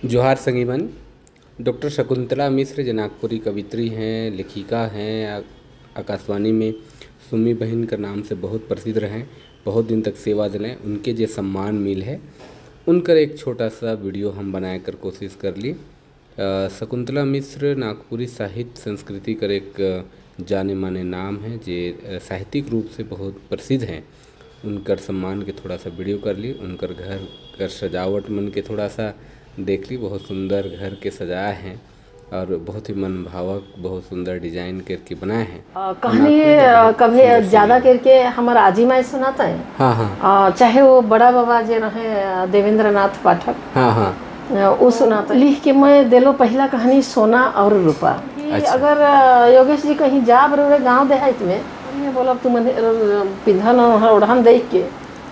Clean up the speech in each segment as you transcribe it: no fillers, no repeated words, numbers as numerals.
जोहार संगीमन। डॉक्टर शकुंतला मिश्र जो नागपुरी कवित्री हैं, लेखिका हैं, आकाशवाणी में सुमी बहन का नाम से बहुत प्रसिद्ध रहें, बहुत दिन तक सेवा दिलें। उनके जो सम्मान मिल है उनकर एक छोटा सा वीडियो हम बनाए कर कोशिश कर ली। शकुंतला मिश्र नागपुरी साहित्य संस्कृति का एक जाने माने नाम है, जे साहित्यिक रूप से बहुत प्रसिद्ध हैं। उनकर सम्मान के थोड़ा सा वीडियो कर ली। उनकर घर कर सजावट मन के थोड़ा सा देख ली। बहुत सुंदर घर के सजाए हैं और बहुत ही मन भावक, बहुत सुंदर डिजाइन करके बनाए हैं। कहानी कभी ज़्यादा करके हमारा आजी माई सुनाता है। हाँ हाँ। चाहे वो बड़ा बाबा जो रहे देवेंद्र नाथ पाठक, हाँ हाँ, वो सुनाता लिख के मैं दिलो पहला कहानी सोना और रूपा। अच्छा। अगर योगेश जी कहीं जाब रहे गाँव देहात में, बोला तुम पिंधन ओढ़न देख के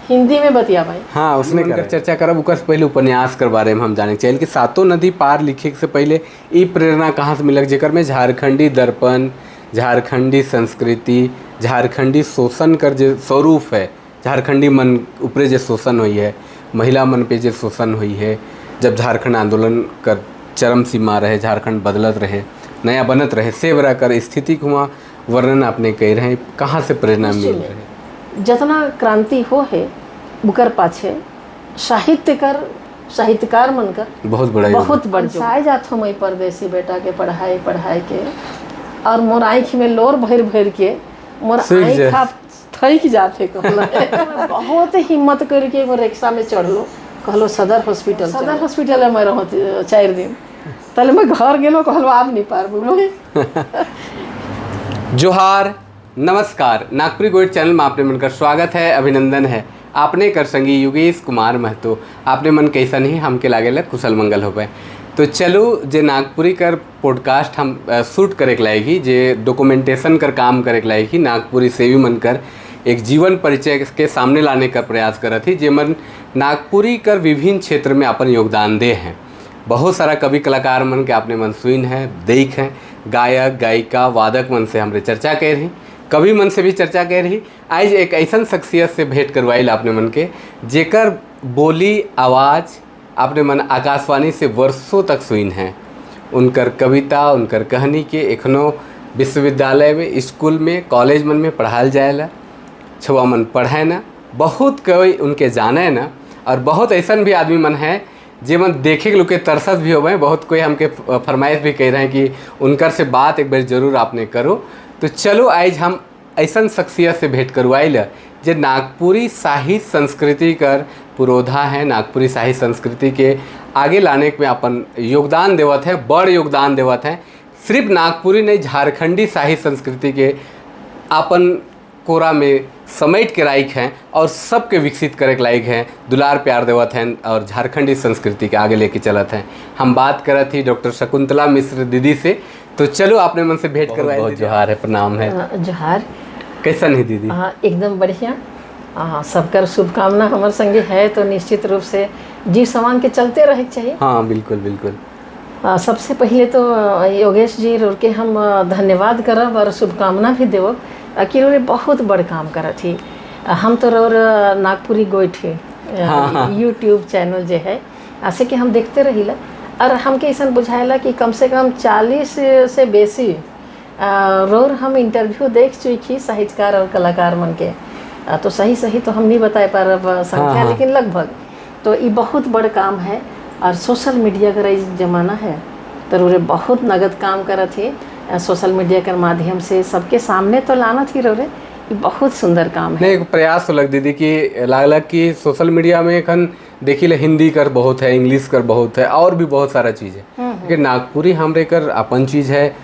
हिंदी में बतिया भाई। हाँ, उसने कर चर्चा करब। उकर पहले उपन्यास के बारे में हम जाने चाहिए कि सातों नदी पार लिखे से पहले ये प्रेरणा कहाँ से मिलक, जेकर में झारखंडी दर्पण, झारखंडी संस्कृति, झारखंडी शोषण कर जो स्वरूप है, झारखंडी मन ऊपरे जो शोषण हुई है, महिला मन पे जो शोषण हुई है, जब झारखंड आंदोलन कर चरम सीमा रहे, झारखंड बदलत रहे, नया बनत रहे, सेवरा कर स्थिति को वर्णन आपने कह रहे हैं। कहाँ से प्रेरणा मिल रही है? जितना क्रांति हो है बुकर पाछे साहित्यकार मनकर बहुत बड़ साय जात हो। मैं परदेसी बेटा के पढ़ाई के और मोर आँख में लोर भर के मोर आँख थक जाते बहुत हिम्मत करके वो रिक्शा में चढ़लो, कहलो सदर हॉस्पिटल है। मैं रहो 4 दिन तले मैं घर गेलो, कहलो आप नहीं पार। जोहार, नमस्कार। नागपुरी गोइड चैनल में आपने मनकर स्वागत है, अभिनंदन है। आपने कर संगी योगेश कुमार महतो। आपने मन कैसा नहीं हमके लागे कुशल मंगल हो पाए। तो चलो जे नागपुरी कर पॉडकास्ट हम शूट करे के लाएगी, जे डॉक्यूमेंटेशन कर काम करे के लाएगी, नागपुरी सेवी मन कर एक जीवन परिचय के सामने लाने का प्रयास कर थी, जे मन नागपुरी कर विभिन्न क्षेत्र में अपन योगदान दे हैं। बहुत सारा कवि कलाकार मन के आपने मन सुन है, देख हैं, गायक गायिका वादक मन से हमरे चर्चा कर रही, कवि मन से भी चर्चा कर रही। आज एक ऐसा शख्सियत से भेंट करवाइल आपने मन के, जेकर बोली आवाज़ आपने मन आकाशवाणी से वर्षों तक सुन है। उनकर कविता, उनकर कहानी के एखनो विश्वविद्यालय में, स्कूल में, कॉलेज मन में पढ़ाल जाएला, छुआ मन पढ़े ना, बहुत कोई उनके जाने ना, और बहुत ऐसा भी आदमी मन है जे मन देखे के लोग के तरसत भी हो गए। बहुत कोई हमके फरमाइश भी कह रहे हैं कि उनकर से बात एक बार ज़रूर आपने करो। तो चलो आज हम ऐसा शख्सियत से भेंट करवाइल जे नागपुरी साहित्य संस्कृति कर पुरोधा है, नागपुरी साहित्य संस्कृति के आगे लाने में अपन योगदान देवत है, बड़ योगदान देवत है। सिर्फ नागपुरी नहीं, झारखंडी साहित्य संस्कृति के अपन कोरा में समेट के लायक हैं और सबके विकसित करे के लायक हैं, दुलार प्यार देवत हैं और झारखंडी संस्कृति के आगे लेके चलत हैं। हम बात करत थी डॉक्टर शकुंतला मिश्र दीदी से। तो चलो आपने मन से भेंट करवाए। बहुत जोहार है, प्रणाम है। जोहार। कैसा नहीं दीदी? एकदम बढ़िया। सबकर शुभकामना हमारे संगे है, तो निश्चित रूप से जी समान के चलते रहे चाहिए। हाँ बिल्कुल बिल्कुल। सबसे पहले तो योगेश जी रोर के हम धन्यवाद करब और शुभकामना भी देव कि रोरे बहुत बड़ काम करत थी। हम तो रोर नागपुरी गोइठे यूट्यूब चैनल जो है ऐसे कि हम देखते रहीला और हमके ऐसा बुझाएला कि कम से कम 40 से बेसी रोर हम इंटरव्यू देख चुकी साहित्यकार और कलाकार मन के। तो सही तो हम नहीं बता पा रहे संख्या, लेकिन लगभग तो ये बहुत बड़ काम है। और सोशल मीडिया का ज़माना है तो रोरे बहुत नगद काम करत थी। सोशल मीडिया के माध्यम से सबके सामने तो लाना थी रोरे, ये बहुत सुंदर काम है। नहीं, एक प्रयास तो लग दीदी कि लागल कि सोशल मीडिया में एखन देखिए हिंदी कर बहुत है, इंग्लिश कर बहुत है और भी बहुत सारा चीज़ है, लेकिन नागपुरी हमरे कर अपन चीज़ है।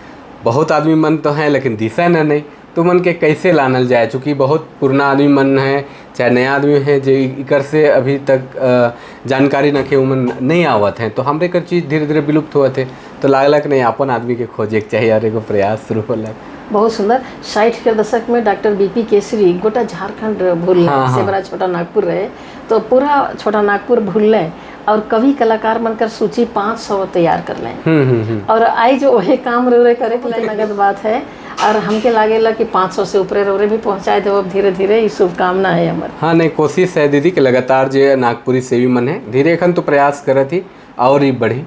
बहुत आदमी मन तो हैं लेकिन दिशा न नहीं, तो मन के कैसे लानल जाए, चूँकि बहुत पुराना आदमी मन है चाहे नया आदमी है जो इकर से अभी तक जानकारी न के उमन नहीं आवत हैं, तो हमरे कर चीज़ धीरे धीरे विलुप्त हुआ थे। तो लागल कि नहीं अपन आदमी के खोजे के चाहिए और एगो प्रयास शुरू होला। बहुत सुंदर। 60 के दशक में डॉक्टर बीपी केसरी गोटा झारखंड भूल से बड़ा छोटा नागपुर रहे, तो पूरा छोटा नागपुर भूल लें और कवि कलाकार बनकर सूची 500 तैयार कर लें। और आई जो वही काम रे करे के लिए नगद बात है और हमके लागेला कि 500 से ऊपर रोरे भी पहुंचाए दो अब धीरे धीरे। ये शुभकामना है हमार। हाँ नहीं, कोशिश है दीदी कि लगातार जो नागपुरी सेवी मन है धीरे एखन तो प्रयास करत ही और ही बढ़ी।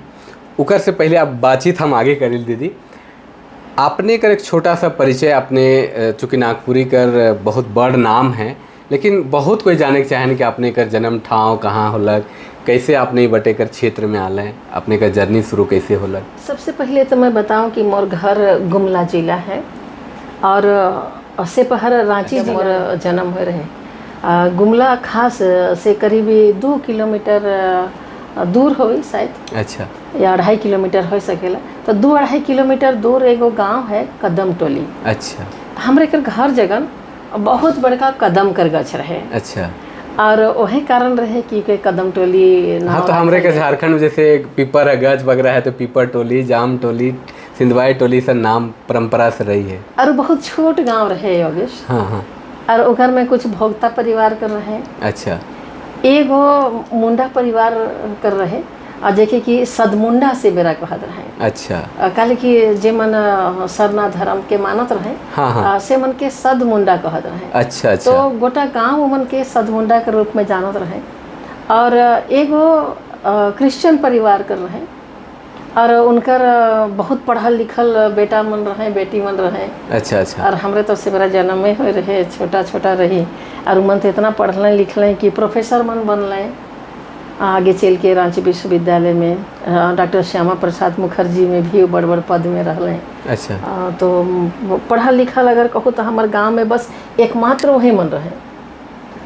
उकर से पहले आप बातचीत हम आगे करिल दीदी। आपने कर एक छोटा सा परिचय अपने, चूँकि नागपुरी कर बहुत बड़ नाम है, लेकिन बहुत कोई जाने के चाहें कि आपने कर जन्म ठाव कहाँ होलक, कैसे आपने ई बटेकर क्षेत्र में आल हैं, अपने का जर्नी शुरू कैसे होलक? सबसे पहले तो मैं बताऊं कि मोर घर गुमला जिला है और से पहर रांची मोर जन्म हो रहे। गुमला खास से करीबी 2 किलोमीटर दूर हो शायद, अच्छा, या 2.5 किलोमीटर हो सकेला। तो 2-2.5 किलोमीटर दूर एगो गांव है कदम टोली। अच्छा, हमरे कर घर जगन बहुत बड़का कदम कर गछ रहे। अच्छा, और वही कारण रहे कि कोई कदम टोली हाँ, तो हमरे के झारखंड में जैसे पीपर है, गज वगैरह है, तो पीपर टोली, जाम टोली, सिंधवाई टोली से नाम परंपरा से रही है। और बहुत छोट गांव रहे योगेश। हाँ हाँ, और ओकर में कुछ भोक्ता परिवार कर रहे, अच्छा, एगो मुंडा परिवार कर रहे, और देखे कि सदमुंडा से बेरा कहत रहे। अच्छा, काले कि जे मन सरना धर्म के मानत रहे, हाँ हाँ, से मन के सदमुंडा कहत रहे। अच्छा अच्छा, तो गोटा गांव मन के सदमुंडा के रूप में जानत रहे। और एगो क्रिश्चियन परिवार कर रहे, और उनकर बहुत पढ़ल लिखल बेटा मन रहे, बेटी मन रहे। अच्छा अच्छा, और हमरे तो से मेरा जन्म में हो रहे, छोटा छोटा रही, और मन तो इतना पढ़ल लिखल कि प्रोफेसर मन बनल। आगे चल के रांची विश्वविद्यालय में डॉक्टर श्यामा प्रसाद मुखर्जी में भी बड़ बड़ पद में रहले। अच्छा, तो पढ़ल लिखल अगर कहूँ तो हमारे गांव में बस एकमात्र वही मन रहे।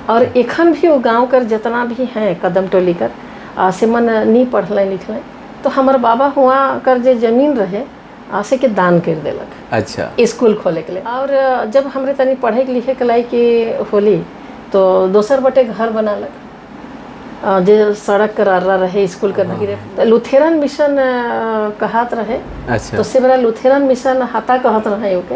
और एखन भी वो गांव कर जितना भी हैं कदम टोली कर से मन नहीं पढ़ल लिखल, तो हमारे बाबा हुआ कर जे जमीन रहे से के दान कर देलक, अच्छा, स्कूल खोले के लिए। और जब हमरे तनी पढ़े लिखे के लाई की होली, तो दोसर बटे घर बनालक, जे सड़क करारा रहे स्कूल करना गिरे, तो लुथेरन मिशन कहत रहे। अच्छा, तो से बड़ा लुथेरन मिशन हाथा कहत रहे ओके,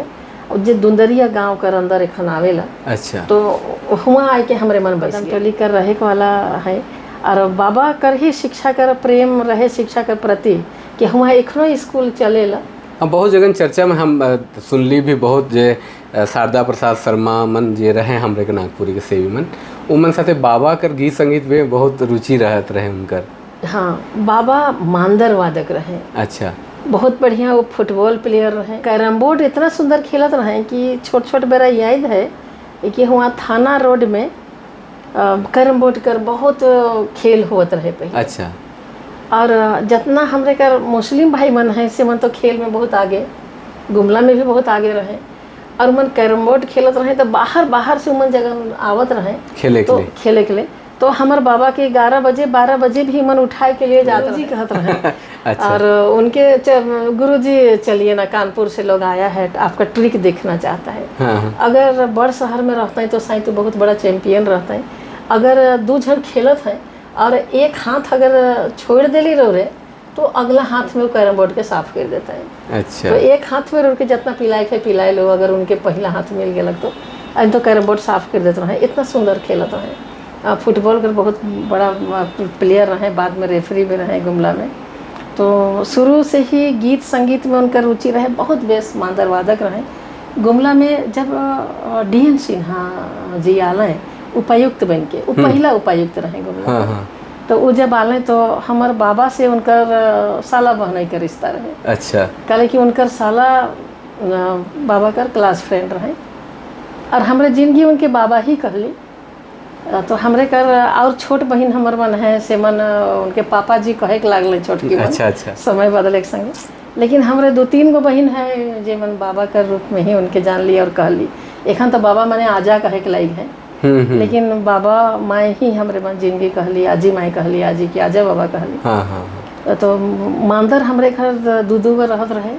और जे दुंदरिया गांव कर अंदर एखन आवेला, अच्छा, तो हुआ आए के हमरे मन बस टोली कर रहे वाला है। और बाबा कर ही शिक्षा कर प्रेम रहे, शिक्षा के प्रति कि हुआ एखनो स्कूल चलेला। हम बहुत जगह चर्चा में हम सुनली भी बहुत, जे शारदा प्रसाद शर्मा मन जे रहे हमरे के नागपुरी के सेवी मन, उमन साथे बाबा कर गीत संगीत में बहुत रुचि रहत रहे उनकर। हाँ, बाबा मांदर वादक रहे। अच्छा, बहुत बढ़िया वो फुटबॉल प्लेयर रहे, कैरम बोर्ड इतना सुंदर खेलत रहे कि छोट छोट बेरा याद है कि हुआ थाना रोड में कैरम बोर्ड कर बहुत खेल होत रहे पहले। अच्छा, और जितना हमरे कर मुस्लिम भाई मन हैं से मन तो खेल में बहुत आगे, गुमला में भी बहुत आगे रहे। और मन कैरम बोर्ड खेलत रहे, तो बाहर बाहर से मन जगह आवत रहे खेले तो खेले के लिए। तो हमारे बाबा के 11 बजे 12 बजे भी मन उठाए के लिए जाते जी कहत रहे। अच्छा, और उनके गुरुजी चलिए ना, कानपुर से लोग आया है, आपका ट्रिक देखना चाहता है। हाँ हाँ, अगर बड़ शहर में रहते हैं तो साई तो बहुत बड़ा चैंपियन रहते हैं। अगर 2 जन खेलत हैं और एक हाथ अगर छोड़ देली रे, तो अगला हाथ में वो कैरम बोर्ड के साफ कर देता है। अच्छा, तो एक हाथ में उनके जितना पिलाए के पिलाए लो, अगर उनके पहला हाथ मिल गया तो आज तो कैरम बोर्ड साफ कर देते रहे। इतना सुंदर खेलत रहे। फुटबॉल का बहुत बड़ा प्लेयर रहे, बाद में रेफरी भी रहे गुमला में। तो शुरू से ही गीत संगीत में उनका रुचि रहे, बहुत बेस्ट मांदर वादक रहे। गुमला में जब DN सिन्हा जी आए उपायुक्त बन के, वो पहला उपायुक्त रहे गुमला। हाँ हाँ, तो वो जब आए तो हमारे बाबा से उनकर साला बहनई का रिश्ता रहे। अच्छा, कहे कि उनकर साला बाबा का क्लास फ्रेंड रहे, और हमारे जिंदगी उनके बाबा ही कहली। तो हमरे कर और छोट बहन हमर मन है से मन उनके पापा जी कहे के लागले छोटकी मन। अच्छा अच्छा, समय बदले के संगे, लेकिन हमरे 2-3 गो बहन है जे मन बाबा का रूप में ही उनके जान ली और कहली। एखन तो बाबा मने आजा कहे के लायक है, लेकिन बाबा माए ही हमरे मन जिंदगी कहली, आजी माए कहली, आजी की आजा बाबा कहली। हाँ हाँ, तो मांदर हमरे घर 2-2 गो रहत रहे।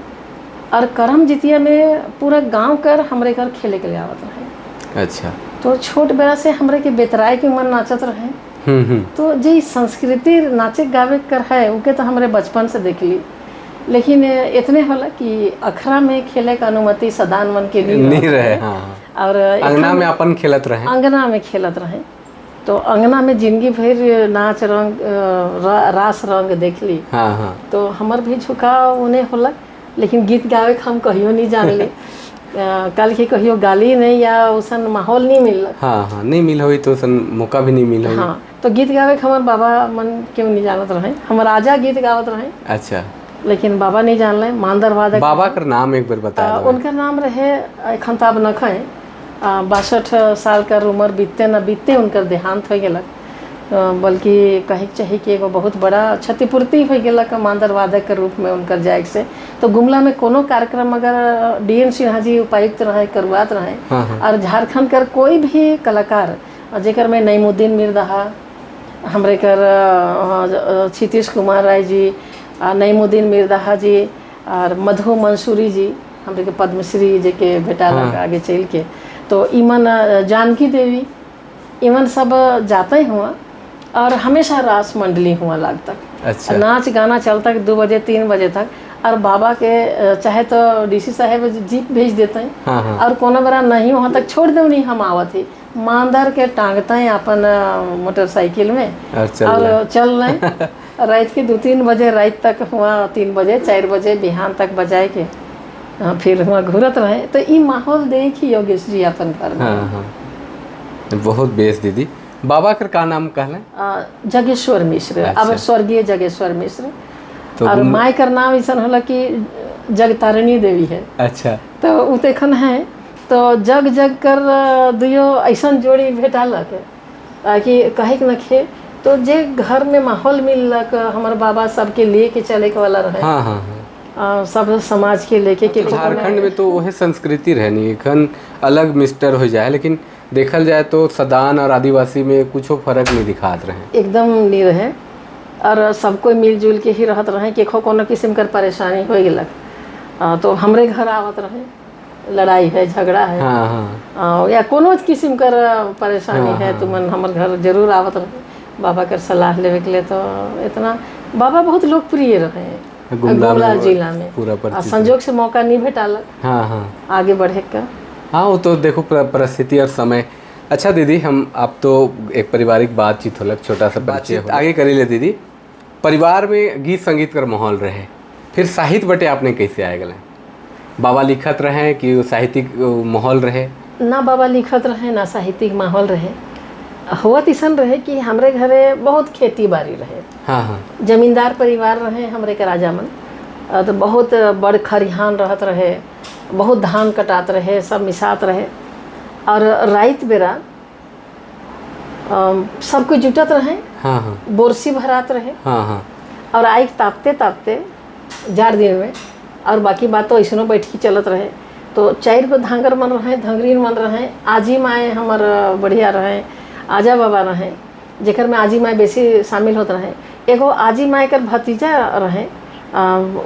और करम जितिया में पूरा गांव कर हमरे घर खेले के लिए आवत रहे। अच्छा, तो छोट बेरा से हमरे के बेतराय के मन नाचत रहे। तो जे संस्कृति नाचे गावे कर है उके तो हमरे बचपन से देख ली, लेकिन इतने होला कि अखरा में खेले का अनुमति सदान मन के नहीं रहे। हाँ, और अंगना में अपन खेलत रहे, अंगना में खेलत रहे। तो अंगना में जिंदगी भर नाच रंग रास रंग देख ली। हाँ हाँ, तो हमर भी झुकाव उन्हें होला, लेकिन गीत गावे के हम कहियो नहीं जान ली। कल की कहियो गाली नहीं या उसन माहौल नहीं मिल। हाँ हाँ, नहीं मिल हुई तो उसन मौका भी नहीं मिल हुई। हाँ, तो गीत गावे के हमार बाबा मन क्यों नहीं जानत रहे, हमार आजा गीत गावत रहे। अच्छा, लेकिन बाबा नहीं जान ले मानदर वादक। बाबा का नाम एक बार बता दो। उनका नाम रहे एखन ताब न खाए 62 साल का उम्र बीतते उनकर देहांत हो गलक। बल्कि कहे चाहिए कि एगो बहुत बड़ा क्षतिपूर्ति हो गलक मानदर वादक के रूप में उनकर जाए से। तो गुमला में कोनो कार्यक्रम अगर DN सिन्हा जी उपायुक्त रहे करवात रहे और झारखंड कर कोई भी कलाकार जेकर में नईमुद्दीन मिर्दहा हमरे कर क्षितिश कुमार राय जी, नईमुद्दीन मिर्दहा जी और मधु मंसूरी जी हमरे के पद्मश्री जी के बेटा आगे चल के। तो इमन जानकी देवी इमन सब जाते हुआ और हमेशा रास मंडली हुआ लाग तक। अच्छा। नाच गाना चलता 2 बजे 3 बजे तक। और बाबा के चाहे तो DC साहब जीप भेज देते हैं और कोनो बरा नहीं वहाँ तक छोड़ दो नहीं हम आवत ही मानदर के टांगते हैं अपन मोटरसाइकिल में और चल रहे रात के 2-3 बजे रात तक हुआ 3 बजे 4 बजे बिहान तक बजाए के फिर हुआ घूरत रहे। तो ये माहौल देखी योगेश जी अपन पर। बहुत बेस दीदी। बाबा का का नाम कहले? जगेश्वर मिश्र। अच्छा। अब स्वर्गीय जगेश्वर मिश्र। तो और माई का नाम ऐसा होला कि जगतारिणी देवी है। अच्छा। तो उ तेखन है तो जग जग कर दुयो ऐसा जोड़ी भेटालक कि कहे न खे। तो जे घर में माहौल मिलक हमारे बाबा सबके लेके चले के वाला रहे। हाँ हाँ हाँ। सब समाज के लेके के झारखंड में तो वह संस्कृति रहनी एखन अलग मिस्टर हो जाए, लेकिन देखल जाए तो सदान और आदिवासी में कुछ फर्क नहीं दिखात रहे। एकदम नहीं रहे और सब कोई मिलजुल के ही रहत रहे कि कोनो किस्म कर परेशानी हो गलक तो हमरे घर आवत रहे। लड़ाई है झगड़ा है या कोनो किस्म कर परेशानी है तो मन हमर घर जरूर आवत रहे बाबा कर सलाह लेवे के लिए। तो इतना बाबा बहुत लोकप्रिय रहे गुमला जिला में। पूरा संजोग से मौका नहीं भेटालक आगे बढ़े का। हाँ वो तो देखो परिस्थिति और समय। अच्छा दीदी हम आप तो एक पारिवारिक बातचीत होलक छोटा सा बातचीत आगे करी ले दीदी। परिवार में गीत संगीत का माहौल रहे, फिर साहित्य बटे आपने कैसे आए गए? बाबा लिखत रहे कि साहित्यिक माहौल रहे? ना बाबा लिखत रहे ना साहित्यिक माहौल रहे। हुआ इसन रहे कि हमरे घरे बहुत खेती बाड़ी रहे। हाँ। जमींदार परिवार रहे हमरे के राजा मन। तो बहुत बड़ खरिहान रहत रहे, बहुत धान कटात रहे, सब मिसात रहे और रात बेरा सब कोई जुटत रहे। बोरसी भरात रहे और आइक तापते तापते जार दिन में और बाकी बात तो ऐसनो बैठ के चलत रहे। तो 4 गो धांगर मन रहे, धंगरीन मन रहे, आजी माए हमर बढ़िया रहे, आजा बाबा रहे जेकर में आजी माए बेसी शामिल होत रहे। एगो आजी माए कर भतीजा रहे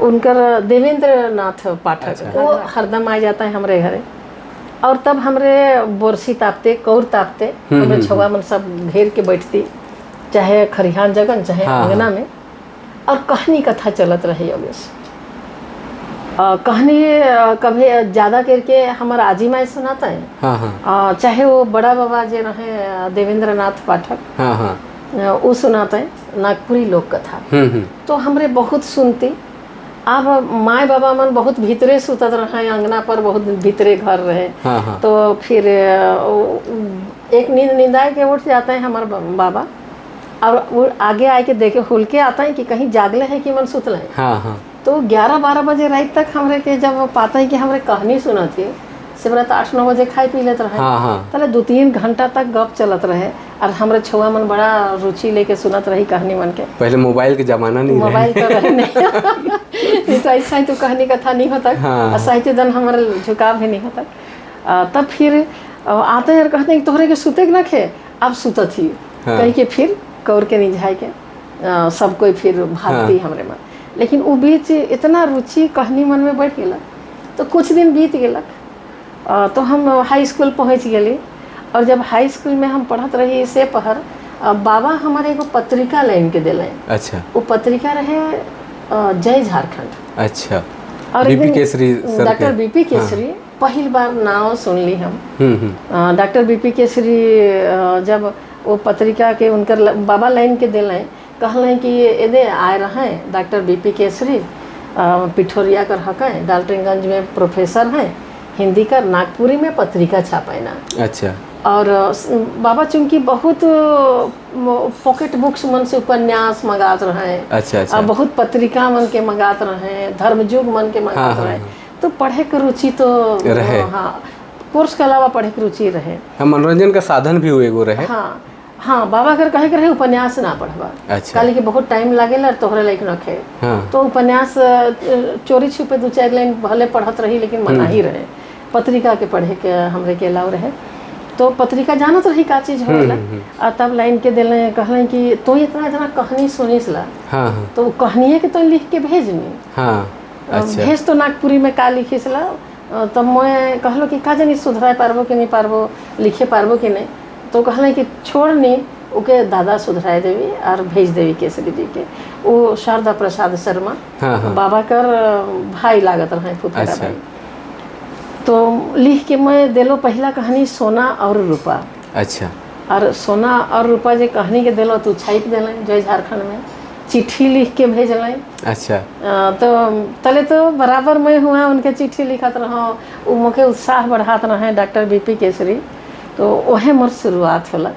उनकर देवेंद्र नाथ पाठक। अच्छा। वो हरदम आ जाता है हमारे घरे और तब हमरे बोरसी तापते कौर तापते हमारे छुआ मन सब घेर के बैठती चाहे खरिहान जगन चाहे अंगना में और कहानी कथा चलत रहे योगेश। कहानी कभी ज़्यादा करके हमारा आजी माए सुनाता है। चाहे वो बड़ा बाबा जे रहे देवेंद्र नाथ पाठक वो सुनाते हैं नागपुरी लोक कथा। तो हमरे बहुत सुनती। अब माए बाबा मन बहुत भीतरे सुतत रहे अंगना पर, बहुत भीतरे घर रहे। तो फिर एक नींदाए के उठ जाते हैं हमारे बाबा और वो आगे आए के देखे हुल के आता है कि कहीं जागले हैं कि मन सुतले हैं। तो 11-12 बजे रात तक हमरे के जब पाता है कि हमरे कहानी सुनती सिमरत 8-9 बजे खाई पी लेते रहे। तले 2-3 घंटा तक गप चलत रहे और हमरे छुआ मन बड़ा रुचि लेके सुनत रही कहानी मन के। पहले मोबाइल के जमाना नहीं, मोबाइल तो रहे नहीं तो ऐसा तो कहानी कथा नहीं होता और साहित्य दन हमारे झुकाव भी नहीं होता। तब फिर आते हैं और कहते हैं तोहरे के सुते के ना खे अब सुतत ही कहीं के फिर कौर के निझाए के सब कोई फिर भागती हमरे मन। लेकिन वो बीच इतना रुचि कहानी मन में बैठ गया। तो कुछ दिन बीत गलक तो हम हाई स्कूल पहुँच गए और जब हाई स्कूल में हम पढ़त रही से पहर बाबा हमारे एगो पत्रिका लाइन के दिले। अच्छा। वो पत्रिका रहे जय झारखंड। अच्छा। और BP Kesari doctor BP Kesari पहली बार नाम सुन ली हम। डॉक्टर बीपी केसरी जब वो पत्रिका के उनकर बाबा लाइन के दिले कहलें कि ये आए रहे डॉक्टर बीपी केसरी पिठोरिया कर हक डाल्टनगंज में प्रोफेसर हैं हिंदी का नागपुरी में पत्रिका छापाइना। अच्छा। और बाबा चूंकि बहुत पॉकेट बुक्स मन से उपन्यास मंगात रहे। अच्छा अच्छा। और बहुत पत्रिका मन के मंगात रहे, धर्मयुग मन के मंगात हाँ, रहे। हाँ। तो पढ़े के रुचि तो रहे। हाँ, कोर्स के अलावा पढ़े के रुचि रहे। हाँ, मनोरंजन का साधन भी हुए एगो रहे। हाँ हाँ, बाबा कर कहे के रहे उपन्यास ना पढ़वा। अच्छा। काली के बहुत टाइम लागेला तोहरे लायक रखे। हाँ। तो उपन्यास चोरी छुपे 2-4 लाइन भले पढ़त रही, लेकिन मना ही रहे। पत्रिका के पढ़े के हमरे के अलाव रहे। तो पत्रिका जानत रही का चीज होला। आ तब लाइन के दिले कहले कि तू इतना इतना कहानी सुनिस ला। हाँ हाँ। तो कहानिए के तो लिख के भेजनी। हाँ। अच्छा। भेज तो नागपुरी में का लिखिस ला। तब मैं कहलो कि का जानी सुधराए पारबो कि नहीं पारबो, लिखे पारबो कि नहीं। तो कहले कि छोड़नी ओके दादा सुधराए देवी और भेज देवी केसरी जी के। वो शारदा प्रसाद शर्मा। हाँ हाँ। बाबा कर भाई लागत रहे, फुफेरा अच्छा। भाई। तो लिख के मैं दिलो पहला कहानी सोना और रूपा। अच्छा। और सोना और रूपा जे कहानी के दिलो तू छाप दिले जय झारखंड में, चिट्ठी लिख के भेजलें। अच्छा। तो तले तो बराबर मैं हुआ उनके चिट्ठी लिखत रहा, वो मुखे उत्साह बढ़ात रहे डॉक्टर बीपी केसरी। तो वह मोर शुरुआत होला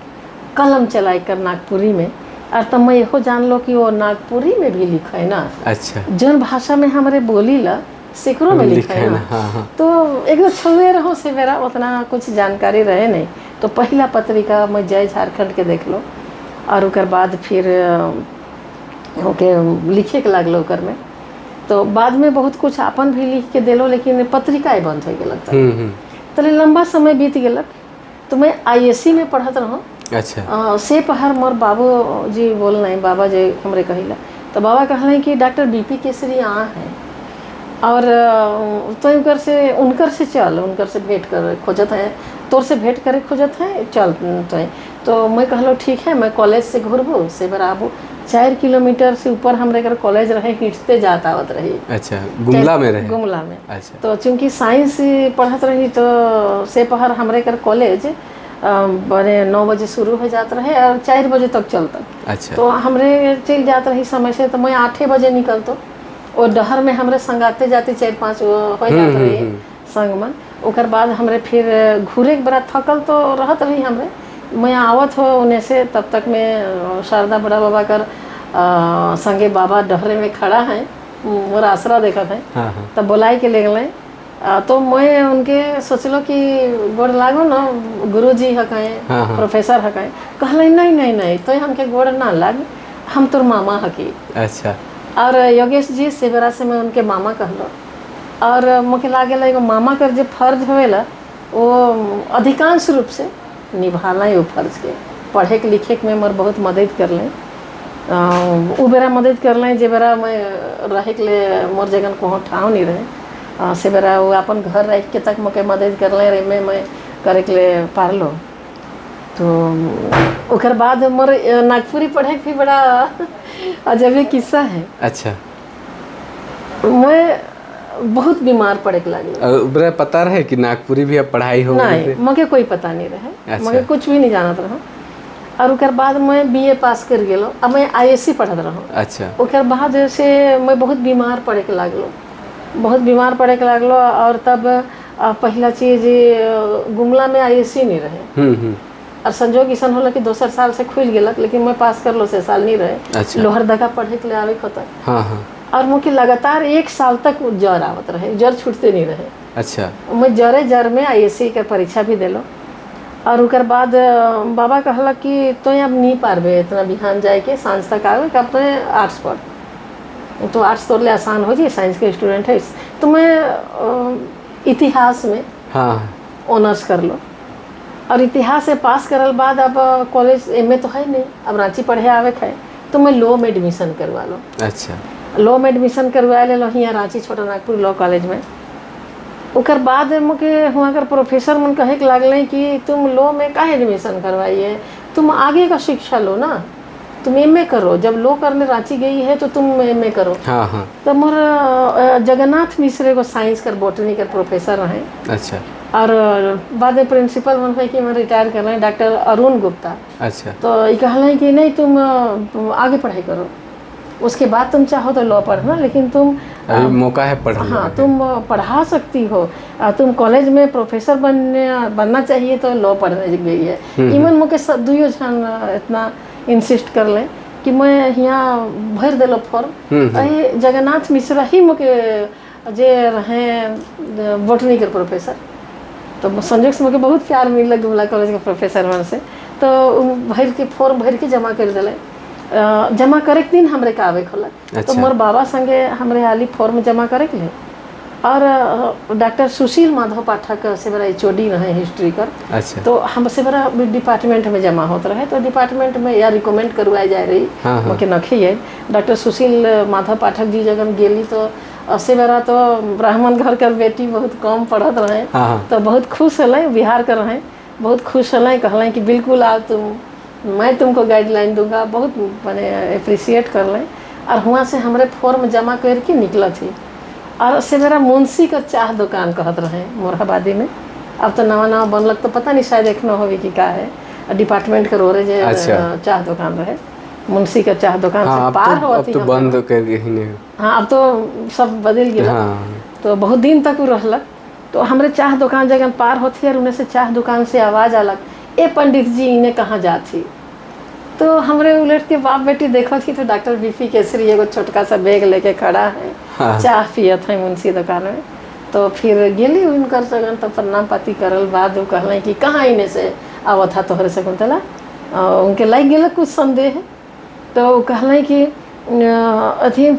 कलम चलाई कर नागपुरी में। और तब मैं यहो जान लो कि वो नागपुरी में भी लिखा है ना। अच्छा। जौन भाषा में हमारे बोली ला सेकड़ों में लिखा है ना। हाँ हाँ। तो एक छुए रहो से मेरा उतना कुछ जानकारी रहे नहीं। तो पहला पत्रिका मैं जय झारखंड के देख लो, और उकर बाद फिर ओके लिखे के लागलो ओकर में। तो बाद में बहुत कुछ अपन भी लिख के दिलो, लेकिन पत्रिका बंद हो गलक। तले लंबा समय बीत गलक। तो मैं आईएससी में पढ़त रहो। अच्छा। से पहर मोर बाबू जी बोल नहीं, बाबा जी हमरे कहिला। तो बाबा कहले कि डॉक्टर बीपी केसरी आ है, और तो उनकर से चल, उनकर से भेंट कर खोजत है, तोर से भेंट करे खोजत है, चल। तो मैं कहलो ठीक है, मैं कॉलेज से घुरबो से बराबू 4 किलोमीटर से ऊपर हमरे घर कॉलेज रहे, हिंटते जात आवत रही। अच्छा, गुमला में रहे। गुमला में। अच्छा। तो चूंकि साइंस पढ़त रही, तो से पहर हमरे घर कॉलेज बड़े 9 बजे शुरू हो जात रहे और 4 बजे तक चलता। अच्छा। तो हमरे चल जात रही समय से। तो मैं 8 बजे निकलतो, और डहर में हमरे संगाते जाते 4-5 हो जात रही संग में। ओकर बाद हमरे फिर घूरे के बड़ा थकल तो रहत रही हमरे। मैं आवत हो उन्हें से, तब तक मैं शारदा बड़ा बाबा कर संगे बाबा डहरे में खड़ा है, मोर आसरा देखत है। हाँ हाँ। तब बुलाई के ले गए। तो मैं उनके सोचलो कि गोड़ लागो ना, गुरुजी हकाए, हाँ हाँ। प्रोफेसर हकाए। कहले नहीं नहीं नहीं, तो हमके गोड़ ना लाग, हम तोर मामा हकी। अच्छा। और योगेश जी सेवरा से मैं उनके मामा कहलो। और मुझे लागेला एगो मामा कर जो फर्ज होवेला वो अधिकांश रूप से निभाना है। वो फर्ज के पढ़े के लिखे के में मोर बहुत मदद कर लें। वो बेरा मदद कर लें जे बेरा मैं रहे के लिए मोर जगह को ठाव नहीं रहे। से बेरा वो अपन घर रह के तक मुझे मदद कर लें रे मैं करे के लिए पारलो। तो ओकर बाद मोर नागपुरी पढ़े के भी बड़ा अजब किस्सा है। अच्छा। मैं बहुत बीमार पड़े के लगी। पता रहे कि नागपुरी भी अब पढ़ाई हो? नहीं, मुझे कोई पता नहीं रहे। अच्छा। मुझे कुछ भी नहीं जानत रहा। और ओकर बाद मैं बीए पास कर गेलो। अब मैं आईएससी पढ़त रहा। अच्छा। ओकर बाद से मैं बहुत बीमार पड़े के लागलो, बहुत बीमार पड़े के लागलो। और तब पहला चीज गुमला में आईएससी नहीं रहे। और संजोग ऐसा होला कि दोसर साल से खुल गेलक, लेकिन मैं पास कर लो से साल नहीं रहे। अच्छा। लोहरदगा पढ़े के लिए आवे खतर। हाँ हाँ। और मुझे लगातार 1 साल तक जर आवत रहे, जर छूटते नहीं रहे। अच्छा। मैं जर में आईएससी के परीक्षा भी दिलो। और उकर बाद बाबा कहला कि तो अब नहीं पारबे इतना बिहान जाए के सांझ तक आवे कि अपने आर्ट्स पढ़। तो आर्ट्स तोड़ ले आसान हो जाए, साइंस के स्टूडेंट है। तो मैं इतिहास में हाँ ऑनर्स कर लो। और इतिहास से पास करल बाद अब कॉलेज एमए तो है नहीं, अब रांची पढ़े आवे है। तो मैं लॉ में एडमिशन करवा लो। अच्छा। लॉ में एडमिशन करवा ले लो यहाँ रांची छोटा नागपुर लॉ कॉलेज में। उकर बाद मुझे वहाँ कर प्रोफेसर मन कहे के लागले कि तुम लॉ में काहे एडमिशन करवाइए, तुम आगे का शिक्षा लो ना, तुम एमए करो। जब लॉ करने रांची गई है तो तुम एमए करो। हाँ हाँ। तो मोर जगन्नाथ मिश्र को साइंस कर बोटनी कर प्रोफेसर रहे। अच्छा। और बाद में प्रिंसिपल बन गए कि मैं रिटायर कर रहे हैं, डॉक्टर अरुण गुप्ता। अच्छा। तो ये कहले कि नहीं तुम आगे पढ़ाई करो, उसके बाद तुम चाहो तो लॉ पढ़ना, लेकिन तुम अभी मौका है पढ़ने हाँ, का। तुम पढ़ा सकती हो। तुम कॉलेज में प्रोफेसर बनना चाहिए तो लॉ पढ़ने गई है। इवन मुके सब दुइयो जन इतना इंसिस्ट कर ले कि मैं यहाँ भर दिलो फॉर्म। अही जगन्नाथ मिश्रा ही मुके जे रहे बॉटनी के प्रोफेसर, तो संजोग से मुझे बहुत प्यार मिल गुमला कॉलेज के प्रोफेसर मन से। तो भर के फॉर्म भर के जमा कर दिले। जमा करे के दिन हमरे का आवे खोला। तो मोर बाबा संगे हमरे हाली फॉर्म जमा करे के ले। और डॉक्टर सुशील माधव पाठक से बड़ा एचओडी रहे हिस्ट्री कर। अच्छा। तो हमसे बड़ा डिपार्टमेंट में जमा होता रहे, तो डिपार्टमेंट में या रिकमेंड करवाई जा रही। मुझे नखी है डॉक्टर सुशील माधव पाठक जी जगह गेली तो असे बेरा तो ब्राह्मण घर कर बेटी बहुत कम पढ़त रहे। तो बहुत खुश हल बिहार कर रहे, बहुत खुश हल, कहलें कि बिल्कुल आओ तुम, मैं तुमको गाइडलाइन दूंगा। बहुत मैंने अप्रिसिएट कर लें। और वहाँ से हमारे फॉर्म जमा करके निकला थी। और से मेरा मुंशी का चाह दुकान कहत रहे मोरहाबादी में। अब तो नवा नवा बनलक तो पता नहीं शायद देखना होगी कि क्या है। डिपार्टमेंट के रोरे जे चाह दुकान रहे, मुंशी का चाह दुकान से पार होती। अब तो बंद कर गई। हाँ, अब तो सब बदल गया। तो बहुत दिन तक वो रहलक। तो हमारे चाह दुकान जगह पार होती और उन्हें से चाह दुकान से आवाज़ अलग, ए पंडित जी इन्हें कहाँ जाती। तो हमारे उलट के बाप बेटी देखो थी तो डॉक्टर बीपी केसरी एगो छोटका सा बैग लेके खड़ा है। चाह पियत है मुंशी दुकान में। तो फिर गेली उनकर सगन तो प्रणाम पाती करल बाद वो कहलें कि कहाँ इन्हें से आवत था तोहरे शकुंतला। उनके लग गया कुछ संदेह। तो कहलें कि अथी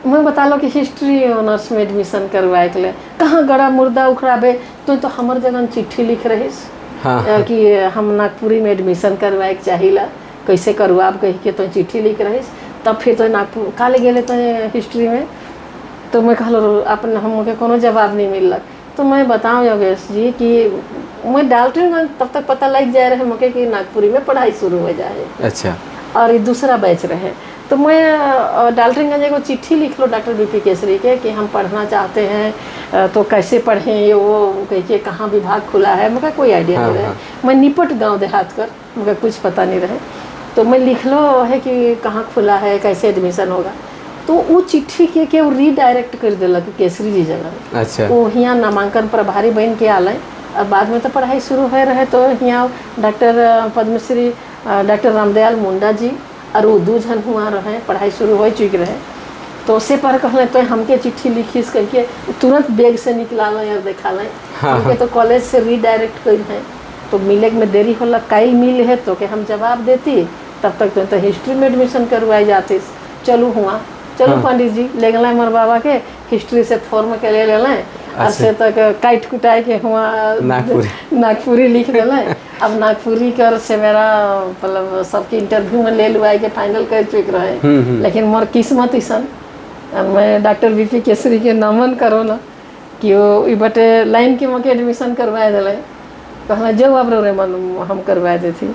मैं बता लो कि हिस्ट्री ऑनर्स में एडमिशन करवाए के लिए कहाँ गड़ा मुर्दा उखड़ाबे। तो हमार जगह चिट्ठी लिख रहीस कि हम नागपुरी में एडमिशन करवाए के चाहिला, कैसे करवाब कही के तो चिट्ठी लिख रहीस। तब फिर तो नागपुर काले गेले तो हिस्ट्री में। तो मैं कहलो अपन हमके कोनो जवाब नहीं मिलक। तो मैं बताऊँ योगेश जी कि मैं डाल्टनगंज तब तक पता लग जाए रहे मुझे कि नागपुरी में पढ़ाई शुरू हो जाए। अच्छा। और ये दूसरा बैच रहे। तो मैं डाल्टनगंज को चिट्ठी लिख लो डॉक्टर बीपी केसरी के कि हम पढ़ना चाहते हैं तो कैसे पढ़ें, ये वो कहिए कहाँ विभाग खुला है। मुझे कोई आइडिया नहीं रहे। मैं निपट गांव देहात कर, मुझे कुछ पता नहीं रहे। तो मैं लिख लो है कि कहाँ खुला है, कैसे एडमिशन होगा। तो वो चिट्ठी के वो रीडायरेक्ट कर दिलक केसरी जी जगह। अच्छा। वो यहाँ नामांकन प्रभारी बन के आल। और बाद में तो पढ़ाई शुरू हो रहे तो यहाँ डॉक्टर पद्मश्री डॉक्टर रामदयाल मुंडा जी और वो दू जन हुआ रहे, पढ़ाई शुरू हो चुकी रहे। तो से पर कहलें तो हमके चिट्ठी लिखीस करके तुरंत बैग से निकला लें और देखा लें। हमके तो कॉलेज से रीडायरेक्ट कर हैं तो मिले में देरी होला, काइल मिल है तो कि हम जवाब देती तब तक तो हिस्ट्री में एडमिशन करवाई जाती। चलू हुआ, चलो पंडित जी ले गए हमारे बाबा के हिस्ट्री से फॉर्म के ले लें और से तक काट कुटाई के हुआ नागपुरी लिख दें। अब नागपुरी कर से मेरा मतलब सबके इंटरव्यू में ले लुआए के फाइनल कर चुके रहे। लेकिन मोर किस्मत ऐसा मैं डॉक्टर बीपी केसरी के नमन करो ना कि वो बटे लाइन के मौके एडमिशन करवाए दिले। कहना जो अब रे मन हम करवाए देती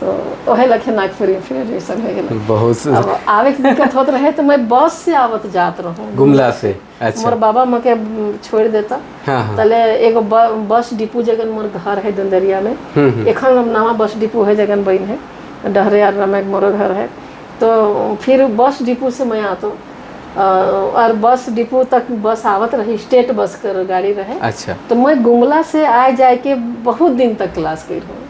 तो वही लखे नागपुरी फिर एडमिशन हो गया। बहुत अब आवे की दिक्कत होत रहे तो मैं बस से आवत जात रहूँ गुमला से। अच्छा। मोर बाबा मके छोड़ देता। तले एगो बस डिपो जगन मोर घर है दंदरिया में। एखन नवा बस डिपो है जगन बन है डहरे आर में मोर घर है। तो फिर बस डिपो से मैं आतो और बस डिपो तक बस आवत रही, स्टेट बस कर गाड़ी रहे। अच्छा। तो मैं गुमला से आए जाए के बहुत दिन तक क्लास कर हूँ।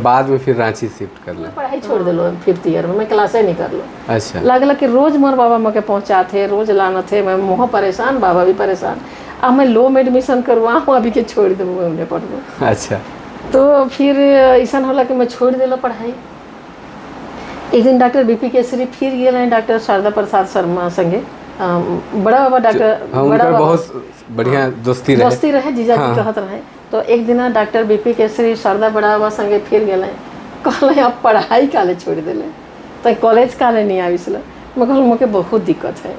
बाद में फिर रांची शिफ्ट कर लो। पढ़ाई छोड़ दिलो 5th ईयर में, मैं क्लासे नहीं कर लो। अच्छा। लगल कि रोज मोर बाबा मके पहुँचाते, रोज लाना थे। मैं मुँह परेशान, बाबा भी परेशान। अब मैं लो में एडमिशन करवाऊँ अभी के छोड़ दूँ उन्हें पढ़। अच्छा। तो फिर ऐसा होला कि मैं छोड़ दिलो पढ़ाई। एक दिन डॉक्टर बीपी केसरी फिर गए डॉक्टर शारदा प्रसाद शर्मा संगे। बड़ा बाबा डॉक्टर बड़ा बहुत बढ़िया दोस्ती रहे जीजा जी कहत रहे। तो एक दिन डॉक्टर बीपी केसरी शारदा बड़ा बाबा संगे फिर गए। कहले अब पढ़ाई काले छोड़ दिले तो कॉलेज काले नहीं आविसल। मैं कहल मुझे बहुत दिक्कत है,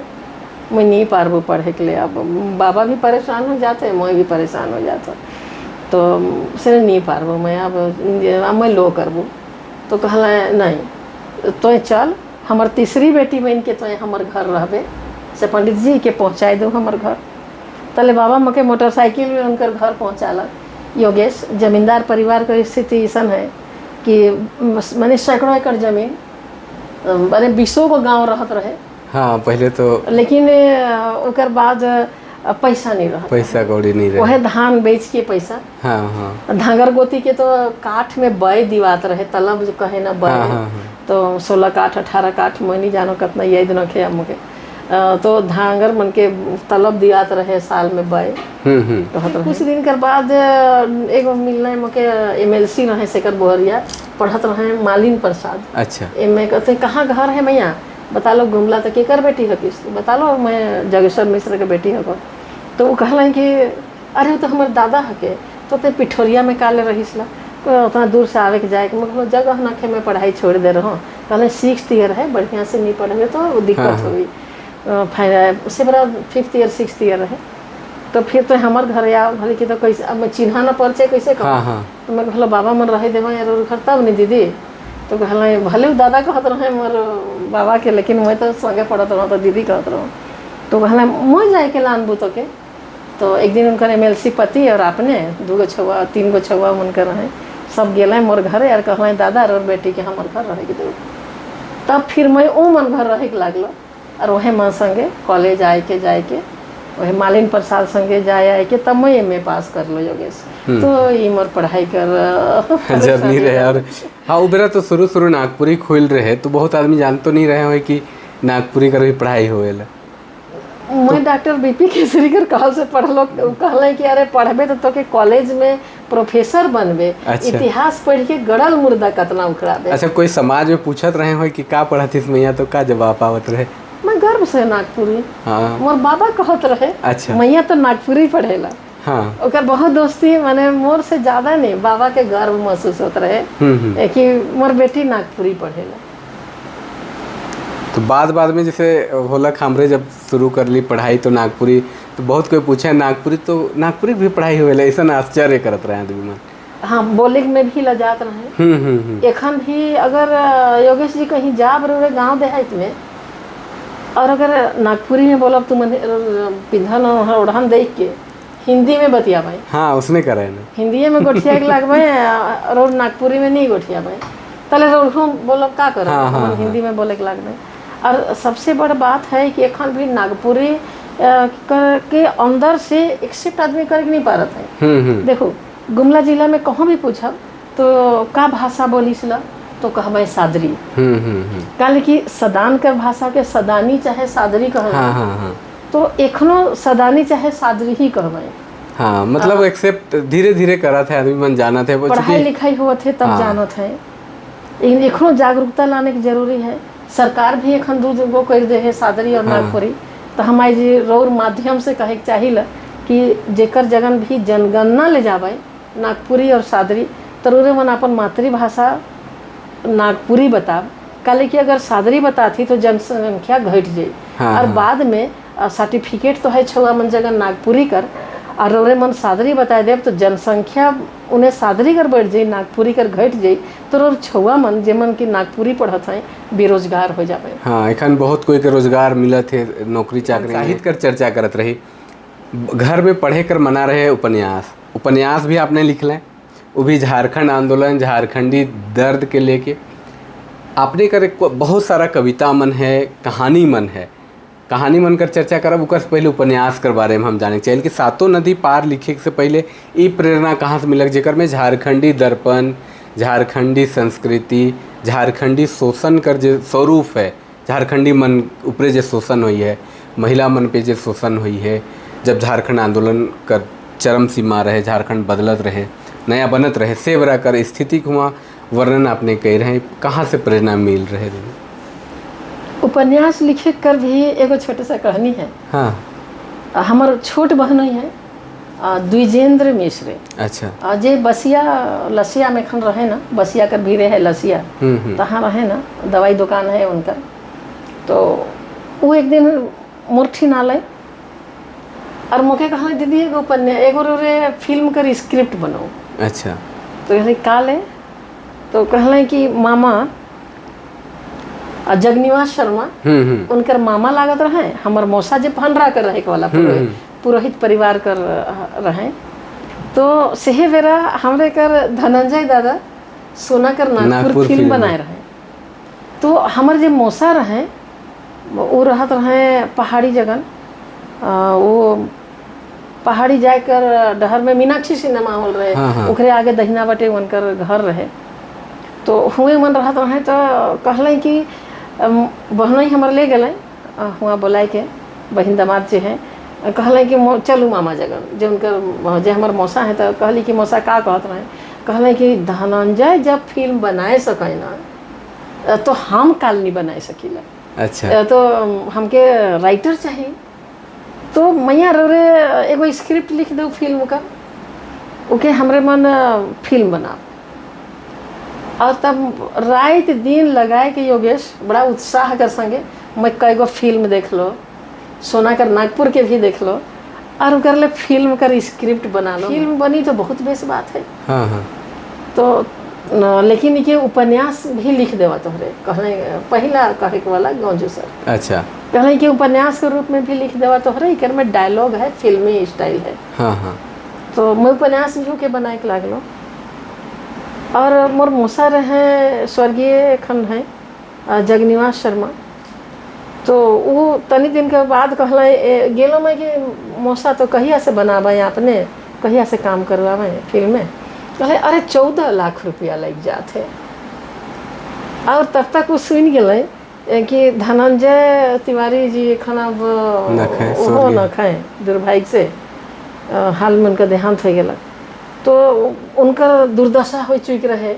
मैं नहीं पारबू पढ़े के लिए। अब बाबा भी परेशान हो जाते, मैं भी परेशान हो जाता। तो से नहीं पारबू मैं, अब मैं लो करबू। तो कहला नहीं तो चल हमार तीसरी बेटी बन के तो हमार घर रहबे से पंडित जी के पहुँचाए दो हमार घर। तले बाबा मके मोटरसाइकिल में उनकर घर पहुँचाला। योगेश जमींदार परिवार का स्थिति ऐसा है कि मैंने सैकड़ों एकड़ जमीन मैंने 20 को गांव रहत रहे। हाँ पहले तो लेकिन ओकर बाद पैसा नहीं रहा, पैसा कौड़ी नहीं रहे। वह धान बेच के पैसा, हाँ हाँ धांगर गोती के तो काठ में बय दिवात रहे, तलब जो कहे ना बय, हाँ हाँ तो 16 काठ 18 काठ मैं नहीं जानो कितना यही दिन खे हमके, तो धांगर मन के तलब दियात रहे साल में बय। हम्म। कुछ दिन कर बाद एगो मिलना मके MLC रहे शेखर बोहरिया, पढ़त रहे मालिन प्रसाद। अच्छा मैं कहते कहाँ घर है मैया, बता लो गुमला तो केकर बेटी है किस, बता लो मैं जगेश्वर मिश्र के बेटी है। तो वो कहलन कि अरे वो तो हमारे दादा है के, तो ते पिठोरिया में काले रहीस ला, उतना दूर से आवे के जाए के, मतलब जगह ना के मैं पढ़ाई छोड़ दे रहा हूँ। कहलें 6th ईयर है, बढ़िया से नहीं पढ़ेंगे तो दिक्कत होगी। फाइनल उससे बड़ा 5th ईयर 6th ईयर है। तो फिर तो हमारे घर आओ भले कि तो कैसे अब मैं चिन्हा ना परिचय कैसे कहूँ। हाँ तो मैं कहलो बाबा मन रहे देवा यार और घर तब नहीं दीदी, तो कहलें भले दादा कहत रहे मोर बाबा के, लेकिन मैं तो संगे पढ़त रहा तो दीदी कहत रहा। तो कहलें मैं जाए के लान बूतो के। तो एक दिन उनकर MLC पति और अपने 2 छुआ 3 छुआ उनकर रहे, सब गए मोर घरे और कहलें दादा और बेटी के हमारे घर रहे के दो। तब फिर मैं वो मन घर रहे के लागलो, और वह माँ संगे कॉलेज आए के वह मालिन प्रसाद संगे जाए आए के, तब मैं MA पास कर लो योगेश। तो ये मोर पढ़ाई कर जर्नी रहे। और हाँ वो बेरा तो शुरू नागपुरी खोल रहे, तो बहुत आदमी जान तो नहीं रहे हो कि नागपुरी कर भी पढ़ाई होएला। मैं डॉक्टर BP केसरी कर कॉल से पढ़लो, कहलें कि अरे पढ़बे तो के कॉलेज में प्रोफेसर बनबे। अच्छा। इतिहास पढ़ के गड़ल मुर्दा कतना उखड़ाबे। अच्छा कोई समाज में पूछत रहे हो कि का पढ़त इस मैया, तो का जवाब आवत रहे? मैं गर्व से नागपुरी, हाँ मोर बाबा कहत रहे अच्छा मैया तो नागपुरी पढ़ेला। हाँ ओकर बहुत दोस्ती माने मोर से ज्यादा नहीं, बाबा के गर्व महसूस होत रहे कि मोर बेटी नागपुरी पढ़ेला। तो बाद में जैसे होलक हमरे जब शुरू कर ली पढ़ाई तो नागपुरी, तो बहुत कोई पूछे नागपुरी तो नागपुरी भी पढ़ाई होएला, ऐसा आश्चर्य करत रहे आदमी मन। हाँ बोले में भी लजात रहे। एखन भी अगर योगेश जी कहीं जाब रहे गाँव देहात में, और अगर नागपुरी में बोलब तुम पिंधन ओढ़न देख के हिंदी में बतिया भाई, हाँ उसने करा है ना, हिंदी में गोठिया के लगबे और नागपुरी में नहीं गोठिया भाई, तले रोहू बोलब का कर हिंदी में बोले के लगबे। और सबसे बड़ बात है कि एखन भी नागपुरी के अंदर से एक्सेप्ट आदमी करके नहीं पा रहे हैं। देखो गुमला जिला में कहीं भी पूछब तो का भाषा बोलिस ला, तो कहबे सादरी। काले कि सदान कर भाषा के सदानी चाहे सादरी कहबे, तो एखनो सदानी चाहे सादरी ही कहबे। हाँ मतलब एक्सेप्ट धीरे धीरे करा था आदमी मन जाना थे, पढ़ाई लिखाई हुआ थे तब जानत है। लेकिन एखनो जागरूकता लाने की जरूरी है। सरकार भी एखन 2 कर दे है सादरी और नागपुरी। तो हमारे जी रौर माध्यम से कहे चाहिए कि जेकर जगन भी जनगणना ले जावे नागपुरी और सादरी, तरूरे मन अपन मातृभाषा नागपुरी बताब। काले कि अगर सादरी बताती तो जनसंख्या घट जाए। और बाद में सर्टिफिकेट तो है छुआ मन जगह नागपुरी कर, और रौरे मन सादरी बता दे तो जनसंख्या उन्हें सादरी कर बढ़ जाए, नागपुरी कर घट जाए, तो रोर छुआ मन जेमन की नागपुरी पढ़त हैं बेरोजगार हो जाए। हाँ एखन बहुत कोई के रोजगार मिलत है, नौकरी चाकरी साहित्य कर चर्चा करत रही। घर में पढ़े कर मना रहे उपन्यास भी आपने लिख लें, वो भी झारखंड आंदोलन झारखंडी दर्द के लेके आपने कर बहुत सारा कविता मन है, कहानी मन कर चर्चा करब। उकर से पहले उपन्यास कर बारे में हम जाने चाहिए कि 7 नदी पार लिखे से पहले ये प्रेरणा कहाँ से मिलक, जेकर में झारखंडी दर्पण, झारखंडी संस्कृति, झारखंडी शोषण कर जो स्वरूप है, झारखंडी मन ऊपरे जो शोषण हुई है, महिला मन पे जो शोषण हुई है, जब झारखंड आंदोलन कर चरम सीमा रहे, झारखंड बदलत रहे, नया बनत रहे, से बरा कर स्थिति हुआ वर्णन आपने कह रहे हैं, कहाँ से प्रेरणा मिल रहे? उपन्यास लिखे कर भी एगो छोटा सा कहानी है। हाँ हमार छोट बहन है द्विजेंद्र मिश्र। अच्छा जे बसिया लसिया में खन रहे ना, बसिया कर भी रहे लसिया, तहाँ रहे ना, दवाई दुकान है उनका। तो वो एक दिन मुर्ठी ना ले और मुके कहा दीदी एगो उपन्यास एगो रे फिल्म कर स्क्रिप्ट बनाओ। अच्छा तो कहले का ले, तो कहले कि मामा जगनिवास शर्मा उनकर मामा लागत रहे, हमार मौसा जे भंडरा कर रहे वाला पुरोहित परिवार कर रहे। तो सेहे बेरा हमरे कर धनंजय दादा सोना कर नागपुर फिल्म बनाए रहे। तो हमार जे मौसा रहे वो रहत रहे पहाड़ी जगह, वो पहाड़ी जाकर डहर में मीनाक्षी सिनेमा हॉल रहे, ओकरे आगे दहिना बटे उनकर घर रहे। तो हुए मन रहत रहे तो कहले कि बहन ही हमारे ले गए हुआ बुलाए के, बहन दामाद जे है, कहले कि चलू मामा जगह जो उनकर जे हमार मौसा है। तो कहली कि मौसा का कहत रहे, कहले कि धनंजय जब फिल्म बनाए सके ना तो हम काल नहीं बनाए सकीला। अच्छा। तो हमके राइटर चाहिए, तो मैया रे एगो स्क्रिप्ट लिख दो फिल्म का, ओके हमरे मन फिल्म बनाओ। और तब रात दिन लगाए के योगेश बड़ा उत्साह कर संगे मैं कई गो फिल्म देख लो, सोनाकर नागपुर के भी देख लो, और उकर ले फिल्म कर स्क्रिप्ट बना लो। फिल्म बनी तो बहुत बेस बात है। हाँ। तो लेकिन ये उपन्यास भी लिख देवा तोहरे, कहले पहला कहे के वाला गौंजू सर। अच्छा। कहले कि उपन्यास के रूप में भी लिख देवा तोहरे, इकर में डायलॉग है, फिल्मी स्टाइल है। हाँ। तो मैं उपन्यास भी के बनाए के लागलो। और मोर मौसा रहे स्वर्गीय खंड है जगनिवास शर्मा। तो वो तनी दिन के बाद कहले गेलो मैं कि मौसा तो कहिया से बनावे आपने, कहिया से काम करवावे फिल्म में। कहले अरे 14 लाख रुपया लग जाते। और तब तक वो सुन गए कि धनंजय तिवारी जी एखन अब ओहो न खाए दुर्भाग्य से, हाल में उनका देहांत हो गया। तो उनकर दुर्दशा हो चुक रहे,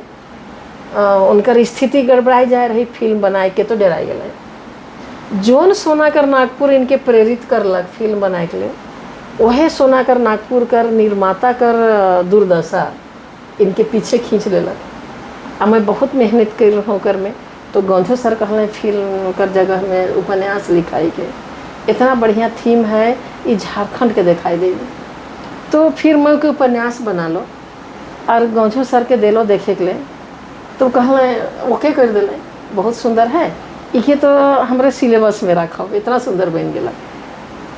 उनकर स्थिति गड़बड़ाई जाए रही, फिल्म बनाए के तो डराई गए। जोन सोनाकर नागपुर इनके प्रेरित करलक फिल्म बनाए के लिए, वह सोनाकर नागपुर कर निर्माता कर दुर्दशा इनके पीछे खींच लेलक। अब मैं बहुत मेहनत कर रहा हूँ कर में, तो गौंधू सर कहले फिल्म कर जगह में उपन्यास लिखाई के, इतना बढ़िया थीम है, ये झारखंड के दिखाई देगी। तो फिर मैं के उपन्यास बना लो और गौंझू सर के दिलो देखे के लिए। तो कहले ओके कर दिले, बहुत सुंदर है, ये तो हमारे सिलेबस में रखा, इतना सुंदर बन गया।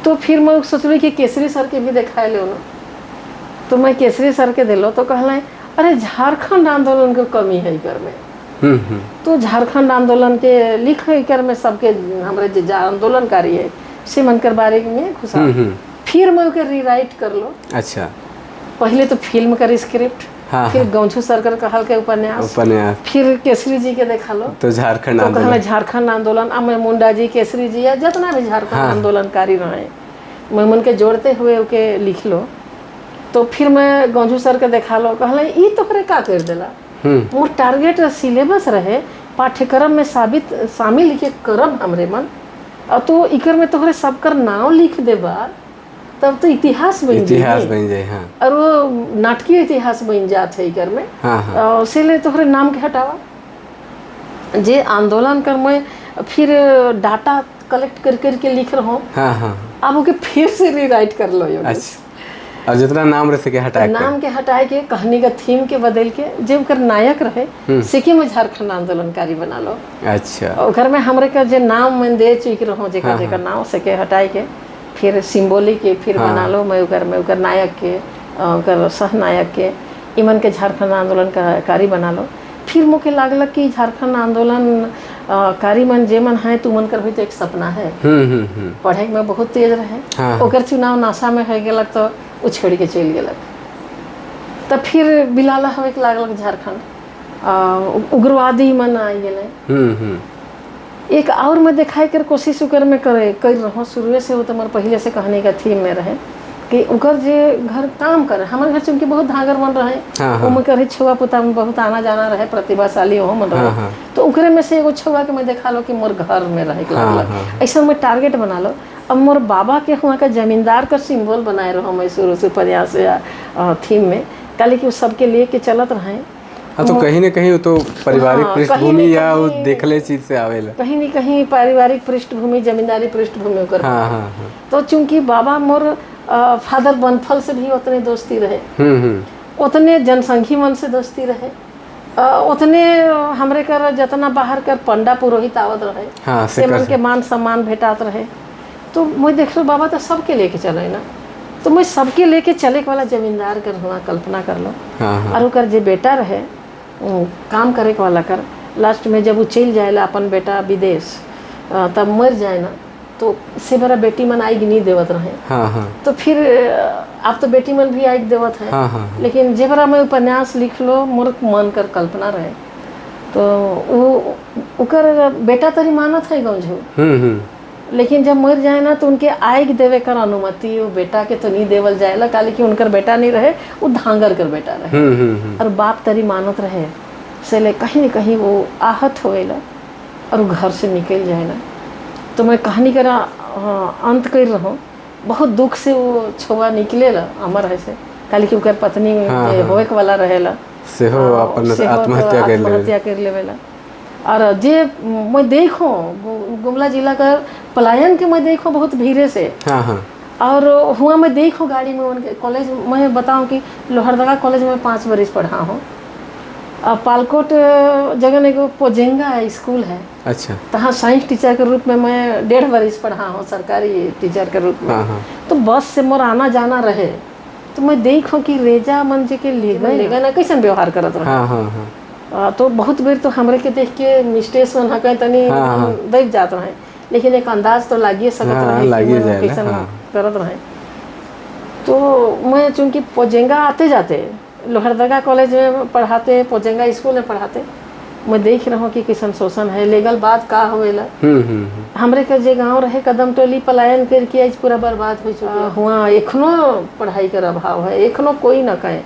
तो फिर मैं सोचली कि केसरी सर के भी दिखाए ले ना। तो मैं केसरी सर के दिलो, तो कहले अरे झारखंड आंदोलन के कमी है इकर में। तो झारखंड आंदोलन के लिख इकर में सबके हमारे जो आंदोलनकारी है से मनकर बारे में घुसा। फिर मैं उके रीराइट कर लो। अच्छा। पहले तो फिल्म का स्क्रिप्ट, फिर गौंझू सरकर कहल के उपन्यास, फिर केसरी जी के देखा लो तो झारखंड तो आंदोलन, झारखंड आंदोलन, अमय मुंडा जी, केसरी जी या जितना भी झारखंड आंदोलनकारी रहे, मैं उनके जोड़ते हुए उके लिख लो। तो फिर मैं गौंझू सर के देखा लो, कहले ई तोहरे का कर देला, मोर टारगेट सिलेबस रहे पाठ्यक्रम में शामिल के करब हमरे मन, और तो इकर में तोहरे सबकर नाम लिख देबा, तब तो इतिहास बन जाए। हाँ। और वो नाटकीय इतिहास बन जात है इकर में। हाँ। से तोहरे नाम के हटावा जे आंदोलन कर मैं फिर डाटा कलेक्ट कर करके लिख रहा हूँ। हाँ। अब ओके फिर से रीराइट कर लो। अच्छा। और जितना नाम रहे सके हटाए नाम के हटाए के, कहानी का थीम के बदल के, जे ओकर नायक रहे सिक्किम में झारखंड आंदोलनकारी बना लो। अच्छा। ओकर में हमरे का जे नाम मैं दे चुक रहा हूँ, जेकर नाम सके हटाए के फिर सिंबॉलिक के फिर बना लो। मैं उकर नायक के, उकर सहनायक के, इमन के झारखंड आंदोलन का कारी बना लो। फिर मुझे लागल कि झारखंड आंदोलन कारी मन जे मन है तुमन कर भी तो एक सपना है। पढ़े में बहुत तेज रहे, ओकर चुनाव नासा में हो गलक तो वो छोड़ के चल गलक। तब फिर बिलाला हवे के लागल झारखंड उग्रवादी मन आ गए। एक और मैं दिखाई कर कोशिश उकर में कर रहा शुरू से, वो तो हमारे पहले से कहने का थीम में रहे कि उकर जे घर काम करे, हमारे घर चूंकि बहुत धागर बन रहे, वो में करे छुआ पुता में बहुत आना जाना रहे, प्रतिभाशाली हो मन रहे। तो उकरे में से एगो छुआ के मैं देखा लो कि मोर घर में रहे लागल। ऐसा मैं टारगेट बना लो। अब मोर बाबा के हुआ का जमींदार का सिंबल बनाए रहो मैं शुरू से प्रयास थीम में, काले कि वो सबके लेके चलत रहे। हाँ, तो कहीं न कहीं तो पारिवारिक पृष्ठभूमि या वो देखले चीज से आवेला, कहीं न कहीं पारिवारिक पृष्ठभूमि, जमींदारी पृष्ठभूमि कर। तो चूंकि बाबा मोर फादर बनफल से भी उतने दोस्ती रहे, उतने जनसंघी मन से दोस्ती रहे, उतने हमरे कर जितना बाहर कर पंडा पुरोहित आवत रहे, से मन के मान सम्मान भेटात रहे। तो मैं देख लो बाबा तो सबके लेके चले ना, तो मैं सबके लेके चले वाला जमींदार कर हुआ कल्पना कर लो। और ओकर जे बेटा रहे काम करे वाला कर, लास्ट में जब वो चल जाएला अपन बेटा विदेश, तब मर जाए ना तो से बड़ा बेटी मन आइग नहीं देवत रहे। हाँ हाँ तो फिर अब तो बेटी मन भी आइग देवत है। हाँ हाँ लेकिन जे बरा मैं उपन्यास लिख लो मोर मन कर कल्पना रहे तो वो उकर बेटा तरी मानत है गंजू। लेकिन जब मर जाए ना तो उनके आइग देवे कर अनुमति वो बेटा के तो नहीं देवल जाएला, काले कि उनकर बेटा नहीं रहे, वो धांगर कर बेटा रहे। और बाप तरी मानत रहे से ले कहीं न कहीं वो आहत होएला और वो घर से निकल जाएला। तो मैं कहानी करा अंत कर रहा हूँ, बहुत दुख से वो छुआ निकलेला अमर है से, काले कि उनकर पत्नी होए के वाला रहेला से हो अपन आत्महत्या कर लेवेला। और जे मैं देखो गुमला जिला का पलायन के मैं देखो बहुत भीड़े से। हाँ हाँ और हुआ मैं देखो गाड़ी में उनके कॉलेज मैं बताऊं कि लोहरदगा कॉलेज में 5 बरिस पढ़ा हूँ। पालकोट जगह एगो पोजेंगा स्कूल है। अच्छा। तहाँ साइंस टीचर के रूप में मैं 1.5 बरिस पढ़ा हूँ सरकारी टीचर के रूप में। हाँ। तो बस से मोर आना जाना रहे तो मैं देखो कि रेजा मन जी के लेगा ना कैसन व्यवहार करत रहे। हाँ हाँ हाँ। तो बहुत बेर तो हमरे के देख के मिस्टेस मन हक तनी देख जात रहे, लेकिन एक अंदाज तो लागिए सकत रहे कि मैं कैसन करत रहे। तो मैं चूंकि पोजेंगा आते जाते लोहरदगा कॉलेज में पढ़ाते, पोजेंगा स्कूल में पढ़ाते, मैं देख रहा हूँ कि किसन शोषण है, लीगल बात का होवेला। हमरे के जे गांव रहे कदम टोली पलायन करके आज पूरा बर्बाद हो चुका हुआ। एखनो पढ़ाई का अभाव है, एखनो कोई न कहे।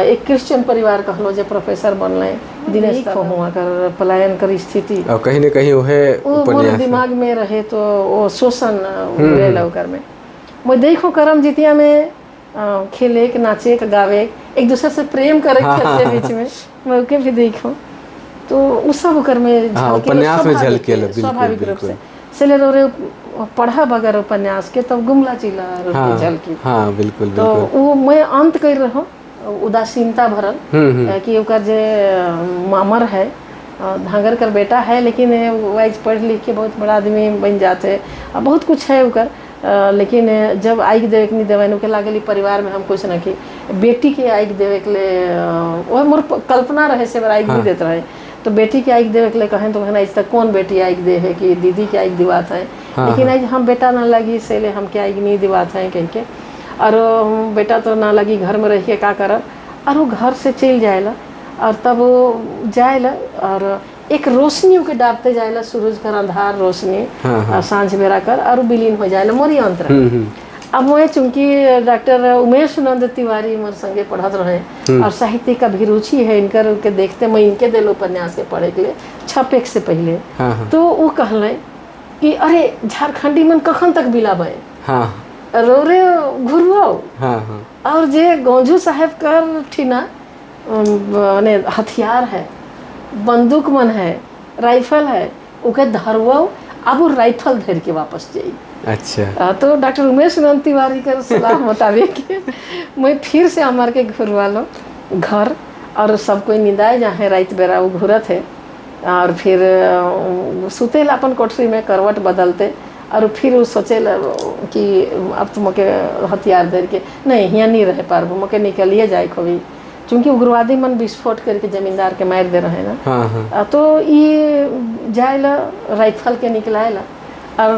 एक क्रिश्चियन परिवार कहलो जे प्रोफेसर बनले दिनेश को हुआ कर पलायन कर स्थिति और कहीं न कहीं वो दिमाग में रहे तो वो शोषण रहेला ओकर में। मैं देखो करम जितिया में खेले के नाचे के गावे एक दूसरे से प्रेम करे खेलते बीच में मैं ओके भी देखो तो उस सब ओकर में उपन्यास में झलके स्वाभाविक रूप से सेले रे पढ़ा बगैर उपन्यास के तब गुमला जिला झलकी। हाँ बिल्कुल तो वो मैं अंत कर रहा हूँ उदासीनता भरल कि ओकर जे अमर है धांगर कर बेटा है, लेकिन वाइज पढ़ लिख के बहुत बड़ा आदमी बन जाते बहुत कुछ है ओकर। लेकिन जब आइक देवे के नहीं देवे के लागली परिवार में हम कुछ न कि बेटी के आइक देवे के लिए वो मोर कल्पना रहे से आइक नहीं देते रहे। तो बेटी के आइक देवे के लिए कहें तो कहना इस तक कौन बेटी आइक दे है कि दीदी के आइक दिवात है। लेकिन आज हम बेटा ना लगी से ले हम के आइक नहीं दिवात है कह के, और बेटा तो ना लगी घर में रह के का करब, और वो घर से चल जाएला और तब वो जाएला और एक रोशनी के डाबते जाएला, सूरज का अंधार रोशनी सांझ बेरा कर और विलीन हो जाएला मोरी अंतर। अब मैं चूंकि डॉक्टर उमेश नंद तिवारी मोर संगे पढ़त रहे और साहित्य का भी रुचि है इनकर के देखते मैं इनके दिल उपन्यास के पढ़े के लिए छपे से पहले। तो वो कहले कि अरे झारखंडी मन कखन तक बिलाबे रोरे घुरवाओ। और जे गौंझू साहेब कर ठीना माने हथियार है, बंदूक मन है, राइफल है, उके धरवाओ अब वो राइफल धर के वापस जाई। अच्छा। तो डॉक्टर उमेश नंद तिवारी के सलाह मुताबिक मैं फिर से हमार के घुरवा लो घर और सब कोई निदाए जहाँ रात बेरा वो घुरत है और फिर सुतेला अपन कोठरी में करवट बदलते और फिर वो सोचे कि अब तो मके हथियार धर के नहीं यहाँ नहीं रह पार मके निकलिए जाए कभी, चूँकि उग्रवादी मन विस्फोट करके जमींदार के मार दे रहे ना। तो ये जाएला राइफल के निकलाएला और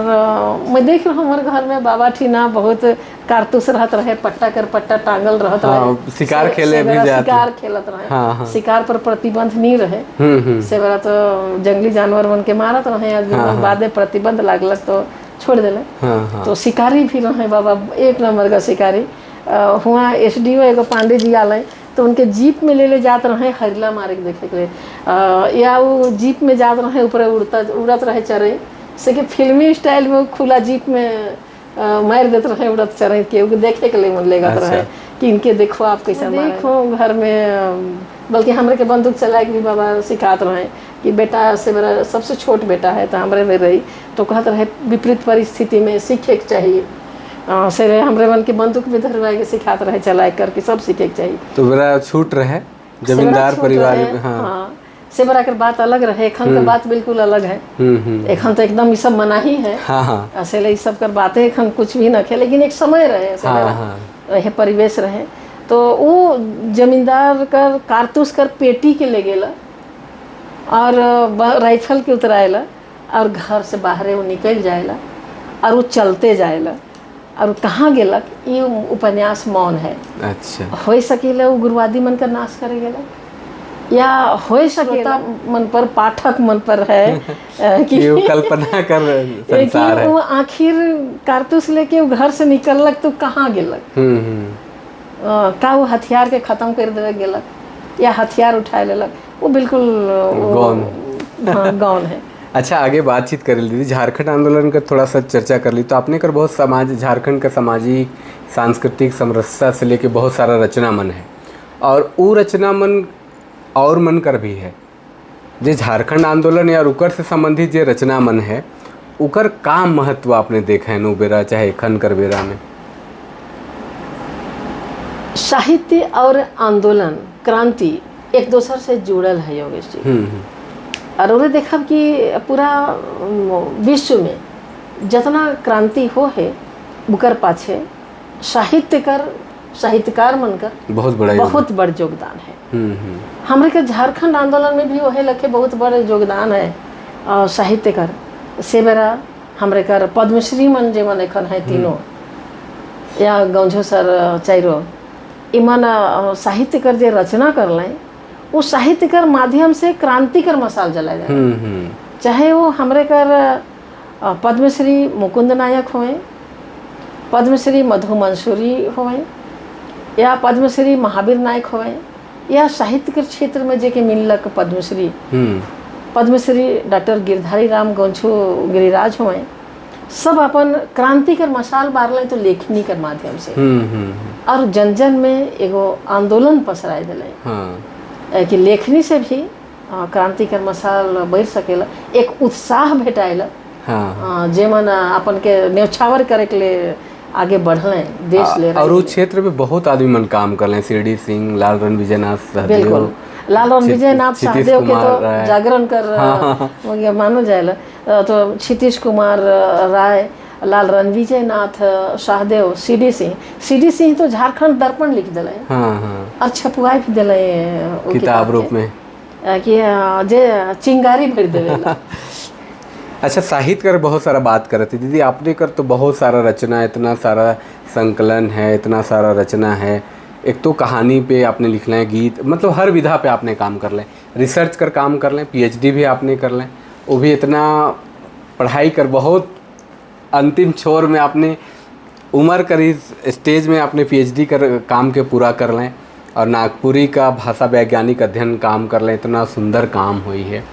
मैं देख रहा हूँ हमारे घर में बाबा ठीना बहुत कारतूस रहत रहे, पट्टा कर पट्टा टांगल रहत रहे, शिकार खेले भी जाते, शिकार खेलत रहे। शिकार पर प्रतिबंध नहीं रहे से बड़ा तो जंगली जानवर मन के मारत रहे, बाद में प्रतिबंध लागलक तो छोड़ दिले। तो शिकारी भी रहे बाबा, एक नंबर का शिकारी। हुआ SDO एगो पांडे जी आले तो उनके जीप में ले जात रहे हरिला मारे के देखे के लिए, या वो जीप में जात रहे ऊपर उड़त रहे चरे से कि फिल्मी स्टाइल में खुला जीप में मार देते रहे उड़त चरे के देखे के लिए मन लेगत रहे कि इनके देखो आप कैसे देखो घर में। बल्कि हमरे के बंदूक चला के भी बाबा सिखात रहे कि बेटा से मेरा सबसे छोट बेटा है तो हमरे में रही तो कहत रहे विपरीत परिस्थिति में सीखे के चाहिए से हमरे मन के बंदूक भी धरवा के सिखात रहे चला करके सब सीखे के चाहिए। तो बड़ा छूट रहे जमींदार परिवार में। हाँ से बड़ा कर बात अलग रहे, एखन का बात बिल्कुल अलग है। एखन तो एकदम ये सब मना ही है। असेले सब कर बातें एखन कुछ भी न खे, लेकिन एक समय रहे रहे परिवेश रहे तो वो जमींदार कर कारतूस कर पेटी के ले गेला और राइफल के उतराएला और घर से बाहरे वो निकल जाएला और वो चलते जाएला और वो कहाँ गेलक, ये उपन्यास मौन है। अच्छा, हो सकेला वो गुरुवादी मन का नाश करे गेला, या हो सकेला मन पर, पाठक मन पर है कि वो कल्पना कर संसार कि है। वो आखिर कारतूस लेके वो घर से निकलक तो कहाँ गेलक, का वो हथियार के खत्म कर देवे गेलक या हथियार उठा लेलक, वो बिल्कुल गौन। हाँ, गौन है। अच्छा, आगे बातचीत कर ली दीदी, झारखंड आंदोलन का थोड़ा सा चर्चा कर ली। तो आपने कर बहुत समाज, झारखंड का सामाजिक सांस्कृतिक समरसता से लेके बहुत सारा रचना मन है, और वो रचना मन और मन कर भी है जे झारखंड आंदोलन या उकर से संबंधित जे रचना मन है, उकर का महत्व आपने देखा है नु बेरा चाहे खन कर बेरा में? साहित्य और आंदोलन क्रांति एक दूसर से जुड़ल है योगेश जी। और उन्हें देखा कि पूरा विश्व में जितना क्रांति हो है उकर पाछे साहित्यकार मन का बहुत बड़ योगदान है। हमारे के झारखंड आंदोलन में भी वही लखे बहुत बड़ा योगदान है साहित्यकार से बेरा हमारे कर पद्मश्री मन जे मन एखन है तीनों या गौझो सर चारो इमन साहित्यकार जे रचना कर लें, वो साहित्यकार माध्यम से क्रांतिकर मसाल जलाए जाए। चाहे वो हमारे कर पद्मश्री मुकुंद नायक होए, पद्मश्री मधु मंसूरी होए, या पद्मश्री महावीर नायक होए, या साहित्य के क्षेत्र में जेके मिलक पद्मश्री डॉक्टर गिरधारी राम गौंछो गिरिराज होए, सब अपन क्रांतिकर मसाल बारले तो लेखनी कर माध्यम से और जन जन में एगो आंदोलन पसराए दिले कि लेखनी से भी क्रांतिकर मसाल बढ़ सकेला, एक उत्साह भेटाइला जेमन अपन के न्यौछावर करे के लिए आगे बढ़ले देश ले रहे। और उस क्षेत्र में बहुत आदमी मन काम कर रहे, शिरडी सिंह, लाल रण विजयनाथ सहदेव, बिल्कुल लाल रण विजयनाथ सहदेव के तो जागरण कर मानो जाएला, तो क्षितिश कुमार राय, लाल रण विजयनाथ सहदेव, सीडी सिंह तो झारखंड दर्पण लिख दिले और छपुआई भी दिले किताब रूप में कि जे चिंगारी भर देवेला। अच्छा, साहित्य कर बहुत सारा बात कर रही थी दीदी, आपने कर तो बहुत सारा रचना, इतना सारा संकलन है, इतना सारा रचना है, एक तो कहानी पे आपने लिख लें, गीत, मतलब हर विधा पे आपने काम कर लें, रिसर्च कर काम कर लें, पीएचडी भी आपने कर लें, वो भी इतना पढ़ाई कर बहुत अंतिम छोर में आपने उम्र कर इस स्टेज में आपने पीएचडी कर काम के पूरा कर लें, और नागपुरी का भाषा वैज्ञानिक अध्ययन काम कर लें, इतना सुंदर काम हुई है।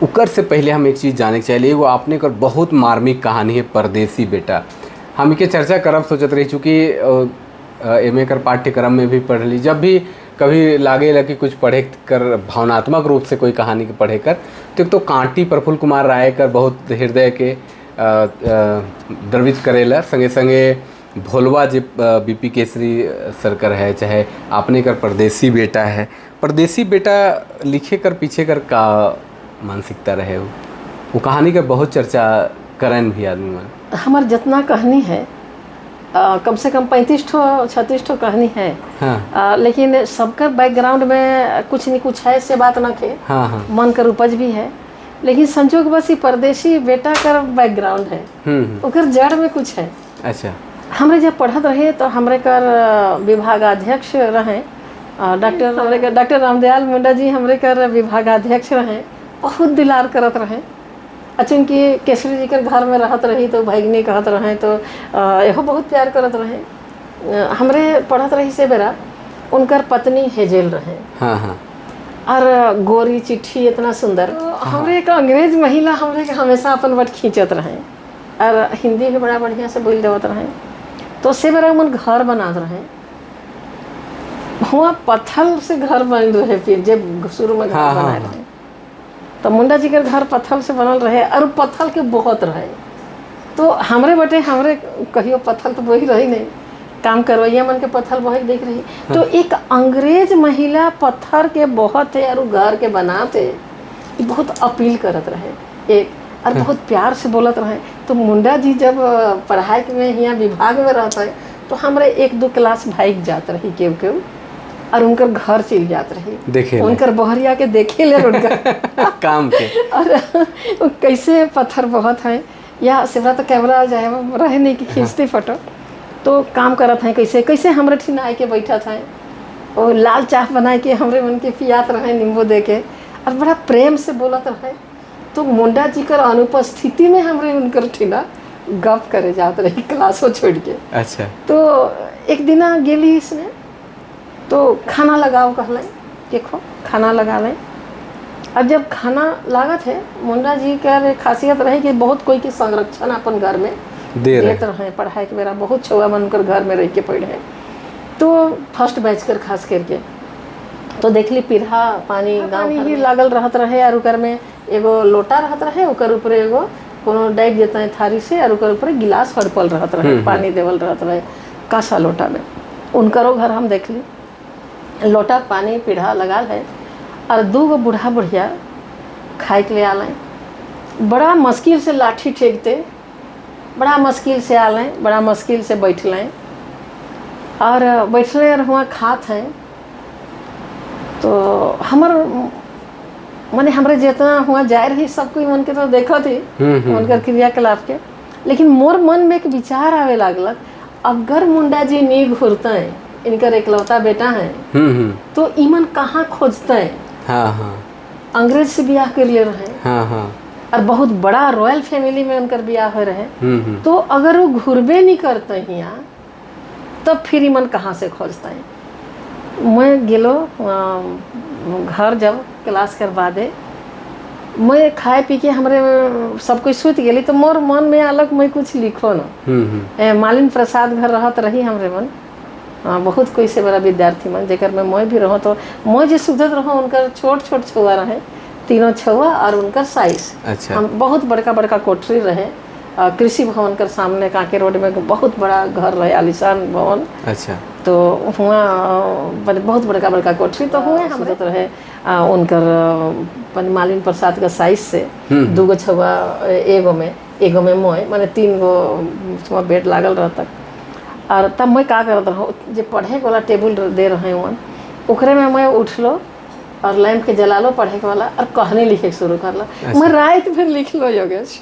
उकर से पहले हम एक चीज़ जाने के चाहिए, वो आपने कर बहुत मार्मिक कहानी है परदेसी बेटा, हम के चर्चा करब सोचत रही, चूँकि एमए कर पाठ्यक्रम में भी पढ़ ली, जब भी कभी लागे लगे कुछ पढ़े कर भावनात्मक रूप से कोई कहानी के पढ़े कर, तो एक तो कांटी प्रफुल्ल कुमार राय कर बहुत हृदय के द्रवित करेला, संगे संगे भोलवा जी बीपी केसरी सरकर है, चाहे आपने कर परदेसी बेटा है। परदेसी बेटा लिखे कर पीछे कर का मानसिकता रहे, वो कहानी का बहुत चर्चा करन भी आदमी मन। हमार जितना कहानी है कम से कम 35-36 ठो कहानी है। हाँ। लेकिन सबका बैकग्राउंड में कुछ न कुछ है से बात ना थे। हाँ। मन कर उपज भी है, लेकिन संजोग बस ही परदेसी बेटा कर बैकग्राउंड है, उकर जड़ में कुछ है। अच्छा, हमरे जब पढ़त रहे तो हमरे कर विभागाध्यक्ष रहे डॉक्टर रामदयाल मुंडा जी, हमरे कर विभागाध्यक्ष रहे, बहुत दिलार करत रहे। चूँकि केसरी जी के घर में रहत रही तो भैगनी कहत रहे, तो यहो बहुत प्यार करत रहे। हमरे पढ़त रही से बेरा उनकर पत्नी हेजेल रहे। हाँ। और गोरी चिट्ठी इतना सुंदर। हमरे एक अंग्रेज महिला हमरे के हमेशा अपन वट खींचत रहे और हिंदी भी बड़ा बढ़िया से बोल देवत रहे। तो से बेरा मन घर बनात रहे, हुआ पत्थर से घर बन रहे, फिर जब शुरू में घर बनाए रहे तो मुंडा जी के घर पत्थर से बनल रहे और पत्थर के बहुत रहे। तो हमरे बटे हमरे कहियो पत्थर तो वही रही नहीं, काम करवैया मन के पत्थर बहुत देख रही। तो एक अंग्रेज महिला पत्थर के बहुत है और घर के बनाते, बहुत अपील करत रहे एक, और बहुत प्यार से बोलत रहे। तो मुंडा जी जब पढ़ाई में यहाँ विभाग में रहता है तो हमरे 1-2 क्लास भाग जात रही केव और उनकर घर चल जात रही देखे उनकर बहरिया के देखे ले उनकर काम के और वो कैसे पत्थर बहुत है या सिवरा तो कैमरा जाए रहे नहीं कि खींचते फोटो तो काम करत हैं कैसे कैसे हमरे ठिन आए के बैठा था और लाल चाह बना के हमरे मन के पियात रहे नींबू दे के और बड़ा प्रेम से बोलत रहे। तो मुंडा जी कर अनुपस्थिति में हमरे उनकर ठिना गप करे जात रही क्लासो छोड़ के। अच्छा। तो एक दिन गेली इसने तो खाना लगाओ कहलें देखो खाना लगा लें। अब जब खाना लागत है मुंडा जी का खासियत रहे कि बहुत कोई के संरक्षण अपन घर में देते रहे। पढ़ाई के बेरा बहुत छुआ मन कर घर में रह के पढ़े तो फर्स्ट बैच कर खास करके तो देख ली पीढ़ा पानी गाँव ही लागल रहत रहे और उकर में एगो लोटा रहत रहे उकर ऊपर एगो कोनो डाइट देता है थारी से और उकर ऊपर गिलास हड़पल रहत रहे पानी देवल रहत रहे कासा लोटा में। उनकरो घर हम देख ली लोटा पानी पीढ़ा लगा है और 2 गो बूढ़ा बुढ़िया खाए के लिए आलें। बड़ा मुश्किल से लाठी ठेकते बड़ा मुश्किल से आलें बड़ा मुश्किल से बैठलें और बैठले और हुआ खात हैं। तो हमर माने हमरे जितना हुआ जाए रही सब कोई मन के तो देखो थी उनकर क्रियाकलाप के लेकिन मोर मन में एक विचार आवे लागलक अगर मुंडा जी नी घूरते इनकर एकलौता बेटा है तो इमन कहाँ खोजते हैं। हाँ हाँ। अंग्रेज से ब्याह कर ले रहे हाँ हाँ। और बहुत बड़ा रॉयल फैमिली में उनकर ब्याह हो रहे तो अगर वो घूरबे नहीं करते यहाँ तब फिर इमन कहाँ से खोजते हैं। मैं गेलो घर जब क्लास कर बादे मैं खाए पी के हमरे सब कोई सूत गेली तो मोर मन में अलग मैं कुछ लिखो न मालिन प्रसाद घर रहत रही हमरे मन बहुत कोई से बड़ा विद्यार्थी मन जेकर में मैं भी रहो तो मैं जो सुधत रहो उनकर छोट छोट छुआ रहे 3 छुआ और उनकर साइज। अच्छा। हम बहुत बड़का बड़का कोठरी रहे कृषि भवन कर सामने कांके रोड में बहुत बड़ा घर रहे आलिशान भवन। अच्छा। तो हुआ बहुत बड़का बड़का कोठरी तो हुए हम तो रहे उनकर मालिन प्रसाद का साइज से 2 गो छुआ एगो में मोय माने 3 गो बेड लागल रहता और तब मैं का करत रहो जो पढ़े वाला टेबल दे रहे वन ओकरे में मैं उठलो और लैंप के जला लो पढ़े वाला और कहानी लिखे शुरू कर लो। मैं रात फिर लिख लो योगेश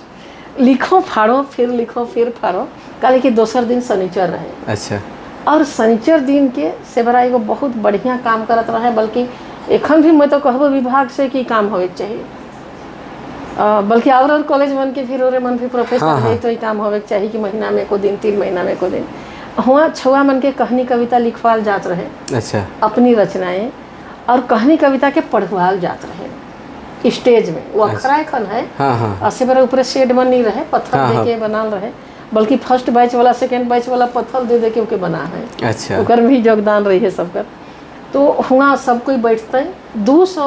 लिखो फाड़ो फिर लिखो फिर फाड़ो काले कि दोसर दिन शनिचर रहे। अच्छा। और शनिचर दिन के से बड़ा एगो बहुत बढ़िया काम करत रहे बल्कि एखन भी मैं तो कहबो विभाग से कि काम होवे चाहिए बल्कि और कॉलेज मन के फिर और मन भी प्रोफेसर है तो ही काम होवे चाहिए कि महीना में को दिन 3 महीना में को दिन हुआ छुआ मन के कहानी कविता लिखवाल जात रहे। अच्छा। अपनी रचनाएं और कहानी कविता के पढ़वाल जात रहे स्टेज में वो अखरा खन है। हाँ। से बड़ा ऊपर शेड बन नहीं रहे पत्थर दे के बनाल रहे बल्कि फर्स्ट बैच वाला सेकेंड बैच वाला पत्थर दे के बना है। अच्छा। ओकर भी योगदान रही है सबका। तो हुआ सब कोई बैठते 200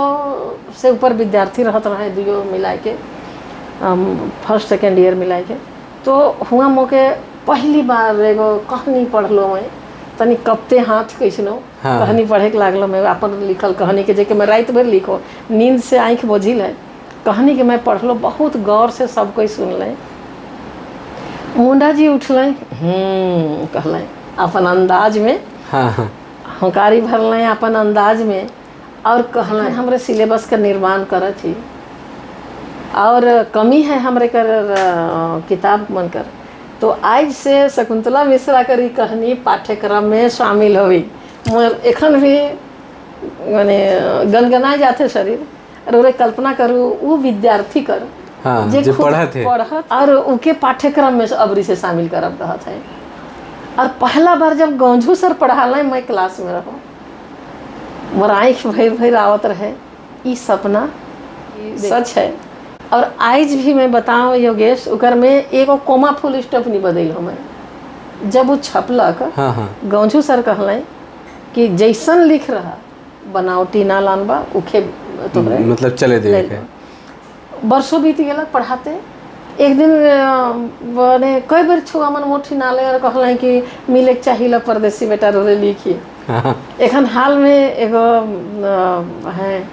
से ऊपर विद्यार्थी रहते रहे दुयो मिला के फर्स्ट सेकेंड ईयर मिला के। तो हुआ मोके पहली बार एगो कहानी पढ़ लो मैं तनी कपते हाथ कैसनो। हाँ। कहानी पढ़े के लागलो मैं अपन लिखल कहानी के जेके मैं रात भर लिखो नींद से आँख बोझिल है कहानी के मैं पढ़ लो बहुत गौर से सब कोई सुन ले। मुंडा जी उठलें कहलें अपन अंदाज में। हाँ। हंकारी भरलें अपन अंदाज में और कहलें हमरे सिलेबस का निर्माण करत थी और कमी है हमरे कर किताब मन कर तो आज से शकुंतला मिश्रा करी कहानी पाठ्यक्रम में शामिल हुई। एखन भी माने गनगनाए जाते शरीर और कल्पना करूँ वो विद्यार्थी कर। हाँ, जो पढ़त और उनके पाठ्यक्रम में अबरी से शामिल करब रहत है। और पहला बार जब गौंझू सर पढ़ालें मैं क्लास में रहो मोर आँख भर आवत रहे ई सपना सच है। और आज भी मैं बताऊँ योगेश उकर में एगो कोमा फुल स्टॉप नहीं बदल हो मैं जब वो छपलक। हाँ। गौंझू सर कहलें कि जैसन लिख रहा बनावटी ना लानबा उखे तो मतलब चले दे बरसों बीत गया पढ़ाते। एक दिन बने कई बार छुआ मन मोटी नाले और कहलें कि मिले चाहिए परदेसी बेटा रोरे लिखिए। हाँ। एखन हाल में एगो है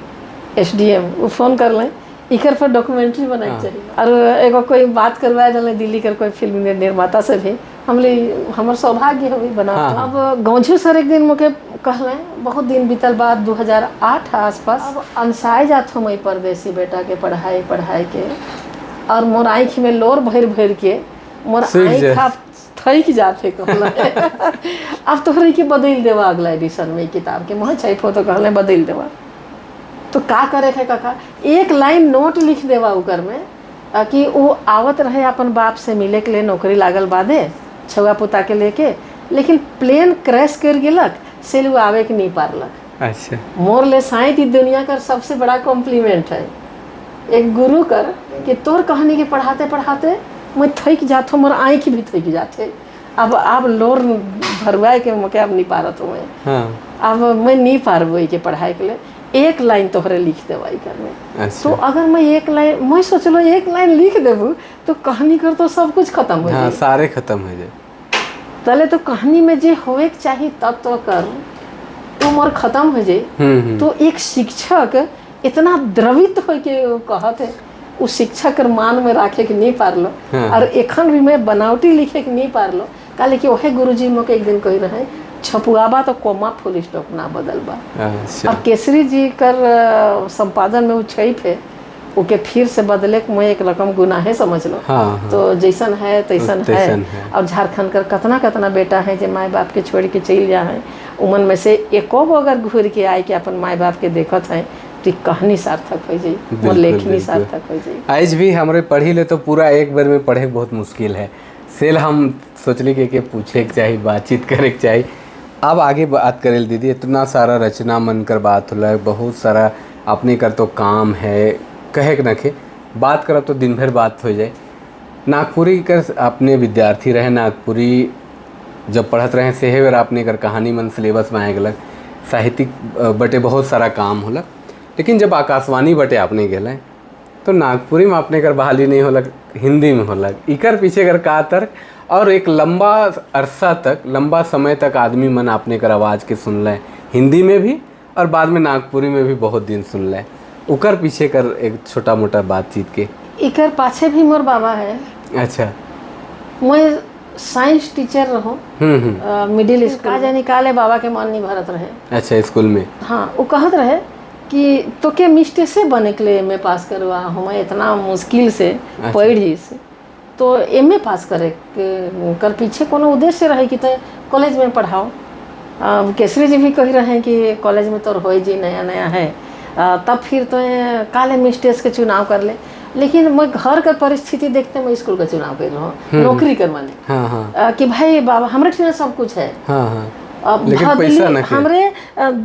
SDM वो फोन कर लें इकर पर डॉक्यूमेंट्री बनाई। हाँ। चाहिए और एगो कोई बात करवाए जले दिल्ली कर कोई फिल्म निर्माता से भी हमर सौभाग्य हो बना। हाँ। अब गौझू सर एक दिन मुके कहले, बहुत दिन बीतल बाद 2008 आसपास, अब अनसाए जात हो मैं परदेसी बेटा के पढ़ाई के, और मोर आँख में लोर भर के मोर आँख थक जाते कहला अब तोहरे के बदल देवा अगला एडिशन में किताब के मैं छपो तो कहले बदल देवा। तो का करे है काका, एक लाइन नोट लिख देवा उकर में कि वो आवत रहे अपन बाप से मिले के लिए, नौकरी लागल बादे छुआ पुता के लेके, लेकिन प्लेन क्रैश कर गेलक से वो आवे के नहीं पारलक। अच्छा, मोर ले साइंस दुनिया का सबसे बड़ा कॉम्प्लीमेंट है एक गुरु कर कि तोर कहानी के पढ़ाते पढ़ाते मैं थक जात हूँ, मोर आँख भी थक जाते, अब लोर भरवाए के मके अब नहीं पारत हूँ मैं। हाँ। अब मैं नहीं पारबो के पढ़ाई के लिए, एक लाइन तोहरे लिख देवाई करने। अच्छा। तो अगर मैं एक लाइन, मैं सोचलो एक लाइन लिख देबू तो कहानी कर तो सब कुछ खत्म हो जाए। हाँ, सारे खत्म हो जाए। तले तो कहानी में जे होवे के चाहिए तब तो कर तो मोर खत्म हो जाए। तो एक शिक्षक इतना द्रवित हो के कहत है, उस शिक्षक कर मान में राखे के नहीं पारलो। हाँ। और एखन भी मैं बनावटी लिखे के नहीं पारलो, काले कि वही गुरुजी मोके एक दिन कही रहे छपुआबा तो कोमा फुल स्टॉप ना बदलबा। अच्छा। अब केसरी जी कर संपादन में वो छप है, ओके फिर से बदले मैं एक रकम गुनाहे समझ लो। हाँ। तो जैसन है तैसन है। और झारखंड कर कतना बेटा है जो माए बाप के छोड़ के चल जा है, उमन में से एको अगर घूर के आए कि अपन माए बाप के देखत है तो कहानी सार्थक हो जाए, मोर लेखनी सार्थक हो जाए। आज भी हमारे पढ़ी ले तो पूरा एक बार में पढ़े बहुत मुश्किल है, सेल हम सोचली के पूछे के चाहिए, बातचीत करे के चाहिए। अब आगे बात करे दीदी, इतना सारा रचना मन कर बात होला, बहुत सारा अपने कर तो काम है, कहे के नखे बात करब तो दिन भर बात हो जाए। नागपुरी कर अपने विद्यार्थी रहे, नागपुरी जब पढ़त रहे सेहे बेर अपने कर कहानी मन सिलेबस में आए गलक, साहित्यिक बटे बहुत सारा काम होला, लेकिन जब आकाशवाणी बटे आपने गए तो नागपुरी में अपने कर बहाली नहीं होलक, हिंदी में होलक। इकर पीछे कर का तर्क, और एक लंबा अरसा तक, लंबा समय तक आदमी मन अपने कर आवाज़ के सुन ले, हिंदी में भी और बाद में नागपुरी में भी बहुत दिन सुन ले। उकर पीछे कर एक छोटा मोटा बातचीत के इकर पाछे भी मोर बाबा है। अच्छा। मैं साइंस टीचर रहो मिडिल स्कूल, का जानी काले बाबा के मन नहीं भरत रहे। अच्छा, स्कूल में। हाँ, वो कहत रहे कि तो के मिस्टे से बने के लिए एम ए पास करवा हम इतना मुश्किल से पढ़ी से, तो एम ए पास करे कर पीछे कोनो उद्देश्य रहे कि तो कॉलेज में पढ़ाओ। केसरी जी भी कह रहे हैं कि कॉलेज में तो हो जी नया नया है, तब फिर तो काले मिस्टेस के चुनाव कर ले। लेकिन मैं घर का परिस्थिति देखते मैं स्कूल का चुनाव कर रहा हूँ, नौकरी करवाने। हाँ, हाँ। कि भाई बाबा हमारे ठीक सब कुछ है। हाँ, हाँ। लेकिन पैसा न हमरे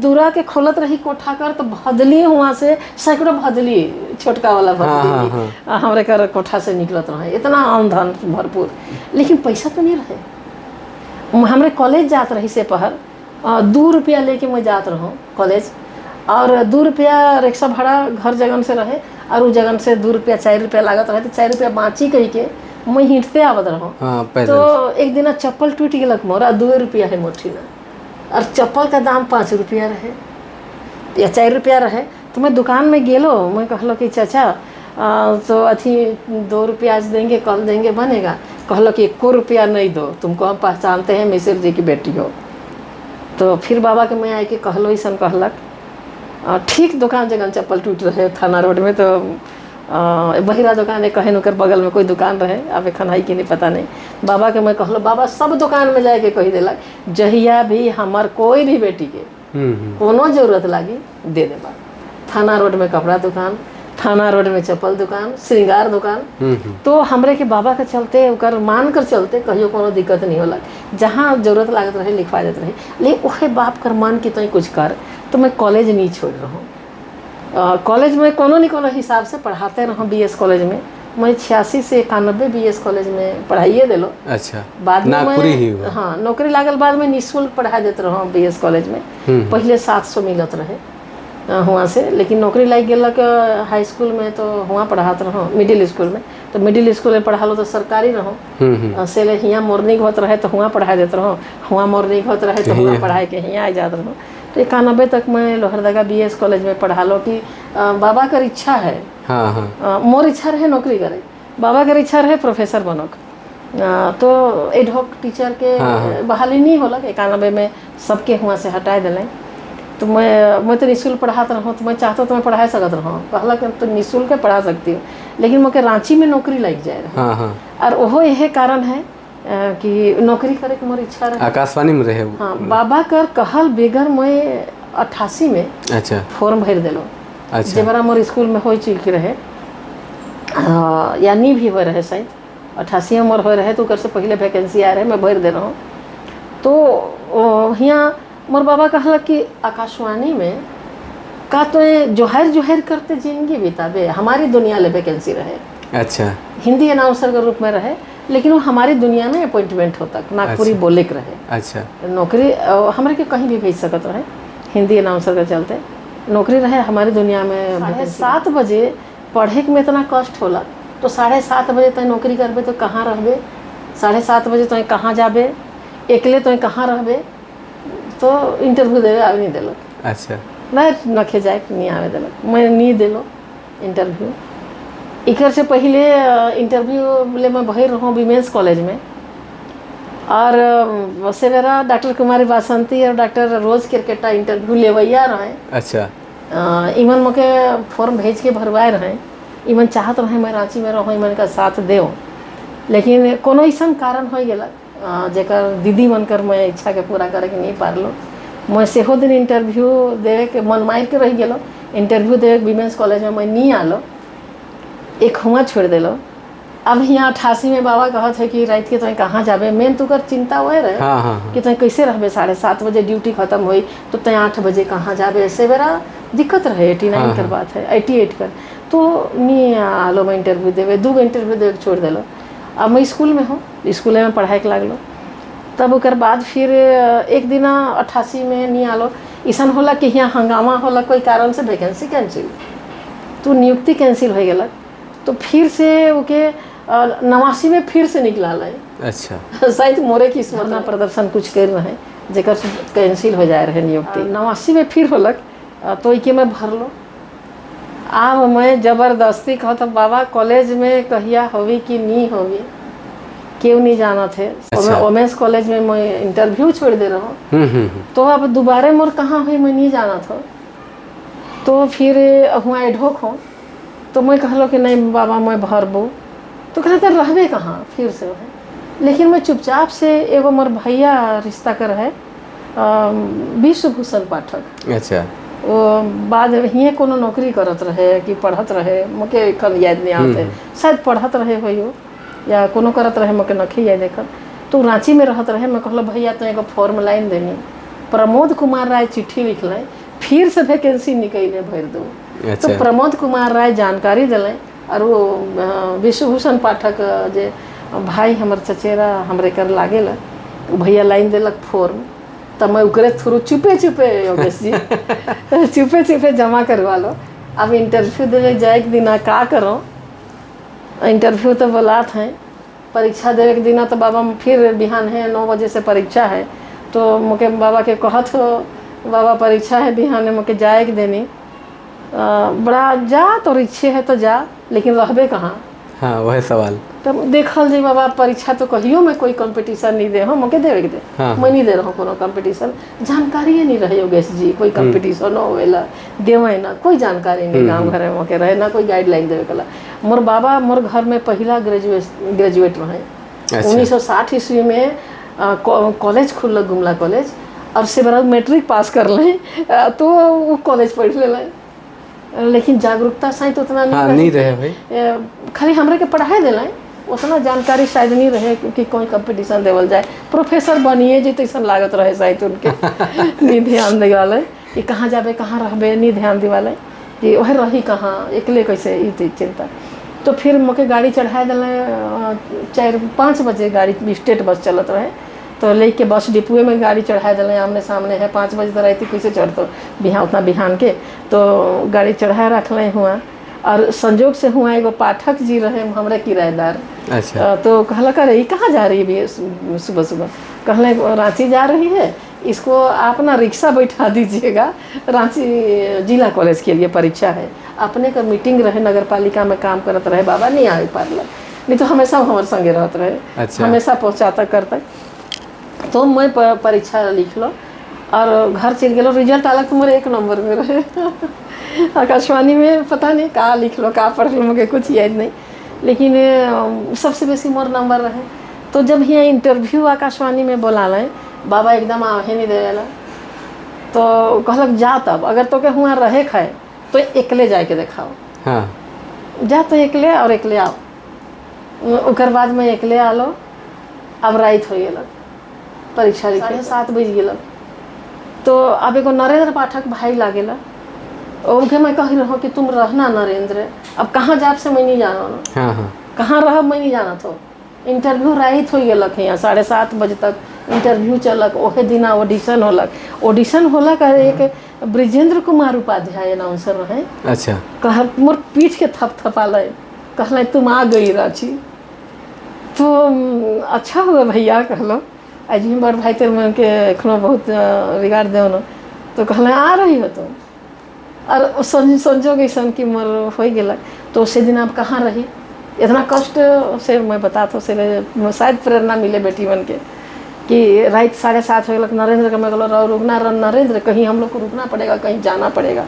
दूरा के खोलत रही कोठा कर, तो भदली वहाँ से सैकड़ों भदली, छोटका वाला भदली हमरे कर कोठा से निकलत रहे, इतना आम धन भरपूर, लेकिन पैसा तो नहीं रहे। हमरे कॉलेज जात रही से पहर 2 रुपया लेके मैं जात रहूँ कॉलेज, और 2 रुपया रिक्शा भाड़ा घर जगन से रहे, और उस जगन से 2 रुपया 4 रुपया लागत रहे, तो 4 रुपया बाँची कही के मैं हिंटते आवत रहूँ। हाँ, तो एक दिन चप्पल टूट गलक मोरा, 2 रुपया है मोटी ना, और चप्पल का दाम 5 रुपया रहे या 4 रुपया रहे। तो मैं दुकान में गेलो, मैं कहलो कि चाचा तो अथी 2 रुपया आज देंगे, कल देंगे, बनेगा। कहलो कि 1 रुपया नहीं दो, तुमको हम पहचानते हैं, मिश्र जी की बेटी हो। तो फिर बाबा के मैं आए के कहलो ऐसा कहलक, ठीक दुकान जगह चप्पल टूट रहे थाना रोड में, तो बहिरा दुकान है, कहे नकर बगल में कोई दुकान रहे, अब एखन है कि नहीं पता नहीं। बाबा के मैं कहलो, बाबा सब दुकान में जाके कही दिलक, जहिया भी हमार कोई भी बेटी के कोनो जरूरत लागी दे देबा। थाना रोड में कपड़ा दुकान, थाना रोड में चप्पल दुकान, श्रृंगार दुकान। तो हमरे के बाबा के चलते ओकर मान कर चलते कहियो कोनो दिक्कत नहीं होला, जहाँ जरूरत लागत रहे लिखवा देते रहे। लेकिन ओहे बाप कर मान की तो कुछ कर, तो मैं कॉलेज नहीं छोड़ रहा हूँ। कॉलेज में कोनो न कोनो हिसाब से पढ़ाते रहो। बीएस कॉलेज में मैं 86 से 91 बीएस कॉलेज में पढ़ाइए दिलो। अच्छा, बाद में नागपुरी ही हुआ। हाँ, नौकरी लागल बाद में निःशुल्क पढ़ा देते रहो बीएस कॉलेज में। पहले 700 मिलत रहे हुआ से, लेकिन नौकरी लाग गलक हाई स्कूल में, तो हुआ पढ़ाते रहो मिडिल स्कूल में। तो मिडिल स्कूल में पढ़ा लो तो सरकारी रहो, से हियाँ मॉर्निंग होते रहे तो हुआ पढ़ा देते रहो, हुआ मॉर्निंग होते रहे तो हुआ पढ़ाए के हियाँ आ जाते रहो। तो 91 तक मैं लोहरदगा बीएस कॉलेज में पढ़ा लो कि बाबा कर इच्छा है। हाँ, हाँ। मोर इच्छा रहे नौकरी करे, बाबा कर इच्छा रहे प्रोफेसर बनोक। तो एडहॉक टीचर के बहाली नहीं होला 91 में सबके हुआ से हटाए दिलें। तो मैं तो निःशुल्क पढ़ात रहूँ, तो मैं चाहता तो मैं पढ़ा सकत रहूँ, कहला कि तो निःशुल्क पढ़ा सकती हूँ, लेकिन मुझे रांची में नौकरी लग जाए रहे। और वह यही कारण है कि नौकरी करे के मोर इच्छा रहे। आकाशवाणी में रहे? हाँ, बाबा कर कहल बेगर मैं 88 में अच्छा फॉर्म भर दिलो। अच्छा। जब मोर स्कूल में हो चुकी रहे या नहीं भी हो रहे शायद 88 में मोर हो रहे, तो से पहले वैकेंसी आ रहे, मैं भर दे रहा हूँ। तो यहाँ मोर बाबा कहला कि आकाशवाणी में का तो जोहर जोहर करते जिंदगी बिताबे, हमारी दुनिया ले वैकेंसी रहे। अच्छा। हिंदी अनाउंसर के रूप में रहे, लेकिन वो हमारी दुनिया में अपॉइंटमेंट होता नागपुरी अच्छा। बोले के रहे। अच्छा। नौकरी हमारे के कहीं भी भेज सकत रहे, हिंदी अनाउंसर के चलते नौकरी रहे हमारी दुनिया में। 7 बजे पढ़े के में इतना कष्ट होला, तो 7:30 बजे तक नौकरी करबे तो कहाँ रहबे, 7:30 बजे तो कहाँ जाबे, एकले तो कहाँ रहबे। तो इंटरव्यू देवे आवे नहीं दिलक। अच्छा। मैं नखे जाए नहीं आवे दिलक, मैं नहीं दिलो इंटरव्यू। इकर से पहले इंटरव्यू ले मैं भर रहूँ विमेंस कॉलेज में, और सेवेरा डॉक्टर कुमारी बासंती और डॉक्टर रोज क्रिकेटा इंटरव्यू लेवैया रहे। अच्छा। इमन मके फॉर्म भेज के भरवाए रहे, इमन चाहत रहे मैं रांची में रहूँ, इमन का साथ देव, लेकिन कोनो ऐसा कारण हो गया जेकर दीदी बनकर मैं इच्छा के पूरा करे के नहीं पारलो। मैं सेहो दिन इंटरव्यू देवे के मन मार के रह गलो, इंटरव्यू देवे विमेंस कॉलेज में मैं नहीं आलो, एक हुआ छोड़ दिलो। अब यहाँ 88 में बाबा कहत है कि रात के तुम कहाँ जाबे, मेन तो कर चिंता हुए रहे। कि तुम कैसे रहबे, 7:30 बजे ड्यूटी खत्म हुई तो तुम 8 बजे कहाँ जाबे, ऐसे बेरा दिक्कत रहे। 89 कर बात है, 88 कर तो नहीं आलो मैं इंटरव्यू देवे, 2 इंटरव्यू देवे छोड़ दिलो। अब मैं स्कूल में हूँ, स्कूल में पढ़ाई के लागलो। तब ओकर बाद फिर एक दिन 88 में नहीं आलो, ऐसा होला कि यहाँ हंगामा होला, कोई कारण से वैकेंसी कैंसिल, तो नियुक्ति कैंसिल हो गया। तो फिर से ओके 89 में फिर से निकला है। अच्छा। शायद मोरे किस्मत ना प्रदर्शन कुछ कर रहे जेकर कैंसिल हो जाए रहे नियुक्ति। 89 में फिर होलक, तो इके में भर लो। अब मैं जबरदस्ती कहत बाबा कॉलेज में कहिया होवी कि नहीं होवी क्यों नहीं जाना थे। अच्छा। वोमेंस कॉलेज में मैं इंटरव्यू छोड़ दे रहा हूँ। तो अब दोबारा मोर कहाँ हुई मैं नहीं जाना था। तो फिर हुआ एडहॉक हो, तो मैं कहलो कि नहीं बाबा मैं भरबो, तो कहते रहबे कहाँ फिर से है। लेकिन मैं चुपचाप से एगो मोर भैया रिश्ता कर है विश्वभूषण पाठक। अच्छा। वो बाद हिये कोनो नौकरी करत रहे कि पढ़त रहे, मुके एखन याद नहीं आते, शायद पढ़त रहे हो या कोनो करत रहे, मुके नखी याद देखल। तो रांची में रहत रहे, मैं कहलो भैया तो एगो फॉर्म लाइन देनी, प्रमोद कुमार राय चिट्ठी लिखल, फिर से वैकेंसी निकले भर दो। अच्छा। तो प्रमोद कुमार राय जानकारी दिलें, और वो विश्वभूषण पाठक जे भाई हमर चचेरा हमरे कर लागेला, भैया लाइन दिलक फॉर्म, तब मैं उकरे थ्रू चुपे चुपे योगेश जी चुपे चुपे जमा करवा लो। अब इंटरव्यू देवे जाए के दिन का करो, इंटरव्यू तो बोलात हैं, परीक्षा देवे के दिन तो बाबा फिर बिहान है 9 बजे से परीक्षा है। तो मुके बाबा के कहत हो बाबा परीक्षा है बिहान में, मुके जाए के देनी बड़ा जा तो इच्छे है तो जा, लेकिन रहबे कहाँ। हाँ वह सवाल। तब देखल जी बाबा परीक्षा तो कहियो में कोई कंपटीशन नहीं दे हो, मुके देवे के दे। हाँ। मैं नहीं दे रहा हूँ कोनो कंपटीशन, जानकारी नहीं रहे योगेश जी, कोई कंपटीशन होवेला देवे ना, कोई जानकारी नहीं गाँव घर में मुके रहे ना, कोई गाइडलाइन देवे कला। मोर बाबा मोर घर में पहला ग्रेजुएट रहे। 1960 ईस्वी में कॉलेज खुल गुमला कॉलेज, और से बड़ा मैट्रिक पास कर लें तो वो कॉलेज पढ़ ले, लेकिन जागरूकता शायद उतना नहीं रहे भाई। खाली हमरे के पढ़ाई दिलाएं, उतना जानकारी शायद नहीं रहे कि कोई कंपटीशन देवल जाए, प्रोफेसर बनिए जी तो ऐसा लागत रहे शायद उनके नहीं ध्यान दे वाले कि कहाँ जाबे कहाँ रहबे, नहीं ध्यान दे वाले कि वह रही कहाँ एकले कैसे, ये चिंता। तो फिर मुके गाड़ी चढ़ाए दिलें, 4-5 बजे गाड़ी स्टेट बस चलत रहे, तो लेके बस डिपुए में गाड़ी चढ़ाए दिलें, आमने सामने है, 5 बजे तो रहती कैसे चढ़तो बिहान उतना बिहान के। तो गाड़ी चढ़ाए रख लें हुआ, और संजोग से हुआ एगो पाठक जी रहे हमारे किराएदार। अच्छा। तो कहला करे ये कहाँ जा रही है सुबह सुबह, कहले रांची जा रही है, इसको आप ना रिक्शा बैठा दीजिएगा, रांची जिला कॉलेज के लिए परीक्षा है। अपने का मीटिंग रहे, नगर पालिका में काम करत रहे, बाबा नहीं आ पारल। नहीं तो हमेशा हमारे संगे रहते रहे। अच्छा। हमेशा पहुँचाता करता। तो मैं परीक्षा लिख लो और घर चल गए। रिजल्ट अलग तो मेरे 1 नंबर में रहे। आकाशवाणी में पता नहीं कहाँ लिख लो कहाँ पढ़ लो, मुझे कुछ याद नहीं, लेकिन सबसे बेसी मोर नंबर रहे। तो जब यहाँ इंटरव्यू आकाशवाणी में बोला लें, बाबा एकदम आवे नहीं देवेला, तो कहलक जा तब अगर तो के हुआ रहे खाए तो एकले जाके देखाओ। हाँ। जा तो एकले और एकले आओ। ओकर बाद में एकले आलो। अब रात हो गलक, परीक्षा लिखे 7 बज गलक। तो अब एगो नरेंद्र पाठक भाई लागेला, उनके मैं कही रहा कि तुम रहना नरेंद्र, अब कहाँ जाब से मैं नहीं जाना ना। हाँ हाँ। कहाँ रह मैं नहीं जाना। तो इंटरव्यू रात हो गलक, यहाँ 7:30 बजे तक इंटरव्यू चलक। ओहे दिन ऑडिशन होलक। ऑडिशन होलक एक ब्रिजेंद्र कुमार उपाध्याय अनाउंसर रहे। अच्छा। कह मोर पीठ के थपथपाल, कहल तुम आ गई रांची। तो अच्छा हुआ भैया कहलो, आज ही बड़ भाई तेरे मन के एखनो बहुत रिगार्ड दे न। तो कहल आ रही हो तुम, और संजोग ऐसा कि मोर हो गया। तो उसे दिन आप कहाँ रही, इतना कष्ट से मैं बताता से शायद प्रेरणा मिले बेटी बन के कि रात 7:30 हो गया। नरेंद्र का मैं कहलो रुकना नरेंद्र, कहीं हम लोग को रुकना पड़ेगा, कहीं जाना पड़ेगा।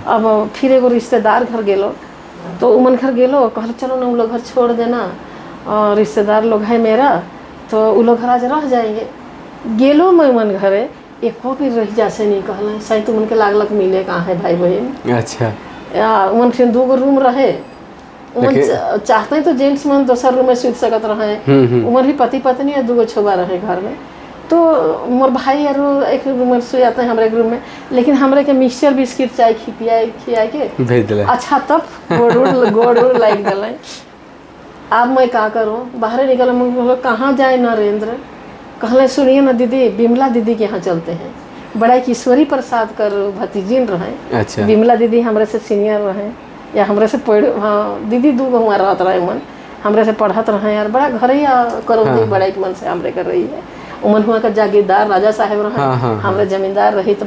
अब फिर एगो रिश्तेदार घर गेलो, तो उमन घर गेलो, कहल चलो ना उन लोग घर छोड़ देना, और रिश्तेदार लोग है मेरा, तो वो लोग घर आज रह जाएंगे। गेलो मैं उमन घरे, एको भी रह जासे नहीं कहल सही। तो उनके लागलक मिले कहाँ है भाई बहन। अच्छा। उमन फिर 2 रूम रहे। उमन चाहते तो जेंट्स मन दोसर रूम में सुत सकत रहे। उमर भी पति पत्नी और 2 छोबा रहे घर में। तो मोर भाई और एक रूम में सो जाते हैं, हमारे एक रूम में। लेकिन हमरे के मिक्सचर बिस्किट चाय खिया के भेज दिला। अच्छा तब गोड़ लाइक दिल। अब मैं क्या करूँ, बाहर निकल। मुझे कहाँ जाए नरेंद्र, कहले सुनिए ना दीदी, बिमला दीदी के यहाँ चलते हैं। बड़ा किशोरी प्रसाद कर भतीजिन रहे। अच्छा। बिमला दीदी हमरे से सीनियर रहे, या हमरे से पढ़, हाँ दीदी 2 गो हुआ रहत रहे। मन हमरे से पढ़त रहे यार, बड़ा घर ही करो। हाँ। बड़ा एक मन से हमरे कर रही है। उमन हुआ का जागीरदार राजा साहेब रहे। हाँ हाँ। हमरे जमींदार रही तो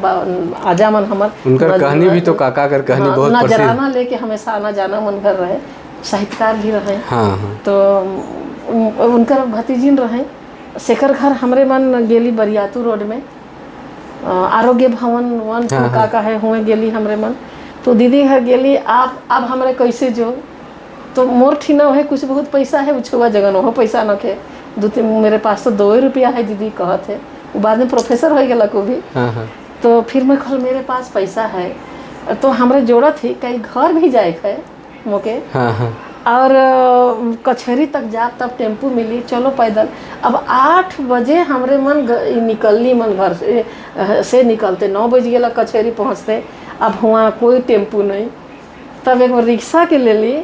आजा मन हमर उनकर कहानी भी तो काका कर कहानी बहुत प्रसिद्ध। नजराना लेके हमेशा आना जाना मन कर रहे। साहित्यकार भी रहे। हाँ हाँ। तो उनकर भतीजिन रहे। शेखर घर हमरे मन गेली बरियातू रोड में, आरोग्य भवन 1 2 काका है हुए गेली हमरे मन। तो दीदी घर गेली। आप अब हमारे कैसे जो, तो मोर ठीना है कुछ बहुत पैसा है, छुआ जगन हो पैसा न के 2-3 मेरे पास तो 2 रुपया है दीदी कहत है। वो बाद में प्रोफेसर हो गया को भी। तो फिर मैं कहल मेरे पास पैसा है, तो हमारे जरूरत थी कहीं घर भी जाए है मोके। और कचहरी तक जा तब टेम्पू मिली, चलो पैदल। अब 8 बजे हमरे मन निकलनी मन घर से निकलते 9 बज गया कचहरी पहुँचते। अब हुआ कोई टेम्पू नहीं, तब एक रिक्शा के ले ली।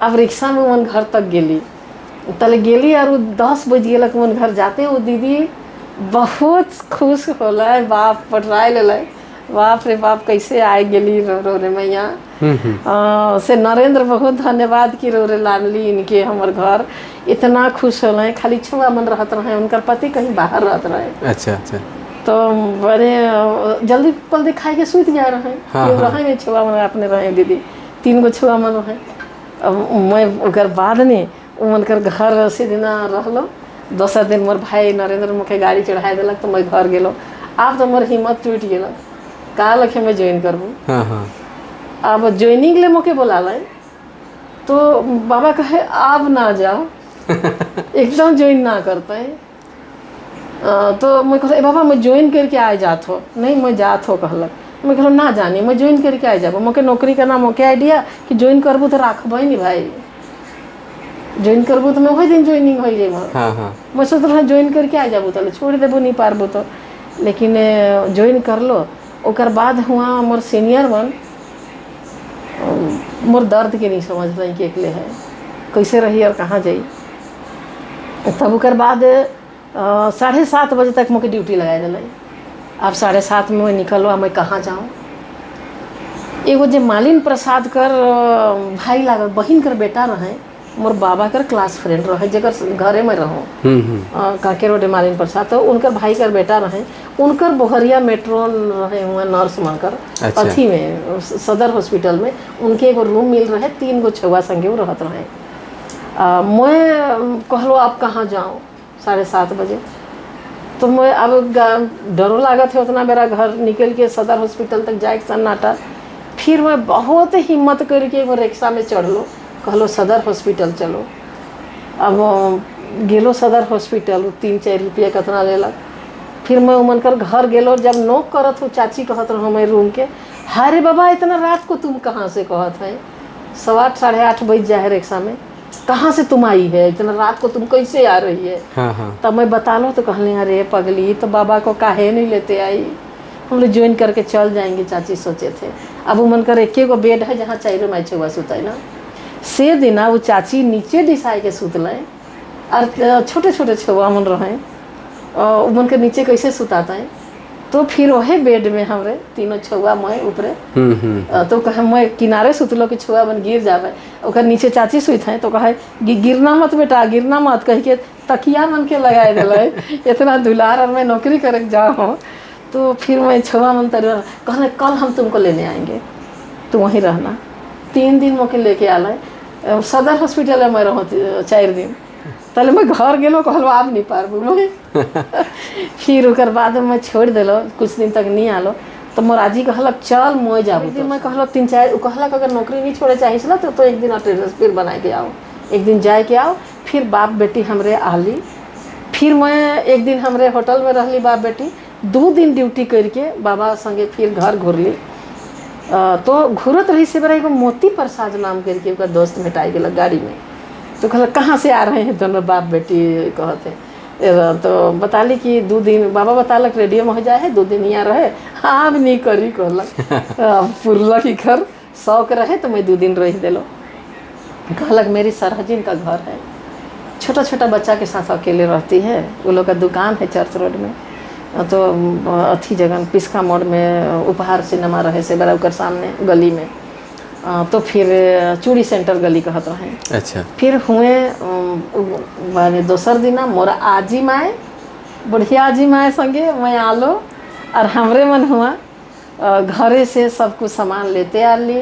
अब रिक्शा में मन घर तक गेली, तले गेली और 10 बज गया मन घर जाते। वो दीदी बहुत खुश होला, बाप पटराए ले, बाप रे बाप कैसे आए गेली रो रे मैया। से नरेंद्र बहुत धन्यवाद की रो रे लानली इनके हमर घर इतना खुश होल। खाली छुआ मन रहत रहे, उनकर पति कहीं बाहर रहत रहे। अच्छा अच्छा। तो बड़े जल्दी पल्दी खाए के सूत जा रहे। रहे नहीं छुआ मन अपने रहे दीदी 3 गो छुआ मन रहे। मैं ओकर बाद में उनकर घर से दिना रहलो। दोसर दिन मोर भाई नरेंद्र मुखे गाड़ी चढ़ा दिलक, तो मैं घर गेलो। अब तो मोर हिम्मत टूट गया, का लखे मैं ज्वाइन करबू। अब ज्वाइनिंग ले मोके बोला लाए, तो बाबा कहे अब ना जाओ, एकदम ज्वाइन ना करते हैं। तो मैं कहल बाबा मैं ज्वाइन करके आ जात हो। नहीं मैं जात हो कहलक। मैं कहल ना जानी मैं ज्वाइन करके आ जाब। मोके नौकरी करना मोके आइडिया कि ज्वाइन करबू तो राखब नहीं भाई, ज्वाइन करबू तो मैं वही दिन ज्वाइनिंग हो जाए। मैं सोच रहा ज्वाइन करके आ जाबू तो छोड़ देबू नहीं पारबू तो, लेकिन ज्वाइन कर लो। ओकर बाद हुआ मोर सीनियर मन मोर दर्द के नहीं समझ रही कि अकेले है कैसे रही और कहाँ जाई। तब ओकर बाद 7:30 बजे तक मुझे ड्यूटी लगा दिल। अब 7:30 में मैं निकलो, मैं कहाँ जाऊँ। एगो जे मालिन प्रसाद कर भाई लागल बहन कर बेटा रहे, मोर बाबा कर क्लास फ्रेंड रहे, जगह घरे में रहूँ काके रोड मालिन प्रसाद। तो उनकर भाई कर बेटा रहे, उनकर बोहरिया मेट्रोन रहे हुए नर्स बनकर। अच्छा। अथी में सदर हॉस्पिटल में उनके एगो रूम मिल रहे, 3 गो छुआ संगे वो रहत रहे। मैं कहलो आप कहाँ जाऊँ 7:30 बजे। तो मैं अब डरो लागत है उतना, मेरा घर निकल के सदर हॉस्पिटल तक जाए सन्नाटा। फिर मैं बहुत हिम्मत करके वो रिक्शा में चढ़ लो, कहलो सदर हॉस्पिटल चलो। अब गेलो सदर हॉस्पिटल, 3-4 रुपया कितना लेलक। फिर मैं उमनकर घर गेलो, जब नोक करत हो चाची कहत रहो मैं रूम के, हारे बाबा इतना रात को तुम कहाँ से कहत है, 8:15 8:30 बज जाए रिक्शा में, कहाँ से तुम आई है, इतना रात को तुम कैसे आ रही है। हाँ। तब मैं बता लो तो कहले अरे पगली तो बाबा को काहे नहीं लेते आई, हम लोग ज्वाइन करके चल जाएंगे चाची सोचे थे। अब मन कर एक गो बेड है जहाँ 4 माई छुआ सुतै ना, से दिना वो चाची नीचे डिसाई के सुतल और छोटे छोटे छुआ मन रहे उमन के नीचे कैसे सुताता है। तो फिर वही बेड में हमरे 3 छुआ मैं ऊपरे, तो कहे मैं किनारे सुतलो कि छुआ मन गिर जावे, ओकर नीचे चाची सुत है। तो कहे गिरना मत बेटा गिरना मत, कह के तकिया मन के लगाए दिल इतना दुलार, और मैं नौकरी करे जाऊँ। तो फिर मैं छुआ मन तर कहने कल हम तुमको लेने आएंगे, तुम वहीं रहना। 3 दिन मोके लेके आल सदर हॉस्पिटल में मैं रहूँ 4 दिन। तले मैं घर गेलो कहलो आप नहीं पारबू मैं फिर ओकर बाद मैं छोड़ दिलो, कुछ दिन तक नहीं आलो। तो मोराजी कहलक चल मैं जाबू। तो मैं कहलो 3-4 कहलक अगर नौकरी नहीं छोड़े चाहिए तो एक दिन अटेंडेंस फिर बना के आओ, एक दिन जाए के आओ। फिर बाप बेटी हमरे आली। फिर मैं एक दिन हमरे होटल में रहली बाप बेटी, 2 दिन ड्यूटी करके बाबा संगे फिर घर घुरली। तो घूरत रही से बड़ा एगो मोती प्रसाद नाम करके ओकर दोस्त भेटाई गेलक गाड़ी में। तो कहल कहाँ से आ रहे हैं दोनों बाप बेटी कहते। तो बताली कि 2 दिन बाबा बतालक रेडियो में हो जाए है, 2 दिन यहाँ रहे। हाँ अब नहीं करी कहलक पुरलक ही घर शौक रहे तो मैं 2 दिन रह दिलो। कहलक मेरी सरहजिन का घर है, छोटा छोटा बच्चा के साथ अकेले रहती है, वो लोग का दुकान है चर्च रोड में। तो अथी जगह पिस्का मोड़ में उपहार सिनेमा रहे से बड़ा ओकर सामने गली में। तो फिर चूड़ी सेंटर गली कहत रहे। अच्छा। फिर हुए माने दोसर दिना मोरा आजी माए बढ़िया आजी माए संगे मैं आलो, और हमरे मन हुआ घरे से सब कुछ सामान लेते आली।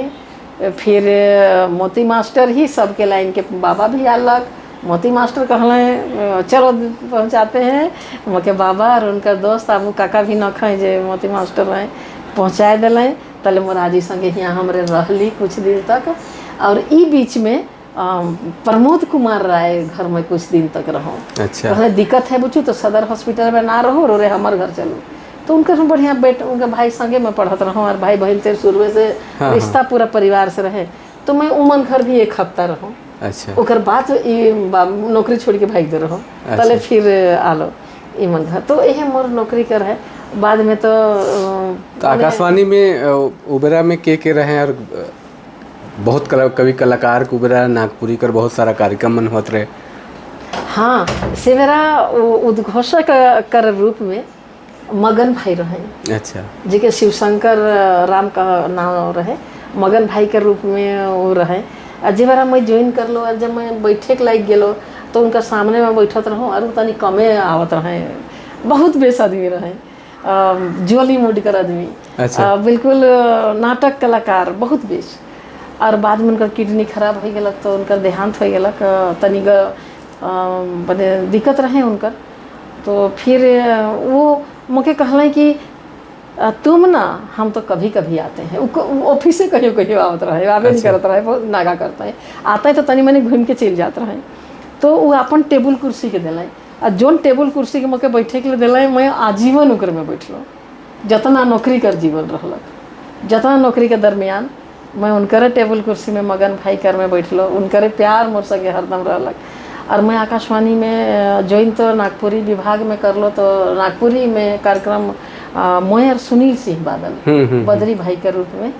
फिर मोती मास्टर ही सबके लाइन के बाबा भी आलक। मोती मास्टर कहले चलो पहुंचाते हैं मोके बाबा और उनका दोस्त आबू काका भी न खाए जे मोती मास्टर रहे, पहुँचाए दिलें। तले मोराजी संगे यहाँ हमरे रहली कुछ दिन तक। और ई बीच में प्रमोद कुमार राय घर में कुछ दिन तक रहो। अच्छा। कहले दिक्कत है बुझू तो सदर हॉस्पिटल में ना रहो, रे हमार घर चलो। तो उनका बढ़िया बेट उनका भाई संगे मैं पढ़त रहो, और भाई बहन तेरे शुरू से रिश्ता पूरा परिवार से रहे। तो मैं उमन घर भी 1 हफ्ता रहो। अच्छा। ओकर बाद नौकरी छोड़ के भाग दे रहो। अच्छा। तले फिर आलो इमन घर। तो यही मोर नौकरी कर है। बाद में तो आकाशवाणी में उबेरा में के रहे हैं, और बहुत कवि कलाकार के उबेरा नागपुरी कर बहुत सारा कार्यक्रम मन होते रहे। हाँ से मेरा उद्घोषक कर रूप में मगन भाई रहे। अच्छा। जिके शिवशंकर राम का नाम रहे, मगन भाई के रूप में वो रहे। जी बारा मैं ज्वाइन कर लो, और जब मैं बैठे के लाग गेलो तो उनका सामने में बैठत रहूँ, और तनी कमे आवत रहे, बहुत बेस आदमी रहे, ज्वाली मूड कर आदमी। अच्छा। बिल्कुल नाटक कलाकार बहुत बेस। और बाद में उनका किडनी खराब हो गलक, तो उनका देहांत हो गलक, तनी बने दिक्कत रहे उनकर। तो फिर वो मुझे कहलें कि तुम ना हम तो कभी कभी आते हैं। ऑफिस से कहियो कहियो आवत रहे, आवे नहीं करत रहे, बहुत नागा करता है। आता है तो तनी मनी घूम के चल जाते रहे। तो वो अपन टेबल कुर्सी के दिलाएं, और जोन टेबल कुर्सी के मौके बैठे के लिए दिलाएं, मैं आजीवन ओकर में बैठलो। जितना नौकरी कर जीवन रहलक, जितना नौकरी के दरमियान मैं उनकर टेबल कुर्सी में मगन भाई कर में बैठलो, उनकर प्यार मोर संगे हरदम रहलक। और मैं आकाशवाणी में ज्वाइन तो नागपुरी विभाग में कर लो, तो नागपुरी में कार्यक्रम मैं और सुनील सिंह बादल बद्री भाई के रूप में,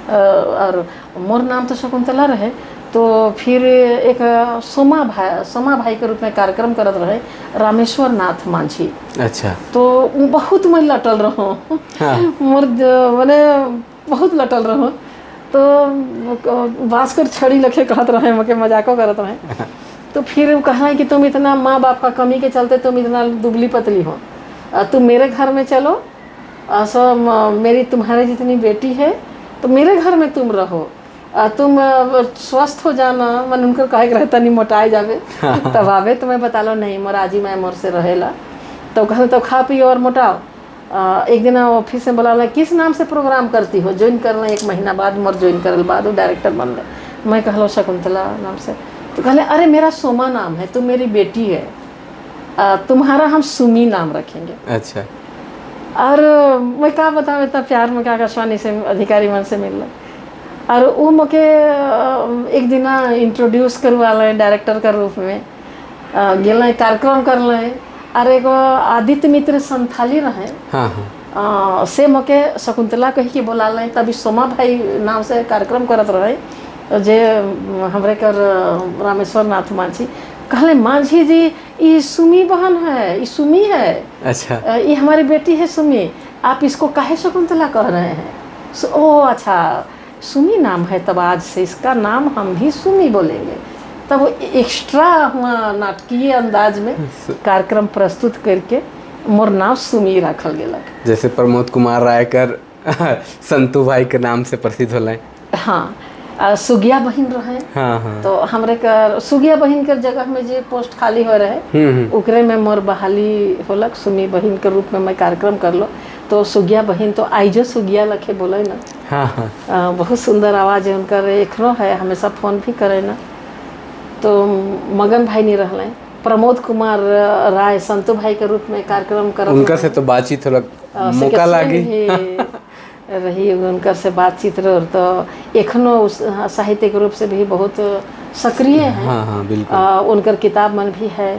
और मोर नाम तो शकुंतला रहे। तो फिर एक सोमा भाई के रूप में कार्यक्रम करत रहे रामेश्वर नाथ मांझी। अच्छा। तो बहुत मैं लटल रहो। हाँ। मोर मैंने बहुत लटल रहो। तो बांसकर छड़ी लखे कहत रहे, मके मजाको करत रहे। तो फिर वो कहा कि तुम इतना माँ बाप का कमी के चलते तुम इतना दुबली पतली हो, तुम मेरे घर में चलो, मेरी तुम्हारे जितनी बेटी है तो मेरे घर में तुम रहो, तुम स्वस्थ हो जाना, मन उनकर कहे के रहता नहीं मोटाए जावे तब आवे तो मैं बता लो नहीं मोर आजी मैं मोर से रहेला। तो कहते तो खा पियो और मोटाओ। एक दिन ऑफिस में बोला किस नाम से प्रोग्राम करती हो, ज्वाइन करना 1 महीना बाद मोर ज्वाइन करल बाद वो डायरेक्टर बन गए। मैं कहलो शकुंतला नाम से, तो कहले अरे मेरा सोमा नाम है, तुम मेरी बेटी है, तुम्हारा हम सुमी नाम रखेंगे। अच्छा। और मैं क्या बताऊँ इतना प्यार में आकाशवाणी से अधिकारी मन से मिल और वो मुझे एक दिन इंट्रोड्यूस करवा लें डायरेक्टर का रूप में गए कार्यक्रम कर लें। और एगो आदित्य मित्र संथाली रहे, हाँ से मुझे शकुंतला कही के बोला लें, तभी सोमा भाई नाम से कार्यक्रम करत रहे जे हमरे कर रामेश्वर नाथ माझी। कहले माझी जी ये सुमी बहन है, ये सुमी है। अच्छा। ये हमारी बेटी है सुमी, आप इसको काहे शकुंतला कह रहे हैं? ओ अच्छा सुमी नाम है, तब आज से इसका नाम हम भी सुमी बोलेंगे। तब एक्स्ट्रा हुआ नाटकीय अंदाज में कार्यक्रम प्रस्तुत करके मोर नाम सुमी रखल गेलक। जैसे प्रमोद कुमार रायकर संतू भाई के नाम से प्रसिद्ध होल। हाँ सुगिया बहिन रहे। हाँ। तो हमरे कर सुगिया बहिन के जगह में जो पोस्ट खाली हो रहे उकरे में मोर बहाली होलक, सुमी बहिन के रूप में मैं कार्यक्रम कर लो। तो सुगिया बहिन तो आइजो सुगिया लखे बोले ना। हाँ। बहुत सुंदर आवाज़ है उनका, एखनो है, हमेशा फोन भी करे ना। तो मगन भाई नहीं रहले, प्रमोद कुमार राय संतू भाई के रूप में कार्यक्रम कर उनका से तो बातचीत थोड़ा मौका लागी रही उनका से बातचीत रह। तो एखनो उस साहित्य के रूप से भी बहुत सक्रिय है। हाँ बिल्कुल। उनकर किताब मन भी है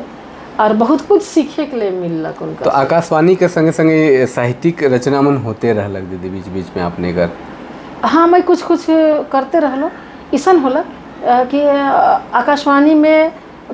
और बहुत कुछ सीखे के लिए मिलक उनका। तो आकाशवाणी के संगे संगे साहित्यिक रचना मन होते रहलक दीदी बीच बीच में आपने कर? हाँ मैं कुछ करते रहलो। ऐसा होला कि आकाशवाणी में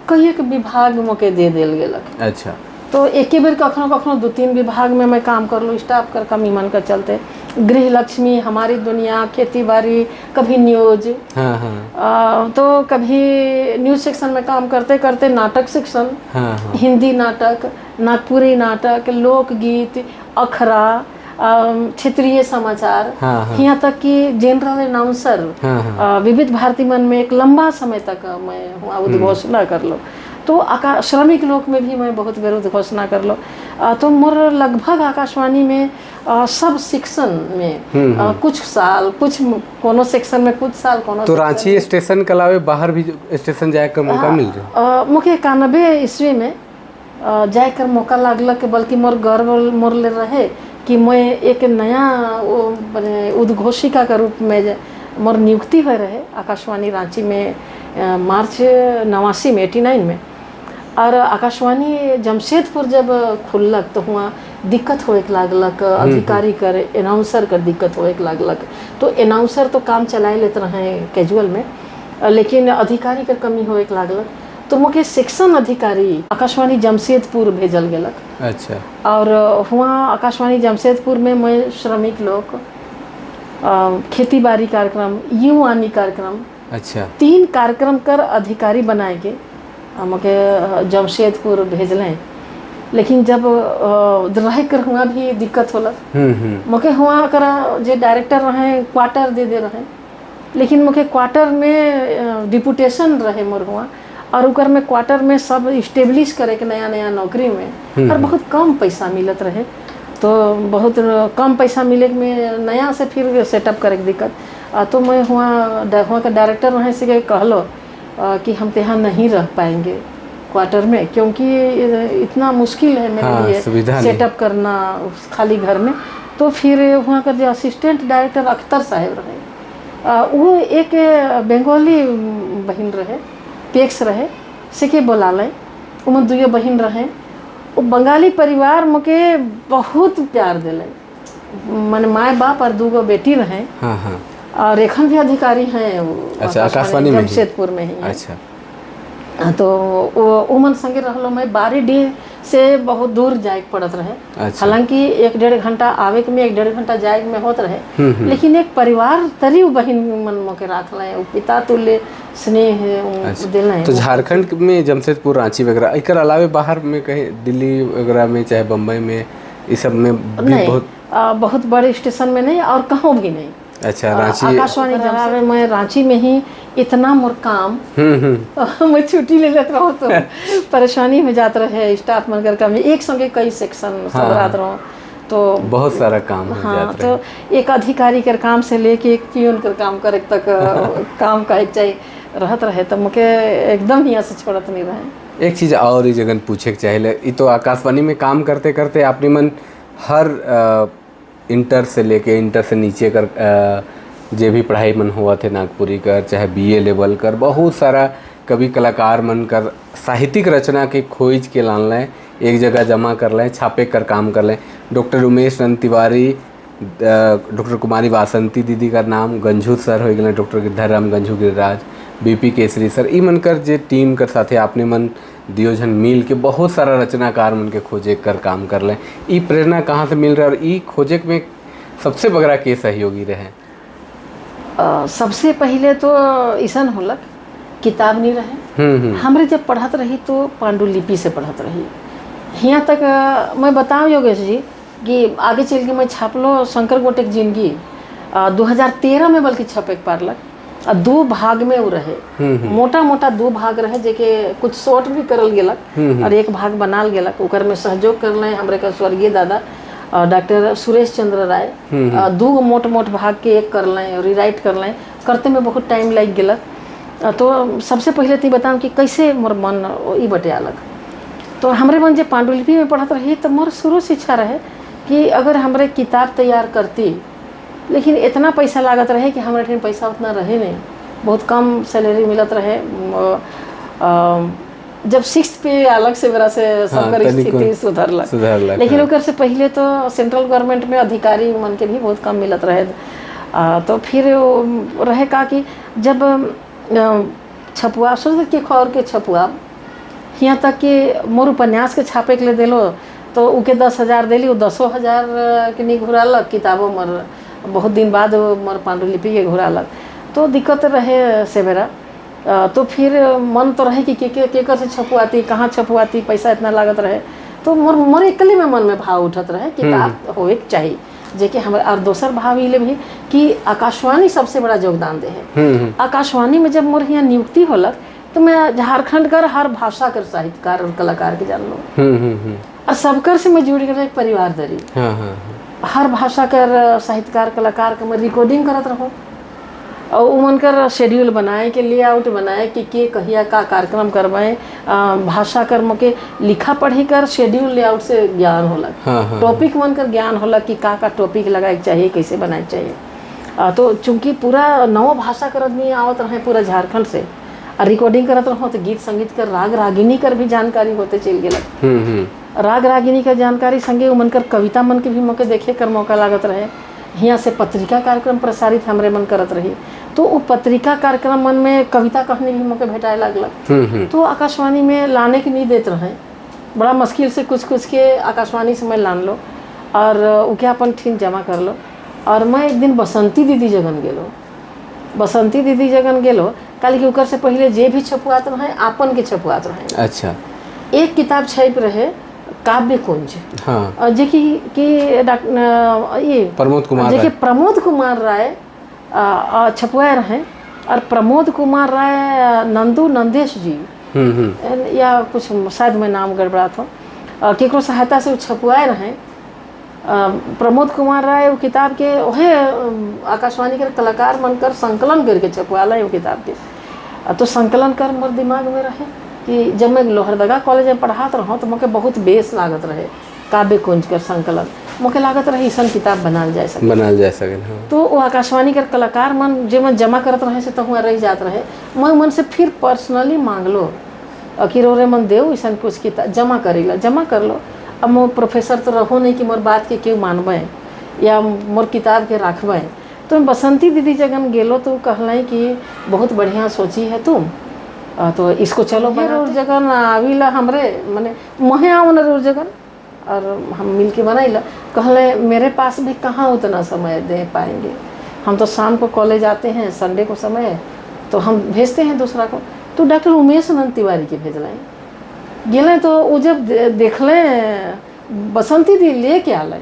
कई एक विभाग मौके दे दिल गेलक। अच्छा। तो एक ही बेर कखनो कखनो 2-3 विभाग में मैं काम कर लूँ, स्टाफ कर कमी मन कर चलते। गृह लक्ष्मी, हमारी दुनिया, खेती बाड़ी, कभी न्यूज। हाँ। तो कभी न्यूज सेक्शन में काम करते करते नाटक सेक्शन। हाँ। हिंदी नाटक, नागपुरी नाटक, लोकगीत, अखरा, क्षेत्रीय समाचार। हाँ। यहाँ तक कि जनरल अनाउंसर। हाँ। विविध भारती मन में एक लंबा समय तक मैं वहाँ उद्घोषणा कर लो। तो श्रमिक लोक में भी मैं बहुत बेर उद्घोषणा कर लो। तो मोर लगभग आकाशवाणी में सब सेक्शन में कुछ साल, कुछ कोनो सेक्शन में कुछ साल, कोनो तो रांची स्टेशन के अलावे बाहर भी स्टेशन जाए कर मौका मिल रहा? मुझे 91 ईस्वी में जाए कर मौका लागलक, बल्कि मोर गर्व मोर ले रहे कि मैं एक नया उद्घोषिका के रूप में मोर नियुक्ति हो रहे आकाशवाणी रांची में मार्च 89 में 89 में। और आकाशवाणी जमशेदपुर जब खुलक तो हुआ दिक्कत होए लागलक, अधिकारी कर अनाउंसर कर दिक्कत होए लागलक। तो अनाउंसर तो काम चलाए लेते रहे कैजुअल में, लेकिन अधिकारी कर कमी होए लागलक। तो मुझे सेक्शन अधिकारी आकाशवाणी जमशेदपुर भेजल गेलक। अच्छा। और हुआ आकाशवाणी जमशेदपुर में मैं श्रमिक लोग, खेती बाड़ी कार्यक्रम, युवानी कार्यक्रम, अच्छा 3 कार्यक्रम कर अधिकारी बनाए के मुझे जमशेदपुर भेजलें। लेकिन जब रह कर हुआ भी दिक्कत होला। मुझे हुआ कर जो डायरेक्टर रहे क्वार्टर दे रहे, लेकिन मुझे क्वार्टर में डिपुटेशन रहे मोर हुआ। और उकर में क्वार्टर में सब इस्टेब्लिश करे के नया नया नौकरी में और बहुत कम पैसा मिलत रहे। तो बहुत कम पैसा मिले में नया से फिर सेटअप करे के दिक्कत। तो मैं वहाँ का डायरेक्टर रहे से कहलो कि हम तो यहाँ नहीं रह पाएंगे क्वार्टर में, क्योंकि इतना मुश्किल है मेरे लिए सेटअप करना खाली घर में। तो फिर वहाँ का जो असिस्टेंट डायरेक्टर अख्तर साहब रहे, वो एक बंगाली बहन रहे, पेक्स रहे से के बोला लें। वो 2 बहन रहे। वो बंगाली परिवार मुझे बहुत प्यार दिले, मन माए बाप और 2 बेटी रहे। हाँ। और एखन भी अधिकारी हैं वो। अच्छा, आकाशवाणी में जमशेदपुर में ही। अच्छा। तो वो उमन संगे रहलो मैं बारीडीह से बहुत दूर जाए पड़त रहे। अच्छा। हालांकि 1-1.5 घंटा आवे के में 1-1.5 घंटा जाए में होत रहे। लेकिन एक परिवार तरी बहन मन मोके राख ले, पिता तुल्य स्नेह दिले। तो झारखंड में जमशेदपुर, रांची वगैरह, एकर अलावे बाहर में कहीं दिल्ली वगैरह में चाहे बम्बई में, इस सब में भी बहुत बहुत बड़े स्टेशन में नहीं और कहीं भी नहीं। अच्छा, रांची। आकाशवाणी जब आवे मैं रांची में ही इतना मोर काम मैं छुट्टी ले लेत रहो तो परेशानी हो जात रहे स्टाफ मन कर में एक संगे कई सेक्शन सब रात रहो तो बहुत सारा काम हो हाँ जात तो एक अधिकारी के काम से लेके एक पियून के काम करे तक काम का एक चाहिए रहत रहे तो मुके एकदम हियाँ से छोड़त नहीं रहे। एक चीज़ और ही जगन पूछे के चाहिए, ये तो आकाशवाणी में काम करते करते आपने मन हर इंटर से लेके इंटर से नीचे कर जे भी पढ़ाई मन हुआ थे नागपुरी कर चाहे बीए लेवल कर बहुत सारा कवि कलाकार मन कर साहित्यिक रचना के खोज के लान लें एक जगह जमा कर लें छापे कर काम कर लें। डॉक्टर उमेश नंद तिवारी, डॉक्टर कुमारी वासंती दीदी का नाम, गंझू सर हो गए doctor Girdhar Ram Ganjhu Giriraj, BP Kesari sir, ई मन कर जे टीम कर साथे आपने मन दियोजन मिल के बहुत सारा रचनाकार मन के खोजे कर काम कर लें। ई प्रेरणा कहाँ से मिल रहा है और ई खोजे में सबसे बगरा के सहयोगी रहे? सबसे पहले तो ईसन होलक किताब नहीं रहे। हमरे जब पढ़त रही तो पांडुलिपि से पढ़त रही। यहाँ तक मैं बताऊँ योगेश जी कि आगे चल के मैं छापलो शंकर गोटेक जिंदगी 2013 में बल्कि छपे पारलक और 2 भाग में वो रहे। मोटा मोटा 2 भाग रहे जेके कुछ शॉर्ट भी करल गेलक और एक भाग बनाल गेलक। ओकर में सहयोग कर लें हमरे का स्वर्गीय दादा डॉक्टर सुरेश चंद्र राय 2 मोट मोट भाग के एक कर लें और रिराइट कर लें करते में बहुत टाइम लग गेलक। तो सबसे पहले तो बताऊँ कि कैसे मोर मन ई बटे अलग। तो हमरे मन जब पांडुलिपि में पढ़त रही तो मोर शुरू से इच्छा रहे कि अगर हमरे किताब तैयार करती, लेकिन इतना पैसा लागत रहे कि हमारे ठन पैसा उतना रहे नहीं, बहुत कम सैलरी मिलत रहे। जब 6 पे अलग से मेरा से सबकर स्थिति सुधरलक, लेकिन ओकर से पहले तो सेंट्रल गवर्नमेंट में अधिकारी मन के भी बहुत कम मिलत रहे। तो फिर रहे का कि जब छपुआ सोच के खौर के छपुआ यहाँ तक कि मोर उपन्यास के छापे के लिए दिलो तो उके 10,000 दिली, 10,000 के नहीं घुरालक किताबों मर बहुत दिन बाद मोर पांडुलिपि के घुरालक। तो दिक्कत रहे से मेरा। तो फिर मन तो रहे कि केकर से छपुआती, कहाँ छपुआती, पैसा इतना लागत रहे। तो मोर एकले में मन में भाव उठत रहे किताब होए के चाहिए जेके हमारे। और दोसर भाव ये भी कि आकाशवाणी सबसे बड़ा योगदान दे है। आकाशवाणी में जब मोर यहाँ नियुक्ति होलक तो मैं झारखंड कर हर भाषा कर साहित्यकार और कलाकार के जान लो और सबकर से मैं जुड़ गया एक परिवार दरी। हर भाषा कर साहित्यकार कलाकार का मैं रिकॉर्डिंग करत रहो और उमन कर शेड्यूल बनाए के लेआउट बनाए कि के कहिया का कार्यक्रम करवाएं। भाषा कर्म के लिखा पढ़ी कर शेड्यूल लेआउट से ज्ञान होला। टॉपिक मन कर ज्ञान होला कि का टॉपिक लगाए चाहिए, कैसे बनाए चाहिए। तो चूंकि पूरा 9 भाषा कर आदमी आवत रहे पूरा झारखंड से और रिकॉर्डिंग करत रहो तो गीत संगीत कर राग रागिनी कर भी जानकारी होते चल गेलक। राग रागिनी का जानकारी संगे उमन कर कविता मन के भी मौके देखे कर मौका लागत रहे। यहाँ से पत्रिका कार्यक्रम प्रसारित हमरे मन करत रही तो वो पत्रिका कार्यक्रम मन में कविता कहने भी मौके भेटाए लगलक। तो आकाशवाणी में लाने की नहीं देते रहे, बड़ा मुश्किल से कुछ के आकाशवाणी से मैं लान लो और उके अपन ठीक जमा कर लो। और मैं एक दिन बसंती दीदी जगन गेलो काली के ओकर से पहले जे भी छपुआत रहे आपन के छपुआत रहे। अच्छा, एक किताब छप रहे काव्य कुंज। हाँ। जे कि ये प्रमोद कुमार राय छपुआ रहे और प्रमोद कुमार राय नंदू नंदेश जी या कुछ शायद मैं नाम गड़बड़ा था केकरो सहायता से छपुआए रहे। प्रमोद कुमार राय वो किताब के ओहे आकाशवाणी के कलाकार मनकर संकलन करके छपवाला वो किताब के। तो संकलन कर मोर दिमाग में रहे कि जब मैं लोहरदगा कॉलेज में पढ़ात रहा तो मुझे बहुत बेस लागत रहे काव्य कुंज कर संकलन। मुझे लागत रहे ऐसा किताब बनाल जा सके। हाँ। तो वो आकाशवाणी के कलाकार मन जो मैं जमा करत रहे से तो हुआ रह जात रहे। मैं मन से फिर पर्सनली मांग लो कि रे मन देव ऐसा कुछ किताब जमा कर लो। अब मोर प्रोफेसर तो रहो नहीं कि मोर बात के क्यों मानबे या मोर किताब के रखबे। तो बसंती दीदी जगन गेलो तो कहल कि बहुत बढ़िया सोची है तुम, तो इसको चलो रोज जगन आविला हमरे मने महे आओ न रोज जगन और हम मिल के बनाइला। कहले मेरे पास भी कहाँ उतना समय दे पाएंगे, हम तो शाम को कॉलेज आते हैं, संडे को समय है तो हम भेजते हैं दूसरा को। तो डॉक्टर उमेश नंद तिवारी के भेजलें गेलें तो वो जब देखलें बसंती दी ले के आल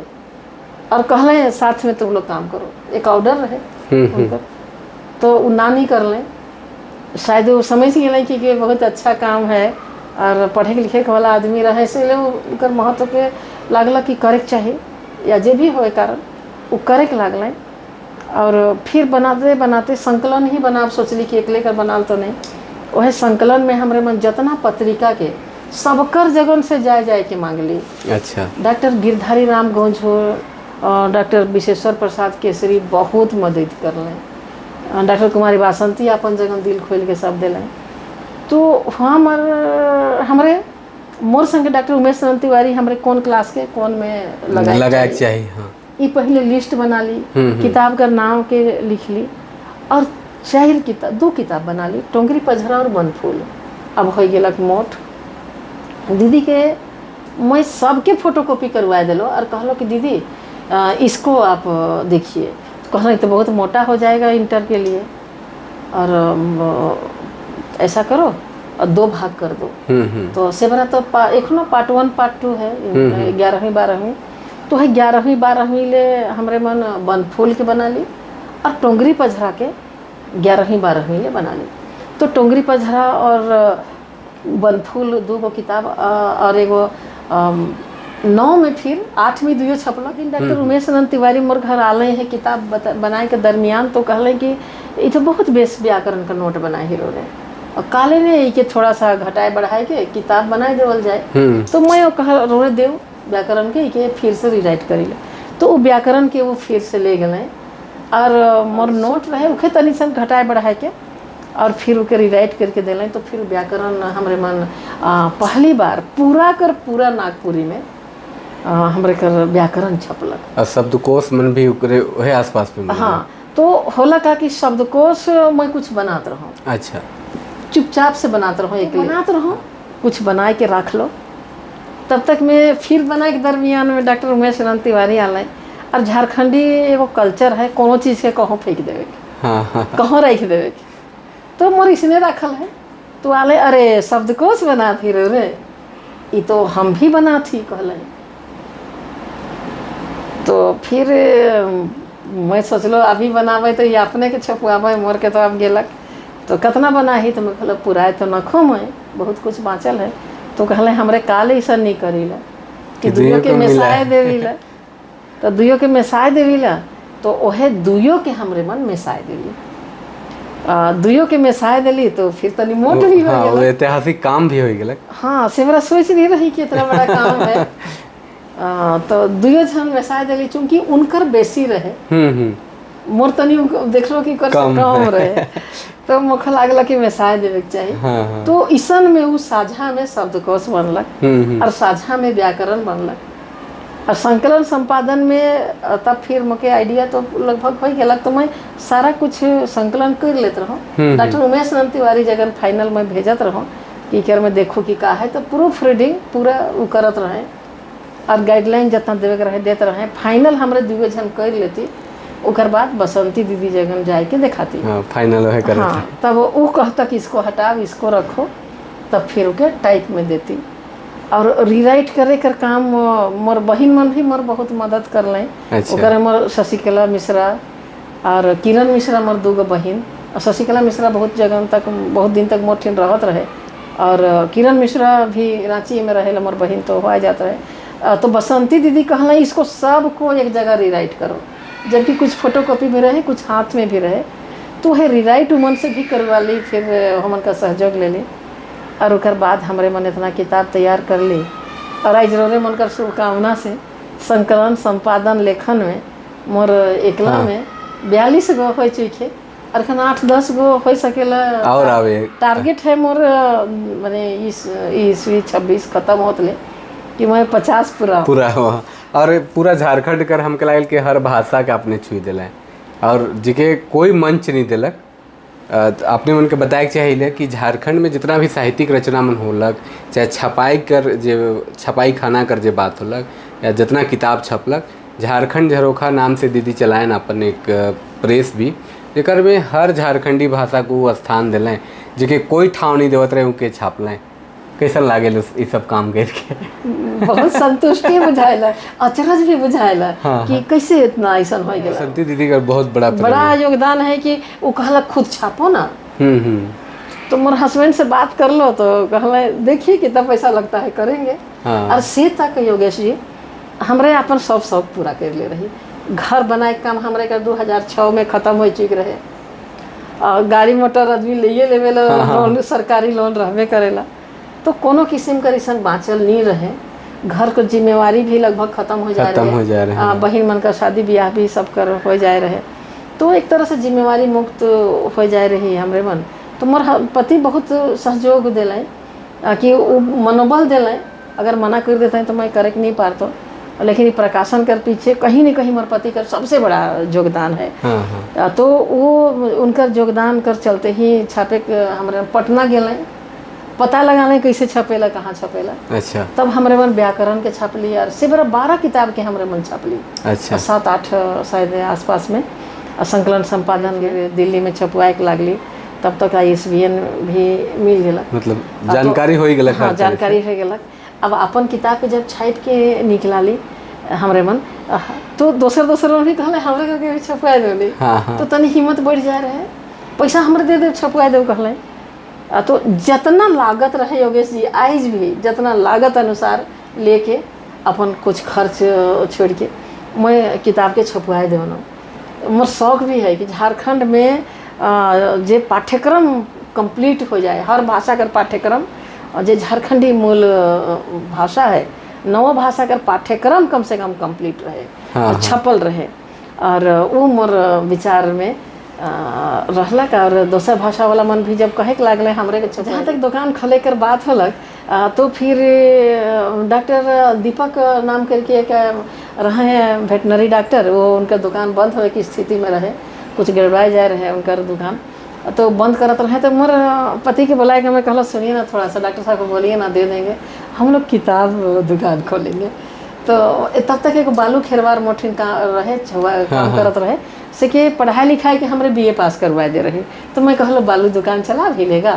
और कहले साथ में तुम लोग काम करो, एक ऑर्डर रहे उनकर, तो वो ना नहीं कर लें। शायद वो समझ गए कि ये बहुत अच्छा काम है और पढ़े लिखे वाला आदमी रहे, इसलिए उनकर महत्व के लागल कि करे के चाहिए या जे भी हो कारण वो करे के लागल। और फिर बनाते बनाते संकलन ही बनाब सोचली कि अकेले कर बनाल तो नहीं, वह संकलन में हमारे मन जितना पत्रिका के सबकर जगन से जाए के मांगली। अच्छा। डॉक्टर गिरधारी राम गौंज हो, डॉक्टर विशेश्वर प्रसाद केसरी बहुत मदद कर लें, डॉक्टर कुमारी बासंती अपन जगह दिल खोल के सब दिलें। तो हमारे मोर संगे डॉक्टर उमेश नंद तिवारी हमारे कौन क्लास के कौन में लगाए चाहिए। हाँ, ये पहले लिस्ट बना ली, किताब का नाम के लिख ली और शाहिर किताब 2 किताब बना ली, टोंगरी पझरा और बनफूल। अब हो गलक मोट दीदी के मैं सबके फोटोकॉपी करवा दिलो और कहलो कि दीदी इसको आप देखिए। तो कहलो तो बहुत मोटा हो जाएगा इंटर के लिए, और ऐसा करो और 2 भाग कर दो। तो सेवरा तो एक पार्ट 1 पार्ट 2 है, 11वीं 12वीं। तो है 11वीं 12वीं ले हमारे मन बनफूल के बना ली और टोंगरी पझरा के 11वीं 12वीं ले बना ली। तो टोंगरी पझरा और बनफूल 2 किताब और एगो 9 में फिर 8वीं 2 छपल। डॉक्टर उमेश नंद तिवारी मोर घर आले हैं किताब बनाए के दरमियान, तो कहले कि ये तो बहुत बेस व्याकरण का नोट बनाए हीरो ने, और काले ने के थोड़ा सा घटाए बढ़ाए के किताब बनाए देवल जाए। तो मैं कह रोने देव व्याकरण के फिर से रिराइट करी ले। तो वो व्याकरण के वो फिर से ले गए और मोर नोट रहे उखे तनी सन घटाए बढ़ाए के और फिर उके रिराइट करके दिलें। तो फिर व्याकरण हमारे मन पहली बार पूरा नागपुरी में हमारे कर व्याकरण छपलक और शब्दकोश मन भी वही आसपास में। हाँ, तो होला का कि शब्दकोश मैं कुछ बनाते रहूँ। अच्छा। चुपचाप से बनाते रहो, एक बनाते रहो, कुछ बनाए के रख लो। तब तक मैं फिर बनाए के दरमियान में डॉक्टर उमेश नंद तिवारी आए। और झारखंडी एगो कल्चर है कोनो चीज़ के कहों फेंक देवे, कहों रख देवे, तो मोर इसने रखल है। तो आले अरे शब्दकोश बना फिर रे, ये तो हम भी बना थी कहले। तो फिर मैं सोचलो अभी बनावे तो ये अपने के छपवावे, मोर के तो अब गेलक। तो कितना बना ही, तो मैं कहल पुराए तो नखो मैं बहुत कुछ बाँचल है। तो कहले हमरे काल ऐसा नहीं करीला कि 2 के मिसाए देवीला, तो 2 के मिसाए देवीला, तो ओहे 2 के हमरे मन मिसाए देवी, 2 के मिसाए देली। तो फिर तनी मोट भी हो गया, ऐतिहासिक काम भी हो गया। हाँ, सेवरा सोच नहीं रही कि इतना बड़ा काम है। तो 2 जन मिसाए देली, चूंकि उनकर बेसी रहे, मोर तनी देख लो कि कम रहे। तो मुख लागल कि मिसाए देवे के चाहिए। हाँ। तो ईसन में वो साझा में शब्दकोश बनलक और साझा में व्याकरण बनलक और संकलन संपादन में तब फिर मुके आइडिया तो लगभग हो गया। तो मैं सारा कुछ संकलन कर लेते रहूँ। डॉक्टर उमेश नंद तिवारी जगह फाइनल में भेजत रहूँ कि कर में देखो कि का है, तो प्रूफ रीडिंग पूरा वो करत रहे और गाइडलाइन जितना देवे के रहे देते रहे। फाइनल हमारे 2 जन कर लेती, उकर बाद बसंती दीदी जगह जाए के दिखाती। हाँ, फाइनल है करती। हाँ, तब वो कहता कि इसको हटाओ इसको रखो, तब फिर उके टाइप में देती। और रीराइट करे कर काम मोर बहिन मन भी मोर बहुत मदद कर लें। अच्छा। ओकर मोर शशिकला मिश्रा और किरण मिश्रा मोर 2 बहिन, और शशिकला मिश्रा बहुत जगह तक बहुत दिन तक मोर ठिन रहत रहे, और किरण मिश्रा भी रांची में रहे मोर बहिन, तो हो जाता है। तो बसंती दीदी कहला इसको सबको एक जगह रीराइट करो, जबकि कुछ फोटोकॉपी में रहे कुछ हाथ में भी रहे। तो है रीराइट उमन से भी करवा ली, फिर हमन का सहयोग ले ली और उकर बाद हमारे मन इतना किताब तैयार कर ली। और आज जरूर मन कर शुभकामना से संकलन संपादन लेखन में मोर एकला में 42 गो हो चुके, और खन 8-10 गो हो सकेला और आवे। टारगेट है मोर माने ईस्वी 26 खत्म होत ले कि मैं 50 पूरा हुआ। और पूरा झारखंड कर हमके लागल कि हर भाषा के आपने छुई दिला और जिके कोई मंच नहीं दिलक। आपने उनके बताए चाहिए कि झारखंड में जितना भी साहित्यिक रचना मन होलक, चाहे छपाई खाना कर जे बात होलक या जितना किताब छपलक, झारखंड झरोखा नाम से दीदी चलाएं अपन एक प्रेस भी, जेकर में हर झारखंडी भाषा को स्थान दिलें, जिके कोई ठाव नहीं देवत रहे उनके छापलें। कैसा लागेल ये सब काम करके? बहुत संतुष्टि बुझाइला, अचरज भी बुझाइला हाँ, कि कैसे इतना ऐसा हो गया। बसंती दीदी का बहुत बड़ा योगदान है कि वो कहलक खुद छापो ना। हम्म। तो मोर हस्बैंड से बात कर लो तो कहले देखिए कितना पैसा लगता है, करेंगे। हाँ। और से तक योगेश जी हमरे अपन सब शौक पूरा कर ले रही। घर बनाए के काम हमरे का 2006 में खत्म हो चुक रहे। और गाड़ी मोटर आदमी ले लेवेला, लोन सरकारी लोन रहबे करेला, तो कोनो किस्म का रिसन बाँचल नहीं रहे। घर को जिम्मेवारी भी लगभग खत्म हो जा रहे। बहन मन का शादी ब्याह भी सब कर हो जाए रहे, तो एक तरह से जिम्मेवारी मुक्त हो जाए रही हमरे मन। तो मोर पति बहुत सहयोग दिलाए कि वो मनोबल दिलाए। अगर मना कर देते हैं तो मैं करे नहीं पारता, लेकिन प्रकाशन कर पीछे कहीं न कहीं मोर पति का सबसे बड़ा योगदान है। तो वो उनका योगदान कर चलते ही छापे हमारे पटना गए, पता लगाने कैसे छपेला, कहाँ छपेला। अच्छा। तब हमारे मन व्याकरण के छाप ली और से बड़ा 12 किताब के हमारे मन छाप ली। अच्छा। 7-8 शायद आसपास में संकलन संपादन दिल्ली में छपवाए के लागली। तब तक ISBN भी मिल गया, मतलब जानकारी हो गया। हाँ, जानकारी हो गया। अब अपन किताब के जब छाप के निकला ली हमारे मन, तो दोसर भी कहले हमरे करके छपवा दे। तो तनी हिम्मत बढ़ जाए रहे, पैसा हमरे दे दे छपवा दे कहले। तो जितना लागत रहे योगेश जी, आज भी जितना लागत अनुसार लेके अपन कुछ खर्च छोड़ के मैं किताब के छपवाए देना। मोर शौक भी है कि झारखंड में जे पाठ्यक्रम कंप्लीट हो जाए, हर भाषा का पाठ्यक्रम, जे झारखंडी मूल भाषा है, 9 भाषा का पाठ्यक्रम कम से कम कंप्लीट रहे और छपल रहे। और वो मोर विचार में रहलक। और दोसर भाषा वाला मन भी जब कहे के लागले हमरे के, जहाँ तक दुकान खोले कर बात होलक, तो फिर डॉक्टर दीपक नाम करके एक रहे हैं वेटनरी डॉक्टर, वो उनका दुकान बंद होने की स्थिति में रहे, कुछ गड़बड़ाए जा रहे हैं उनका दुकान, तो बंद करत रहे। तो मोर पति के बुलाए के मैं कहला सुनिए ना, थोड़ा सा डॉक्टर साहब को बोलिए ना, दे देंगे, हम लोग किताब दुकान खोलेंगे। तो तब तक एक बालू खेरवार मोठिन का रहे काम करत रहे, से कि पढ़ाई लिखाई के हमरे BA पास करवा दे रहे। तो मैं कहलो बालू दुकान चला भी लेगा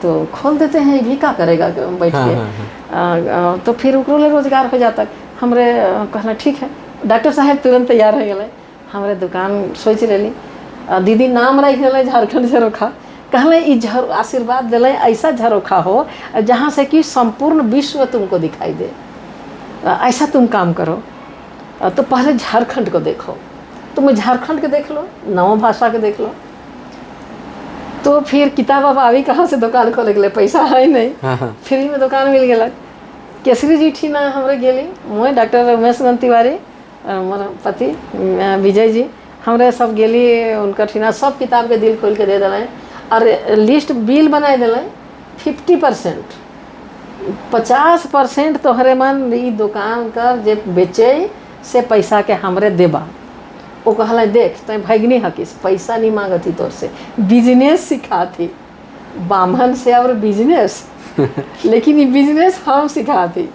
तो खोल देते हैं, भी क्या करेगा बैठ के। तो फिर उकरो ले रोजगार हो जाता। हमरे कहला ठीक है। डॉक्टर साहब तुरंत तैयार हो गए, हमरे दुकान सोच लेली। दीदी नाम रख दिले झारखंड झरोखा, कहले ई आशीर्वाद दिले ऐसा झरोखा हो जहाँ से कि संपूर्ण विश्व तुमको दिखाई दे, ऐसा तुम काम करो। तो पहले झारखंड को देखो। तो मैं झारखंड के देख लो, 9 भाषा के देख लो। तो फिर किताब अब आवी कहाँ से दुकान खोले के लिए, पैसा है नहीं, फ्री में दुकान मिल गया। केसरी जी थी ना हमरे गेली, मैं डॉक्टर उमेश तिवारी, हमारा पति विजय जी, हमरे सब गेली उनका ठीना, सब किताब के दिल खोल के दे दिले। और लिस्ट बिल बनाए दिले 50%, 50% तोहरे मन ई दुकान कर जे बेचे से पैसा के हमरे देबा। वो कहला देख तो भगनी हकीस पैसा नहीं मांगती तोर से, बिजनेस सिखाती बामन से और बिजनेस लेकिन ये बिजनेस हम सिखाती।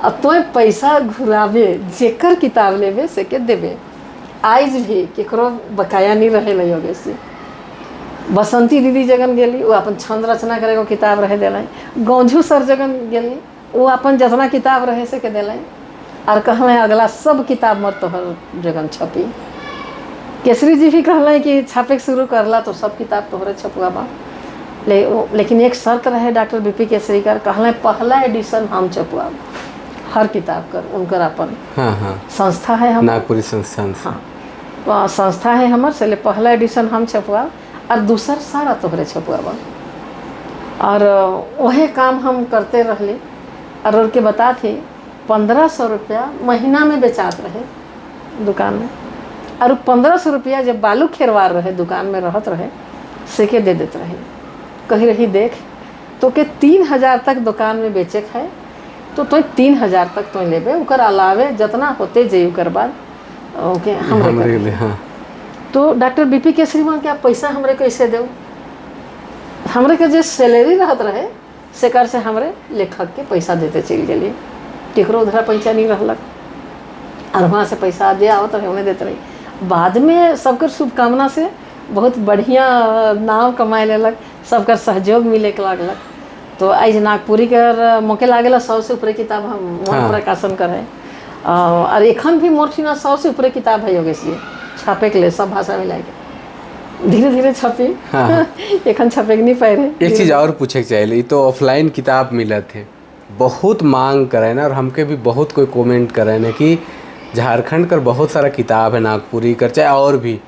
अब तो पैसा घुरावे जेकर किताब लेवे से के देवे। आज भी केकरो बकाया नहीं रहे योगेश जी। बसंती दीदी जगन गेली, वो अपन छंद रचना करे को किताब रहे दिलाई। गौंझू सर जगन गेली, वो अपन जितना किताब रहे से के दिलाई। और कहले अगला सब किताब मर तोहर जगन छपी। केसरी जी भी कहले कि छापे शुरू करला तो सब किताब तोहरे छपवाबा। लेकिन एक शर्त रहे डॉक्टर BP केसरी कर, कहले पहला एडिशन हम छपवाब हर किताब कर। उनकर अपन संस्था है, हम नागपुरी संस्थान। हाँ, संस्था है हमार से, पहला एडिशन हम छपवाब और दूसर सारा तोहरे छपवाबा। और वही काम हम करते रहले। और उनके बता थे 1500 रुपया महीना में बेचात रहे दुकान में। और 1500 रुपया जब बालू खेरवार रहे दुकान में रहत रहे से के दे देते रहे। कही रही देख तो के 3000 तक दुकान में बेचे है, तो 3000 तक तो लेबे, उकर अलावे जितना होते जे उकर बाद ओके हमरे ले। हाँ। तो डॉक्टर BP केसरी मान क्या पैसा हमरे कैसे दो, हमरे के जो सैलरी रहत रहे सेकर से हमरे लेखक के पैसा देते चल गए। केकरो उधरा पैसा नहीं रहलक और वहाँ से पैसा दे आवत रहे, उन्हें देते रही। बाद में सबकर शुभकामना से बहुत बढ़िया नाम कमाए लेलक, सबकर सहयोग मिले के लागलक। तो आज नागपुरी कर मोके लागेला 100 से ऊपर किताब हम मोर प्रकाशन कर है और एखन भी मोर छिना 100 से ऊपर किताब है योगेश जी छापे के लिए सब भाषा में लाके धीरे धीरे छपी। एखन छपे के नहीं पाए रहे। एक चीज़ और पूछे के चाहिए, तो ऑफलाइन किताब मिलत है, बहुत मांग करे ना, और हमके भी बहुत कोई कमेंट करे ना कि झारखंड कर बहुत सारा किताब है नागपुरी कर चाहे और भी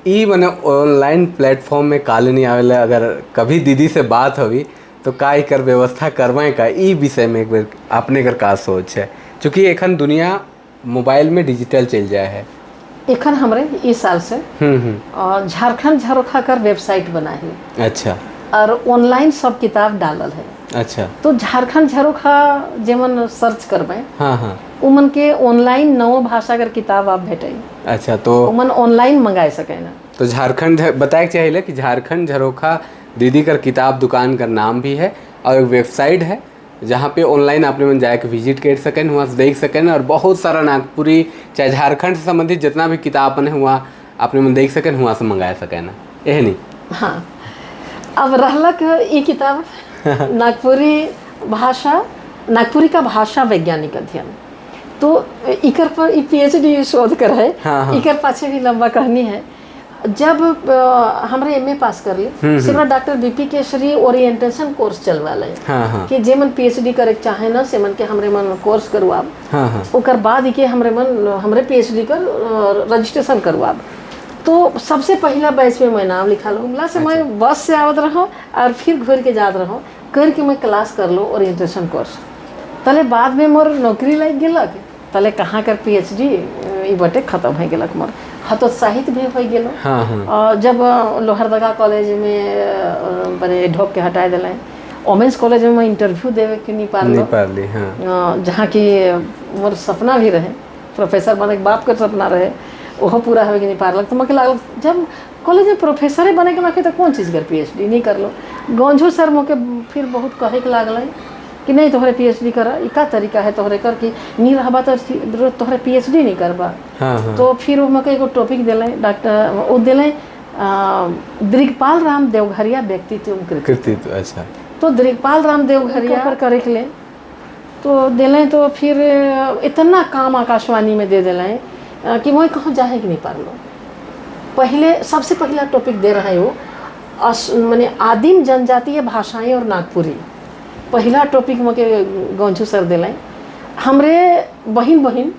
ई मने ऑनलाइन प्लेटफॉर्म में काले नहीं आवेला। अगर कभी दीदी से बात हुई तो का कर व्यवस्था करवाएं का ई विषय में एक बार आपने कर का सोच है, क्योंकि एखन दुनिया मोबाइल में डिजिटल चल जाए है। एखन हमरे इस साल से और झारखंड झरोखा कर वेबसाइट बना है। अच्छा। और ऑनलाइन सब किताब डालल है। अच्छा। तो झारखंड झरोखा जेमन सर्च करबे हाँ उमन के ऑनलाइन 9 भाषा कर किताब आप भेटे। अच्छा। तो उमन ऑनलाइन मंगाए सके ना। तो झारखंड बताए चाहिए कि झारखंड झरोखा दीदी कर किताब दुकान का नाम भी है और एक वेबसाइट है जहाँ पे ऑनलाइन आपने मन जाके विजिट कर सकें, वहाँ से देख सकें और बहुत सारा नागपुरी चाहे झारखंड से संबंधित जितना भी किताब बने हुआ आपने मन देख सकें, वहाँ से मंगा सकें ना, यह नहीं। हाँ, अब रहलक ये किताब नागपुरी भाषा, नागपुरी का भाषा वैज्ञानिक अध्ययन, तो इकर पर PhD शोध कर है। हाँ। इकर पाछे भी लंबा कहानी है। जब हमरे MA पास कर ली सिमरा doctor BP Kesari orientation course चलवा ले। हाँ। कि जे मन PhD करे चाहे ना से मन के हमरे मन कोर्स करवाब। हाँ। ओकर बाद के हमरे PhD कर रजिस्ट्रेशन करवाब। तो सबसे पहला बैच में मैं नाम लिखा लूँगा से मैं बस से आवत रहो और फिर घूर के जात रहो करके मैं क्लास कर लो ओरिएंटेशन कोर्स। तले बाद में मोर नौकरी लग गलक, तले कहाँ कर PhD ई बटे खत्म हो गलक मोर, हतोत्साहित भी हो गेलो। हाँ। जब लोहरदगा कॉलेज में बड़े ढोक के हटा दिले, वोमेंस कॉलेज में मैं इंटरव्यू देवे के नहीं पारली। हाँ। जहाँ की मोर सपना भी रहे, प्रोफेसर बने के बाप का सपना रहे, वह पूरा हो नहीं पारलक। तो मके लागल जब कॉलेज में प्रोफेसर बने के मके तो कौन चीज़ कर PhD नहीं कर लो। गंजू सर मोके फिर बहुत कहे के लागल कि नहीं तोहरे PhD करा, इका तरीका है तोहरे कर कि नहीं रहबा तो तोहरे PhD नहीं करबा। हाँ। तो फिर वो मके एगो टॉपिक दिले डॉक्टर वो दिले दिग्पाल राम देवघरिया व्यक्तित्व कृतित्व। अच्छा। तो दिग्पाल राम देवघरिया पर करे ले तो दिले, तो फिर इतना काम आकाशवाणी में दे दिले कि मैं कहाँ जाए कि नहीं पार लो। पहले सबसे पहला टॉपिक दे रहा है वो माने आदिम जनजातीय भाषाएं और नागपुरी। पहला टॉपिक मके गंजू सर दिले। हमरे बहन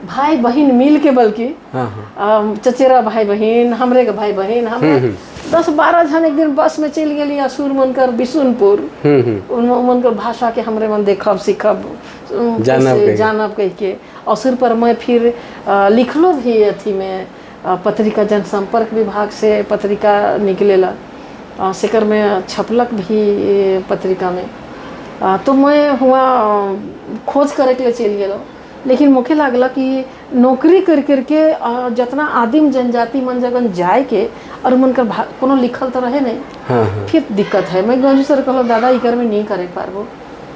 भाई बहन मिल के बल्कि चचेरा भाई बहन हमरे के भाई बहन हम 10-12 जन एक दिन बस में चल गए असुर मनकर बिशुनपुर। मनकर भाषा के हमरे मन देखब सीखब जानब कह के असुर पर मैं फिर लिखलो भी अथी में पत्रिका जनसंपर्क विभाग से पत्रिका निकलेला, सेकर में छपलक भी पत्रिका में। तो मैं हुआ खोज करे के लिए चल गया, लेकिन मुखे लागला कि नौकरी कर करके जितना आदिम जनजाति मन जगन जाए के और मन कर कोनो लिखल तो रहे नहीं। हाँ। फिर दिक्कत है। मैं गंजू सर कहलो दादा इकर में नहीं करे पारबो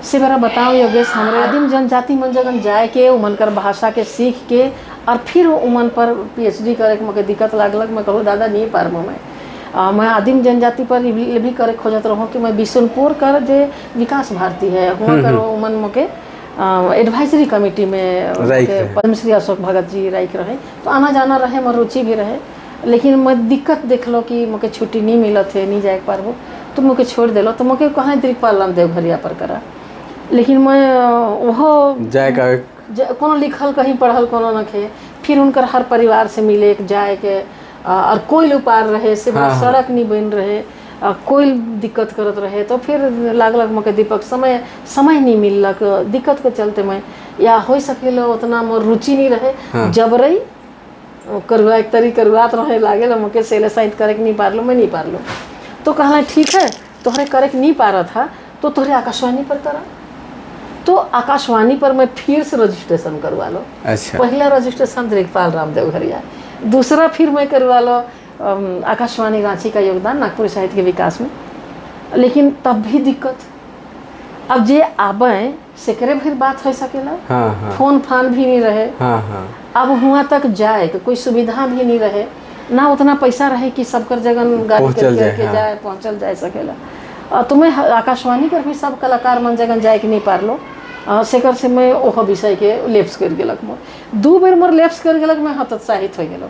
से मेरा बताओ योगेश, हमरे आदिम जनजाति मन जगन जाए के उमन कर भाषा के सीख के और फिर उमन पर PhD करे के मके दिक्कत लागलक। मैं कहलो दादा नहीं पारबो मैं आदिम जनजाति पर ये भी करे खोजत रहूँ कि मैं बिशुनपुर कर जे विकास भारती है हुआ कर उमन मके एडवाइजरी कमेटी में पद्मश्री अशोक भगत जी राइक रहे, तो आना जाना रहे मोर रुचि भी रहे। लेकिन मैं दिक्कत देख लो कि मुके छुट्टी नहीं मिलत है, नहीं जाए पारबो, तो मुके छोड़ दिलो। तो मुके कहाँ दिग्पाल राम देवघरिया पर करा, लेकिन मैं वो जाए कोनो लिखल कहीं पढ़ल कोनो न खे। फिर उनकर हर परिवार से मिले जाए के और कोई उपार रहे से सड़क नहीं बन रहे, कोई दिक्कत करत रहे। तो फिर लागलक मके दीपक समय नहीं मिललक, दिक्कत के चलते मैं या हो सके उतना मोर रुचि नहीं रहे। जबरई करवा एक तरी करवात रहे लागे मके सेले साइट करे नहीं पार लो, मैं नहीं पार लो। तो कहला ठीक है तोहरे करे नहीं पा रहा था तो तोहरे आकाशवाणी पर करा। तो आकाशवाणी पर मैं फिर से रजिस्ट्रेशन करवा लो। अच्छा। पहला रजिस्ट्रेशन दिग्पाल राम देवघरिया, दूसरा फिर मैं करवा लो आकाशवाणी रांची का योगदान नागपुर साहित्य के विकास में। लेकिन तब भी दिक्कत, अब जे आबे सेकरे फिर बात हो सकेला। हाँ। फोन फान भी नहीं रहे। हाँ। अब हुआ तक जाए कि कोई सुविधा भी नहीं रहे, ना उतना पैसा रहे कि सबकर जगह गाड़ी करके जाए पहुँचल जाए सकेला। तो मैं आकाशवाणी कर भी सब कलाकार मन जगह जाए के नहीं पारलो सेकर से मैं ओह विषय के लेप्स कर गेलक मोर 2 बेर मोर लेप्स कर गेलक मैं हतोत्साहित हो गेलो।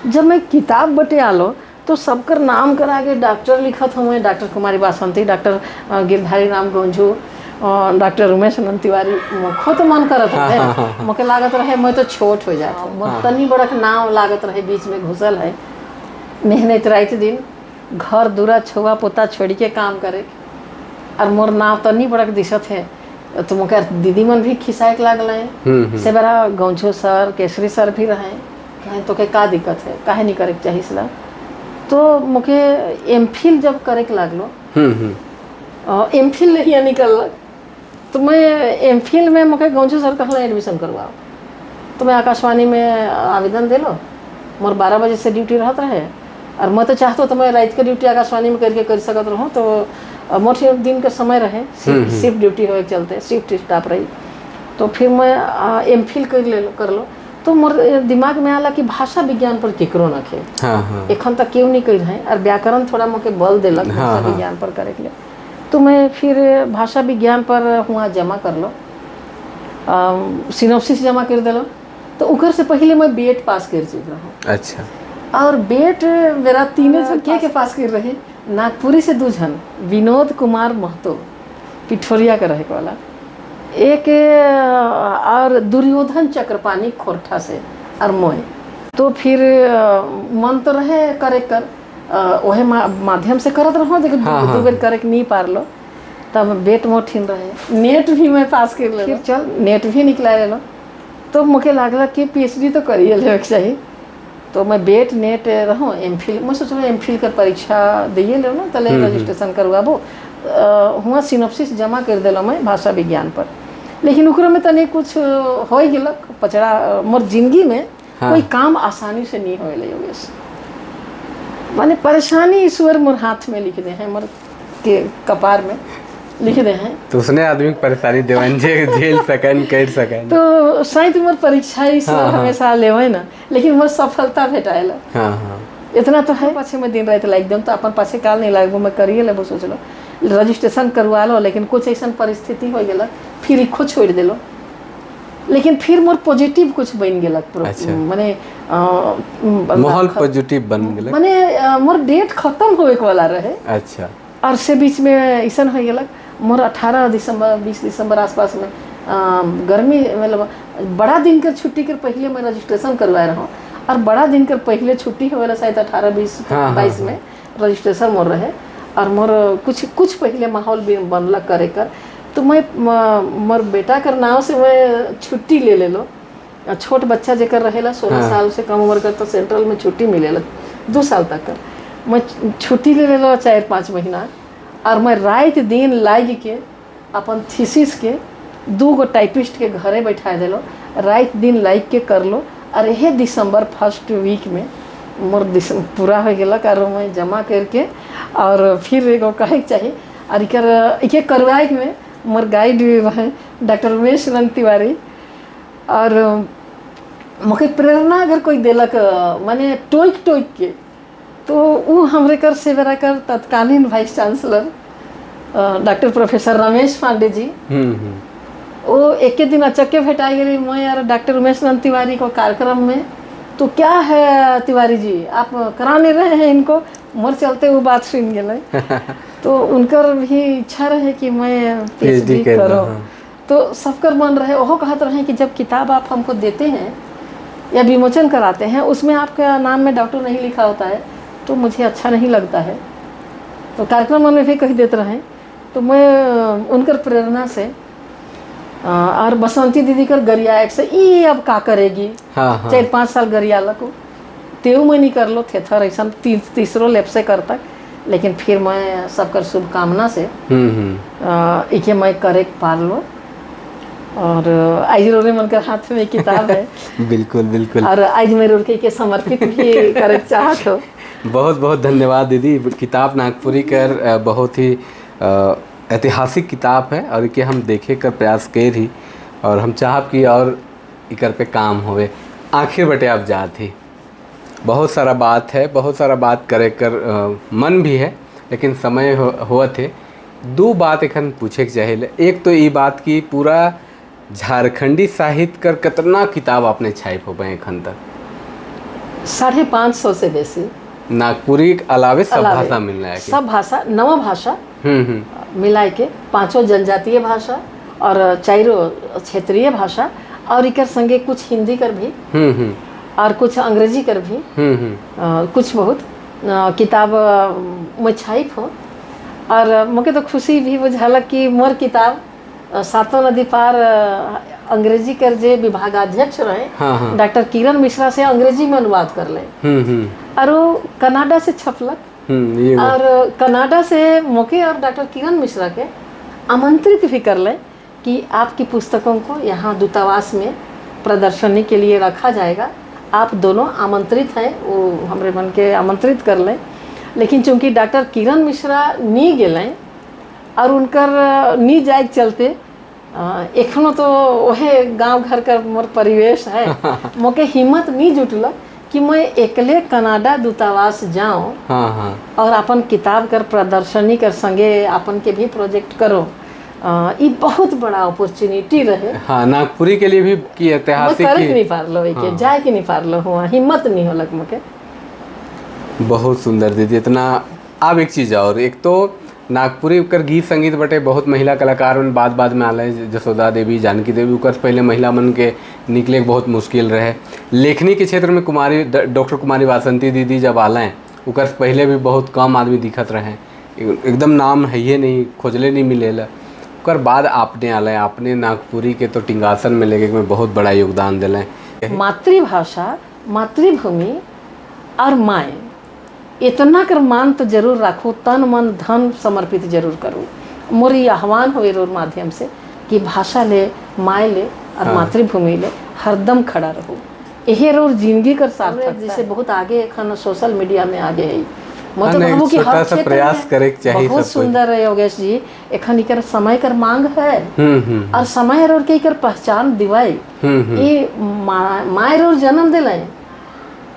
जब मैं किताब बटे आलो तो सबकर नाम कर आगे डॉक्टर लिखत हूँ, डॉक्टर कुमारी बासंती, डॉक्टर गिरधारी राम गोंझू, डॉक्टर उमेश अनंत तिवारी। खुद मन करत है मुके लागत रहे मैं तो छोट हो जात हूँ, तनी बड़क नाम लागत रहे बीच में घुसल है। मेहनत रात दिन घर दूरा छुआ पोता छोड़ के काम करे और मोर नाम तनी बड़क दिशत है तो मुके दीदी मन भी खिसाए लागल है से बड़ा गौंझू सर केसरी सर भी रहे कहें तो के का दिक्कत है काहे नहीं करे चाहिए सला। तो मुके एमफिल जब करे के लागलो एमफिल नहीं निकल तो मैं एमफिल में मुके गौंझू सर कहला एडमिशन करवाओ तो मैं आकाशवाणी में आवेदन दे लो। मोर 12 बजे से ड्यूटी रहत रहे और मैं तो चाहता तो मैं रात के ड्यूटी आकाशवाणी में करके कर सकत रहूँ। तो मोर दिन के समय रहे शिफ्ट ड्यूटी होए के चलते शिफ्ट स्टाफ रही तो फिर मैं एमफिल कर लो तो मोर दिमाग में आला कि भाषा विज्ञान पर केकरो न खे एखन तक क्यों नहीं कर रहे और व्याकरण थोड़ा मोके बल देलक भाषा विज्ञान पर करे के लिए। तो मैं फिर भाषा विज्ञान पर हुआ जमा कर लो सिनोप्सिस जमा कर दिलो। तो उकर से पहले मैं बीएड पास कर चुक रहा हूँ। अच्छा। और बीएड मेरा 3 जन के पास कर रहे नागपुरी से 2 जन विनोद कुमार महतो पिठोरिया का रहे वाला एक और दुर्योधन चक्रपाणी खोरठा से और मोए। तो फिर मन तो रहे करे कर वह माध्यम से करत रहो लेकिन 2 बेर करे नहीं पार लो तब बेट मोठिन रहे नेट भी मैं पास कर ले फिर चल नेट भी निकला ले लो। तो मुझे लागला कि पीएचडी तो करिए ले चाहिए तो मैं बेट नेट रहूँ एमफिल मैं सोच रहा एमफिल कर परीक्षा दिए लो ना तले रजिस्ट्रेशन करवाबो हुआ सिनोप्सिस जमा कर दिलो मैं भाषा विज्ञान पर। लेकिन उकरो में तने कुछ हो गेलक पचड़ा मोर जिंदगी में कोई काम आसानी से नहीं होले योगेश माने परेशानी ईश्वर मोर हाथ में लिख दे हैं मोर के कपार में लिख दे हैं तो उसने आदमी की परेशानी देवन झेल सकन कर सकन तो शायद मोर परीक्षा ईश्वर हमेशा लेवे ना लेकिन मोर सफलता भेटाएला। हाँ इतना तो है पाछे में दिन रात लाग दम तो अपन पाछे काल नहीं लागबो मैं करिए लेबो सोच लो रजिस्ट्रेशन करवा लो लेकिन कुछ ऐसा परिस्थिति हो गेला फिर इखो छोड़ दिलो लेकिन फिर मोर पॉजिटिव कुछ बन गेलक माने माहौल पॉजिटिव बन गेलक माने मोर डेट खत्म होए वाला रहे। अच्छा। और से बीच में ऐसा हो गेलक मोर 18 दिसंबर 20 दिसंबर आसपास में गर्मी मतलब बड़ा दिन के छुट्टी के पहले मैं रजिस्ट्रेशन करवाए रहा और बड़ा दिन के पहले छुट्टी हो गया शायद 18-20-22 में रजिस्ट्रेशन मोर रहे और मोर कुछ पहले माहौल भी बनला करे कर तो मैं मोर बेटा कर नाव से मैं छुट्टी ले लो। छोट बच्चा जेकर रहेला 16 साल से कम उम्र कर तो सेंट्रल में छुट्टी मिलेला 2 साल तक कर मैं छुट्टी ले लो 4-5 महीना और मैं रात दिन लाग के अपन थीसिस के 2 गो टाइपिस्ट के घरे बैठा दिलो रात दिन लाग के कर लो और यह दिसंबर फर्स्ट वीक में मोर पूरा हो गया और मैं जमा करके और फिर एगो कहे चाहिए और इके करवाए में मोर गाइड रहे डॉक्टर उमेश अनंत तिवारी और मुझे प्रेरणा अगर कोई दिलक माने टोक के तो वो हमरे कर से बेरा कर तत्कालीन vice chancellor doctor professor Ramesh Pandey ji वो एक दिन अचक्के भेटा गई मैं यार डॉक्टर उमेश अनंत तिवारी को कार्यक्रम में तो क्या है तिवारी जी आप कराने रहे हैं इनको मोर चलते वो बात सुन गए तो उनकर भी इच्छा रहे कि मैं पीएचडी करो तो सबकर मन रहे वो कहते रहे कि जब किताब आप हमको देते हैं या विमोचन कराते हैं उसमें आपका नाम में डॉक्टर नहीं लिखा होता है तो मुझे अच्छा नहीं लगता है। तो कार्यक्रम में भी कह देते रहे तो मैं उनकर प्रेरणा से और बसंती दीदी कर गरिया से ये अब का करेगी 4-5 साल गरियाला को तेऊ मैं नहीं कर लो थे थर ऐसा तीसरो लेप से कर तक लेकिन फिर मैं सबकर शुभकामना से इके मैं करे पार लो और आज रोरे मन कर हाथ में किताब है बिल्कुल बिल्कुल और आज मैं रोके के समर्पित भी करे चाहत हो। बहुत बहुत धन्यवाद दीदी। किताब नागपुरी कर बहुत ही ऐतिहासिक किताब है और इके हम देखे कर प्रयास कर ही और हम चाहब कि और इकर पे काम होवे आखिर बटे आप जात ही बहुत सारा बात है बहुत सारा बात करे कर मन भी है लेकिन समय हुआ थे दो बात एखन पूछे के चाहे। एक तो ये बात की पूरा झारखंडी साहित्य कर कितना किताब आपने छाप हो पाए एखन तक? 550 से बेसी। नागपुरी के अलावे सब भाषा मिल रहा है? सब भाषा, 9 भाषा मिलाए के, 5 जनजातीय भाषा और 4 क्षेत्रीय भाषा, और इकर संगे कुछ हिंदी कर भी और कुछ अंग्रेजी कर भी कुछ बहुत किताब में छाप हो। और मुझे तो खुशी भी बुझाला कि मोर किताब 7 नदी पार अंग्रेजी कर जे विभागाध्यक्ष रहे डॉक्टर किरण मिश्रा से अंग्रेजी में अनुवाद कर ले, और वो कनाडा से छपलक। और कनाडा से मोके और डॉक्टर किरण मिश्रा के आमंत्रित भी कर ले कि आपकी पुस्तकों को यहाँ दूतावास में प्रदर्शनी के लिए रखा जाएगा, आप दोनों आमंत्रित हैं। वो हमारे मन के आमंत्रित कर लें, लेकिन चूंकि डॉक्टर किरण मिश्रा नी गए और उनकर नी जाए के चलते एखनो तो वह गांव घर का मोर परिवेश है, मोके हिम्मत नहीं जुटल कि मैं अकेले कनाडा दूतावास जाऊं और अपन किताब कर प्रदर्शनी कर संगे अपन के भी प्रोजेक्ट करो। ये बहुत बड़ा अपॉर्चुनिटी रहे। हाँ, नागपुरी के लिए भी की ऐतिहासिक की नहीं पार लो के जाए के नहीं पार लो हुआ, हिम्मत नहीं होलक मुके। बहुत सुंदर दीदी। इतना अब एक चीज़ और, एक तो नागपुरी कर गीत संगीत बटे बहुत महिला कलाकार मन बाद में आल, जसोदा देवी, जानकी देवी, उकर पहले महिला मन के निकले बहुत मुश्किल रहे। लेखनी के क्षेत्र में डॉक्टर कुमारी वासंती दीदी जब आलें, उकर पहले भी बहुत कम आदमी दिखत रहे, एकदम नाम है ये नहीं, खोजले नहीं मिलेला। उकर बाद आपने आलें, आपने नागपुरी के तो टिंगासन में लेके में बहुत बड़ा योगदान दिलें। मातृभाषा, मातृभूमि और माए, इतना कर मान तो जरूर रखो, तन मन धन समर्पित जरूर करो। मोरी आह्वान हुए रोर माध्यम से कि भाषा ले, माए ले और मातृभूमि ले हरदम खड़ा रहो। यही रोर जिंदगी कर सार्थक जैसे बहुत आगे एखन सोशल मीडिया में आगे है। मतलब कि हर क्षेत्र प्रयास करे के चाहिए। बहुत सुंदर है योगेश जी, एखन इकर समय कर मांग है और समय रोर के इकर पहचान दिवाई। ये माए रोर जन्म दिलाए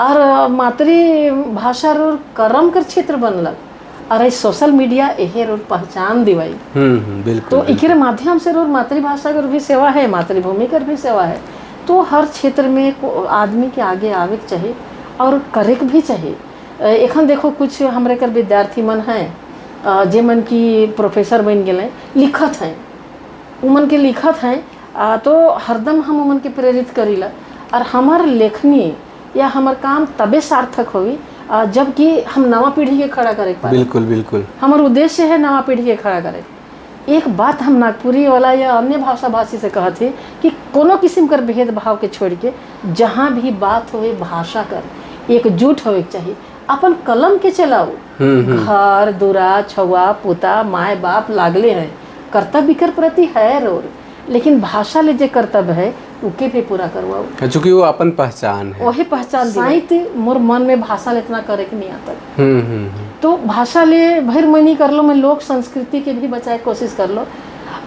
और मातृभाषा रोर कर्म कर क्षेत्र बनल और सोशल मीडिया यही रोर पहचान दिवाई। बिल्कुल। तो इके माध्यम से रोर मातृभाषा कर भी सेवा है, मातृभूमि कर भी सेवा है। तो हर क्षेत्र में आदमी के आगे आवे के चाहिए और करे के भी चाहिए। एखन देखो कुछ हमारे कर विद्यार्थी मन हैं जे मन की प्रोफेसर बन गए, लिखत हैं, उमन के लिखत हैं, तो हरदम हम उमन के प्रेरित करीला। और हमार लेखनी या हमार काम तबे सार्थक होगी जबकि हम नवा पीढ़ी के खड़ा करे पाए। बिल्कुल बिल्कुल। हमार उद्देश्य है नवा पीढ़ी के खड़ा करे। एक बात हम नागपुरी वाला या अन्य भाषा भाषी से कहते हैं कि कोनो किस्म कर भेदभाव के छोड़ के जहाँ भी बात होए भाषा कर एकजुट होए चाहिए। अपन कलम के चलाओ, घर दुरा छुआ पुता माए बाप लागले हैं, कर्तव्य कर प्रति है रोर, लेकिन भाषा ले जे कर्तव्य है उके भी पूरा करवाओ, चूंकि वो अपन पहचान है। वही पहचान साहित्य मोर मन में भाषा ले इतना करे के नहीं आता। तो भाषा ले भर मनी कर लो, मैं लोक संस्कृति के भी बचाए कोशिश कर लो।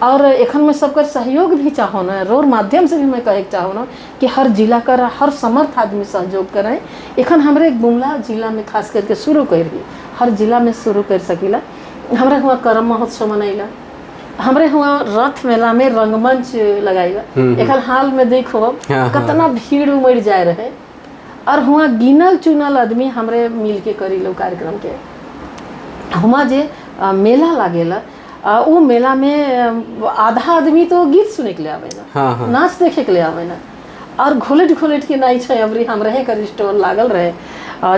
और एखन में सबकर सहयोग भी चाहो ना, रोर माध्यम से भी मैं कहे चाहो ना कि हर जिला कर हर समर्थ आदमी सहयोग करें। एखन हमारे गुमला जिला में खास करके शुरू कर रही, हर जिला में शुरू कर सकीला। हमारे हुआ करम महोत्सव मनैला, हमारे हुआ रथ मेला में रंगमंच लगाईला। एखन हाल में देखो कितना भीड़ उमड़ जाए रहे, और हुआ गिनल चुनल आदमी हमारे मिल के करी लो कार्यक्रम के। हुआ जे मेला लागेला, वो मेला में आधा आदमी तो गीत सुने के लिए आवे ना, नाच देखे के लिए आवे ना, और घोलेट घोलेट के नाई छे अबरी हम रहे कर स्टॉल लागल रहे।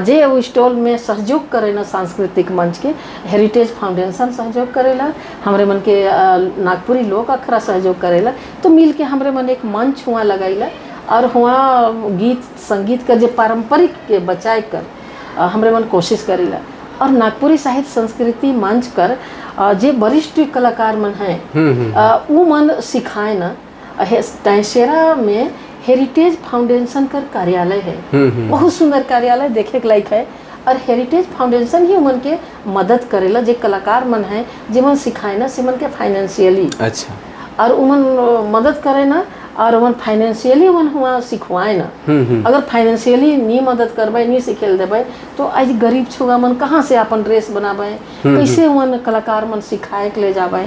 जे वो स्टॉल में सहयोग करे ना सांस्कृतिक मंच के हेरिटेज फाउंडेशन सहयोग करेला, हमरे मन के नागपुरी लोक अखरा सहयोग करेला। तो मिल के हमरे मन एक मंच हुआ लगाईला और हुआ गीत संगीत का जे पारंपरिक के बचाए कर हमरे मन कोशिश करेला। और नागपुरी साहित्य संस्कृति मंच कर जे वरिष्ठ कलाकार मन हैं वो मन सिखाए ना। तैसेरा में हेरिटेज फाउंडेशन का कार्यालय है, बहुत सुंदर कार्यालय देखे के लायक है। और हेरिटेज फाउंडेशन ही उमन के मदद करेला, जे कलाकार मन हैं जे मन सिखाए ना, से मन के फाइनेंशियली अच्छा, और उमन मदद करे ना। और वन फाइनेंशियली वन हुआ सिखवाए ना। अगर फाइनेंशियली नहीं मदद करबे, नहीं सिखेल देबे, तो आज गरीब छुआ मन कहाँ से अपन ड्रेस बनाबे, कैसे वन कलाकार मन सिखाए के ले जाबे।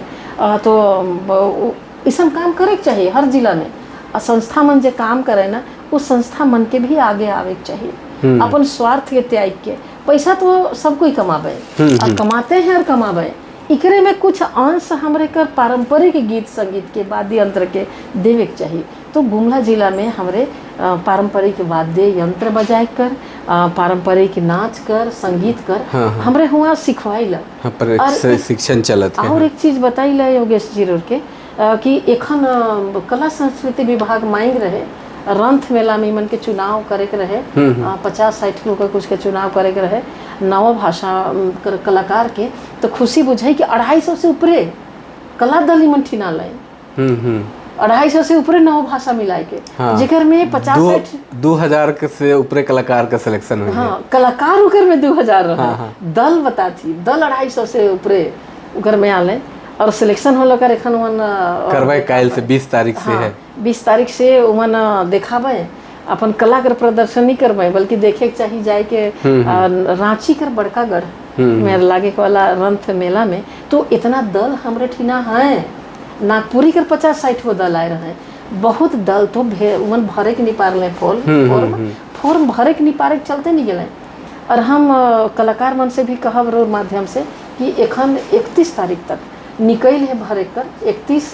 तो ऐसा काम करे के चाहिए हर जिला में। संस्था मन जे काम करे ना, उस संस्था मन के भी आगे आवे के चाहिए। अपन स्वार्थ के त्याग के, पैसा तो सब कोई कमाबे और कमाते हैं और कमाबे, इकरे में कुछ अंश हमरे कर पारंपरिक गीत संगीत के वाद्य यंत्र के देवे के चाहिए। तो गुमला जिला में हमरे पारंपरिक वाद्य यंत्र बजाए कर, पारंपरिक नाच कर, संगीत कर, हमरे हुआ सिखवाइला। शिक्षण चलत है। और एक चीज बताइला योगेश जी के कि एखन कला संस्कृति विभाग मांग रहे रंथ मेला में मन के चुनाव करे के रहे, 50-60 लोग कुछ के चुनाव करे के रहे नव भाषा कलाकार के। तो खुशी बुझाई कि 250 से ऊपरे कला दल मन ठिना लाए, 250 से ऊपरे नव भाषा मिलाए के, जेकर में 2000 से ऊपरे कलाकार का सिलेक्शन हुई। हाँ, कलाकार उकर में 2000 रहे, दल बता थी, दल 250 से ऊपरे उकर में आले और सिलेक्शन होल कर एखन वन करवाए काल से 20 तारीख से है। 20 तारीख से उमन देखाबे, अपन कला कर प्रदर्शनी करबे, बल्कि देखे के चाहिए जाए के रांची कर बड़का गढ़ में लागे वाला रंथ मेला में। तो इतना दल हमरे ठिना है, नागपुरी कर 50-60 वो दल आए रहे, बहुत दल तो उमन भरे के नहीं पारले फॉर्म भरे के नहीं पारे चलते नहीं गए। और हम कलाकार मन से भी कहब रो माध्यम से कि एखन 31 तारीख तक निकल है भरे कर, 31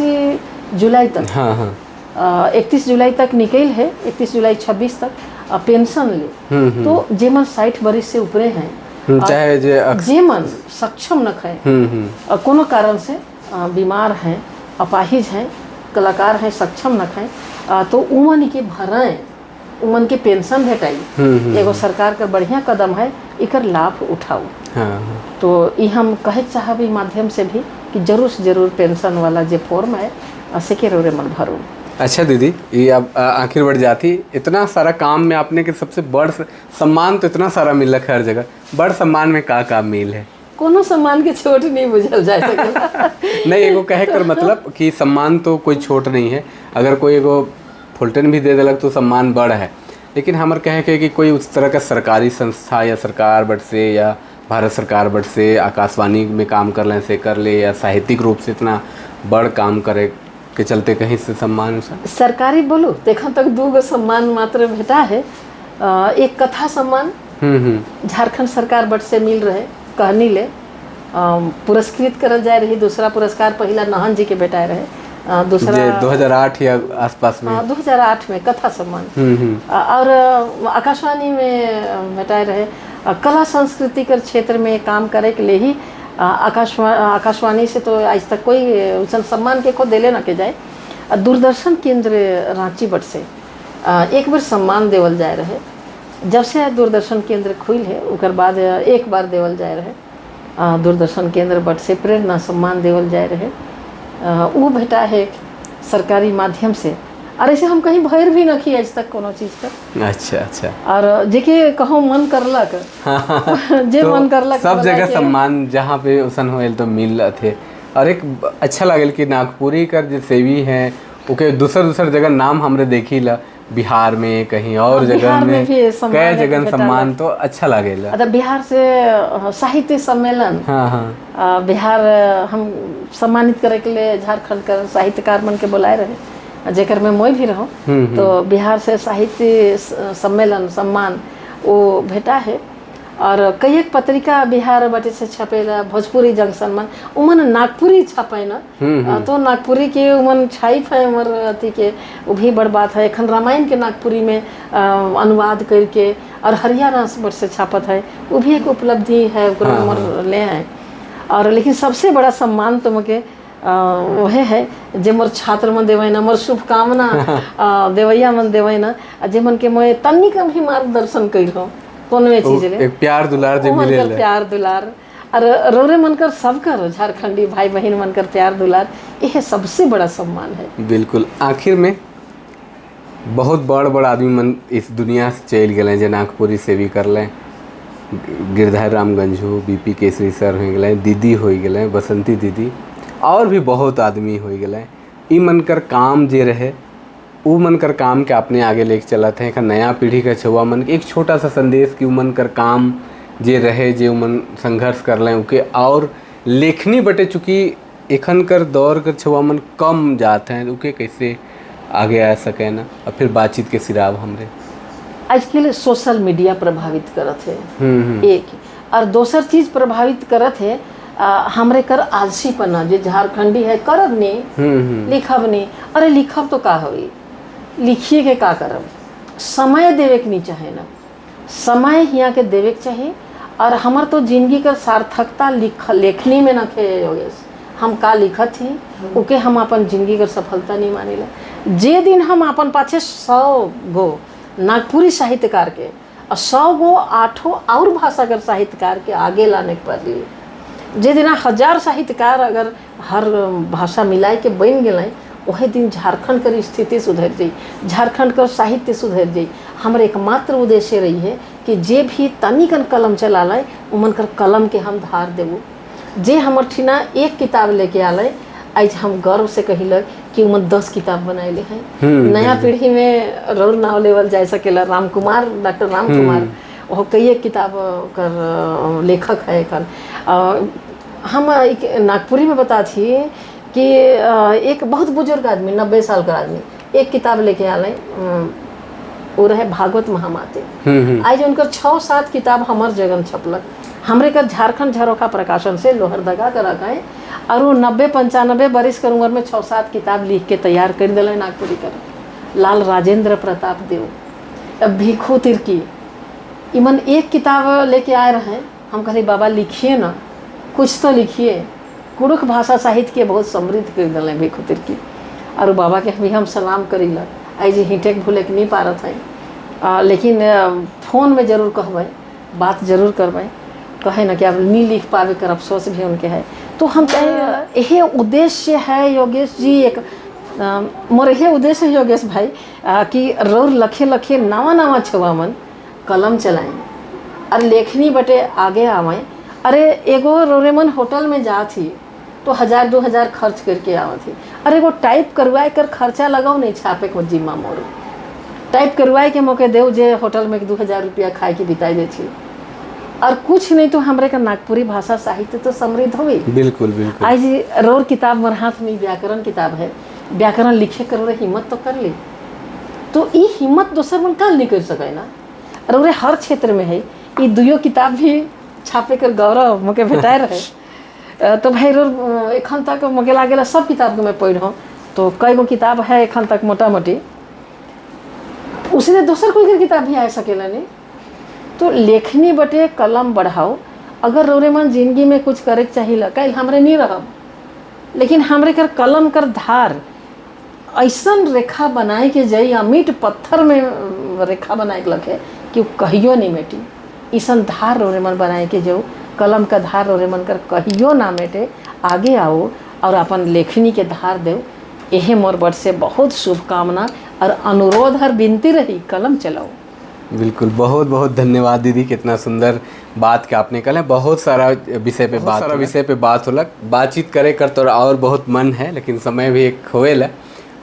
जुलाई तक, 31 जुलाई तक निकल है, 31 जुलाई 26 तक पेंशन ले। तो जे मन 60 बरिस से ऊपरे हैं, चाहे जे मन सक्षम न है और कोनो कारण से बीमार हैं, अपाहिज हैं, कलाकार हैं, सक्षम न है, तो उमन के भराएं, उमन के पेंशन भेटाई। एगो सरकार का बढ़िया कदम है, इकर लाभ उठाओ। तो ये हम कहे चाहब माध्यम से भी कि जरूर से जरूर पेंशन वाला जो फॉर्म है से के रोरे मन भरो। अच्छा दीदी, ये अब आखिर बढ़ जाती, इतना सारा काम में आपने के सबसे बड़ सम्मान तो इतना सारा मिल रखा है हर जगह, बड़ सम्मान में का मिल है? कोनो सम्मान के छोट नहीं बुझल जा सकेला। नहीं, एगो कहे कर मतलब कि सम्मान तो कोई छोट नहीं है, अगर कोई एगो फुलटन भी दे देलक तो सम्मान बड़ है। लेकिन हमार कहे के कि कोई उस तरह का सरकारी संस्था या सरकार बट से या भारत सरकार बट से आकाशवाणी में काम कर लें से कर ले, या साहित्यिक रूप से इतना बड़ काम करे के चलते कहीं से सम्मान सरकारी बोलो देखा तक 2 सम्मान मात्र भेटा है। एक कथा सम्मान झारखंड सरकार बट से मिल रहे, कहनी ले पुरस्कृत करल जाए रही। दूसरा पुरस्कार पहला नहन जी के भेटाए रहे, दूसरा 2008 या आसपास में, 2008 में कथा सम्मान। और आकाशवाणी में भेटाए रहे कला संस्कृति के क्षेत्र में काम करे के लिए ही आकाशवाणी से तो आज तक कोई उसन सम्मान के को देले ना के जाए। दूरदर्शन केंद्र रांची बट से एक बार सम्मान देवल जाए रहे, जब से दूरदर्शन केंद्र खुल है उकर बाद एक बार देवल जाए रहे। दूरदर्शन केंद्र बट से प्रेरणा सम्मान देवल जाए रहे, वो भेटा है सरकारी माध्यम से। और ऐसे हम कहीं भैर भी न की आज तक कोनो चीज का। अच्छा। और जेके कहो मन करलक जे तो मन करलक सब जगह सम्मान जहाँ पे उसन होल तो मिल थे। और एक अच्छा लागल कि नागपुरी कर जो सेवी हैं ओके दूसर जगह नाम हमरे देखी ला, बिहार में कहीं और जगह में कई जगह सम्मान तो अच्छा लागेला। बिहार से साहित्य सम्मेलन, बिहार हम सम्मानित करे के लिए झारखंड का साहित्यकार मन के बुलाए रहे, जेकर में मैं भी रहूं। तो बिहार से साहित्य सम्मेलन सम्मान वो भेटा है। और कई एक पत्रिका बिहार बटे से छपेला, भोजपुरी जंक्शन मन उमन नागपुरी छपे ना, तो नागपुरी के उमन छाई है उमर अति के, वो भी बड़ बात है। एखन रामायण के नागपुरी में अनुवाद करके और हरियाणा से छापत है, वो भी एक उपलब्धि है, उमर ले हैं। और लेकिन सबसे बड़ा सम्मान तो मुझे वह है जे मोर छात्र मन देवे ना, मोर शुभकामना देवैया मन देवे ना, जे मन के मैं तन्नी कम ही मार्गदर्शन करो कोनो चीज ले, एक प्यार दुलार जे मिले, प्यार दुलार और रोरे मन कर सब कर झारखंडी भाई बहन मन कर प्यार दुलार, यह सबसे बड़ा सम्मान है। बिल्कुल। आखिर में बहुत बड़ आदमी मन इस दुनिया से चल गए, जे नागपुरी से भी कर लें, गिरधर राम गंझू, बीपी केसरी सर हो गए, दीदी हो गए, बसंती दीदी, और भी बहुत आदमी हो गए। ई मन कर काम जे रहे वो मन कर काम के अपने आगे लेके चलत हैं। एक नया पीढ़ी का छुआ मन एक छोटा सा संदेश कि उमन कर काम जे रहे जे उमन संघर्ष कर लें उके और लेखनी बटे चूँकि एखन कर दौर कर छुआ मन कम जाते हैं उके कैसे आगे आ सके ना। और फिर बातचीत के सिराब हमरे आजकल सोशल मीडिया प्रभावित करत है एक, और दोसर चीज प्रभावित करत है हमरे कर आलसीपना जे झारखंडी है करब नहीं लिखब नहीं। अरे लिखब तो का होई, लिखिए के का करब, समय देवे के नहीं चाहे ना, समय हियाँ के देवे के चाहे। और हमार तो जिंदगी का सार्थकता लेखनी में न खे योगेश, हम का लिखत ही ओके हम अपन जिंदगी का सफलता नहीं मानिला। जे दिन हम अपन पाछे 100 गो नागपुरी साहित्यकार के और 100 गो 8 और भाषा कर साहित्यकार के आगे लाने के पड़े, जे दिन 1000 साहित्यकार अगर हर भाषा मिलाए के बन गए वही दिन झारखंड कर स्थिति सुधर जाई, झारखंड का साहित्य सुधर जाई। हमारे एकमात्र उद्देश्य रही है कि जे भी तनिकन कलम चला लाए उमन कर कलम के हम धार देवो। जे हमर ठिना एक किताब लेके आले आज हम गर्व से कहिलक कि उमन 10 किताब बनाएले हैं। नया पीढ़ी में रोल नाव लेवल जा सकेला। राम कुमार, डॉक्टर राम कुमार वो कई किताब कर लेखक है। कल हम एक नागपुरी में बता थी कि एक बहुत बुजुर्ग आदमी 90 साल का आदमी एक किताब लेके आले, वो रहे भागवत महामाते। आज उनकर 6-7 किताब हमार जगन छपलक। हमरे का झारखंड झरोखा प्रकाशन से लोहरदगा कर रखा है और वो 90-95 बरिस कर उम्र में 6-7 किताब लिख के तैयार कर दिले नागपुरी कर। लाल राजेंद्र प्रताप देव, अब भिखू तिर्की, इमन एक किताब लेके आए रहे। हम कहे बाबा लिखिए ना, कुछ तो लिखिए। कुड़ुख भाषा साहित्य के बहुत समृद्ध कर दिले भिखू तिर्की। और बाबा के भी हम सलाम करीला। आज हिटेक भूले के नहीं पारत है, लेकिन फ़ोन में ज़रूर कहबे, बात जरूर करबे। कहे ना कि अब नहीं लिख पावे कर अफसोस भी उनके है। तो हम कहें यही उद्देश्य है योगेश जी, एक मोर यही उद्देश्य है योगेश भाई कि रोर लखे लखे नवा छुआ मन कलम चलाएं और लेखनी बटे आगे आवें। अरे एगो रोरेमन होटल में जा थी तो 1000-2000 खर्च करके आवा थी। अरे वो टाइप करवाए कर खर्चा लगाओ नहीं, छापे को जिम्मा मोरू टाइप करवाए के मौके देव जे होटल में 2000 रुपया खाए की बिताई दे थी। और कुछ नहीं तो हमरे का नागपुरी भाषा साहित्य तो समृद्ध हो गई। बिल्कुल बिल्कुल। आज रोर किताब मोर हाथ में व्याकरण किताब है, व्याकरण लिखे कर हिम्मत तो कर ली। तो ये हिम्मत दोसर मन काल नहीं कर सके ना। और हर क्षेत्र में है ये 2 किताब भी छापे कर गौरव मके भेटाए रहे। तो भाई रोर एखन तक मके लागेला सब किताब को मैं पढ़ तो कई गो किताब है एखन तक मोटा मोटी, उसने दोसर कोई किताब भी आ सकेला नहीं। तो लेखनी बटे कलम बढ़ाओ। अगर रोरे मन जिंदगी में कुछ करे चाहिए कल हमरे नहीं रहब, लेकिन हमरे कर कलम कर धार ऐसा रेखा बनाए के जाई, मीट पत्थर में रेखा बनाए के लगे कि वो कहियो नहीं मेटी। ऐसा धार रोरे मन बनाए के जाओ, कलम का धार रोरे मन कर कहियो ना मेटे। आगे आओ और अपन लेखनी के धार दो। यही मोर बट से बहुत शुभकामना और अनुरोध और विनती रही, कलम चलाओ। बिल्कुल, बहुत बहुत धन्यवाद दीदी, कितना सुंदर बात के आपने कल है। बहुत सारा विषय पे बात होलक, बातचीत करे कर तो और बहुत मन है, लेकिन समय भी एक होएला।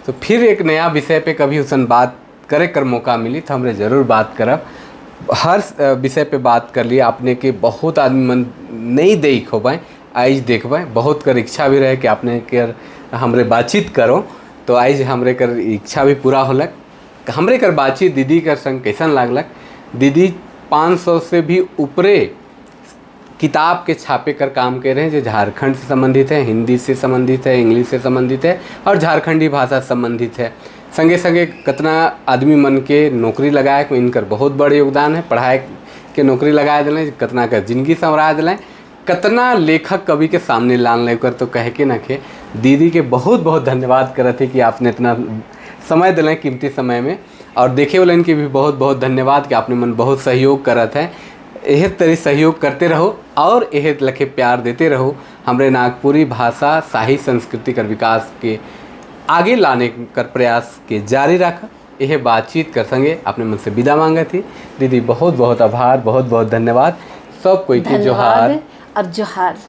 तो फिर एक नया विषय पे कभी उसन बात करे कर मौका मिली तो हमरे ज़रूर बात करब। हर विषय पे बात कर लिए आपने के बहुत आदमी मन नहीं देख हो पाए, आज देखबे बहुत कर इच्छा भी रहे कि आपने कर हमरे बातचीत करो। तो आज हमरे कर इच्छा भी पूरा होलक। हमरे कर बातचीत दीदी कर संग कैसन लागलक। दीदी 500 से भी ऊपरे किताब के छापे कर काम कर रहे हैं जो झारखंड से संबंधित है, हिंदी से संबंधित है, इंग्लिश से संबंधित है और झारखंडी भाषा से संबंधित है। संगे संगे कितना आदमी मन के नौकरी लगाए को इनकर बहुत बड़े योगदान है। पढ़ाई के नौकरी लगाए दिलें, कितना का जिंदगी संवरा दिलें, कितना लेखक कवि के सामने लान लेकर। तो कह के नखे दीदी के बहुत बहुत धन्यवाद करते कि आपने इतना समय दिलें कीमती समय में। और देखे वाले इनके भी बहुत बहुत धन्यवाद कि आपने मन बहुत सहयोग करत है। यह तरह सहयोग करते रहो और यह लखे प्यार देते रहो। हमरे नागपुरी भाषा साहित्य संस्कृति कर विकास के आगे लाने कर प्रयास के जारी रखा। यह बातचीत कर संगे अपने मन से विदा मांगा थी। दीदी बहुत बहुत आभार, बहुत बहुत धन्यवाद। सब कोई की जोहार और जोहार।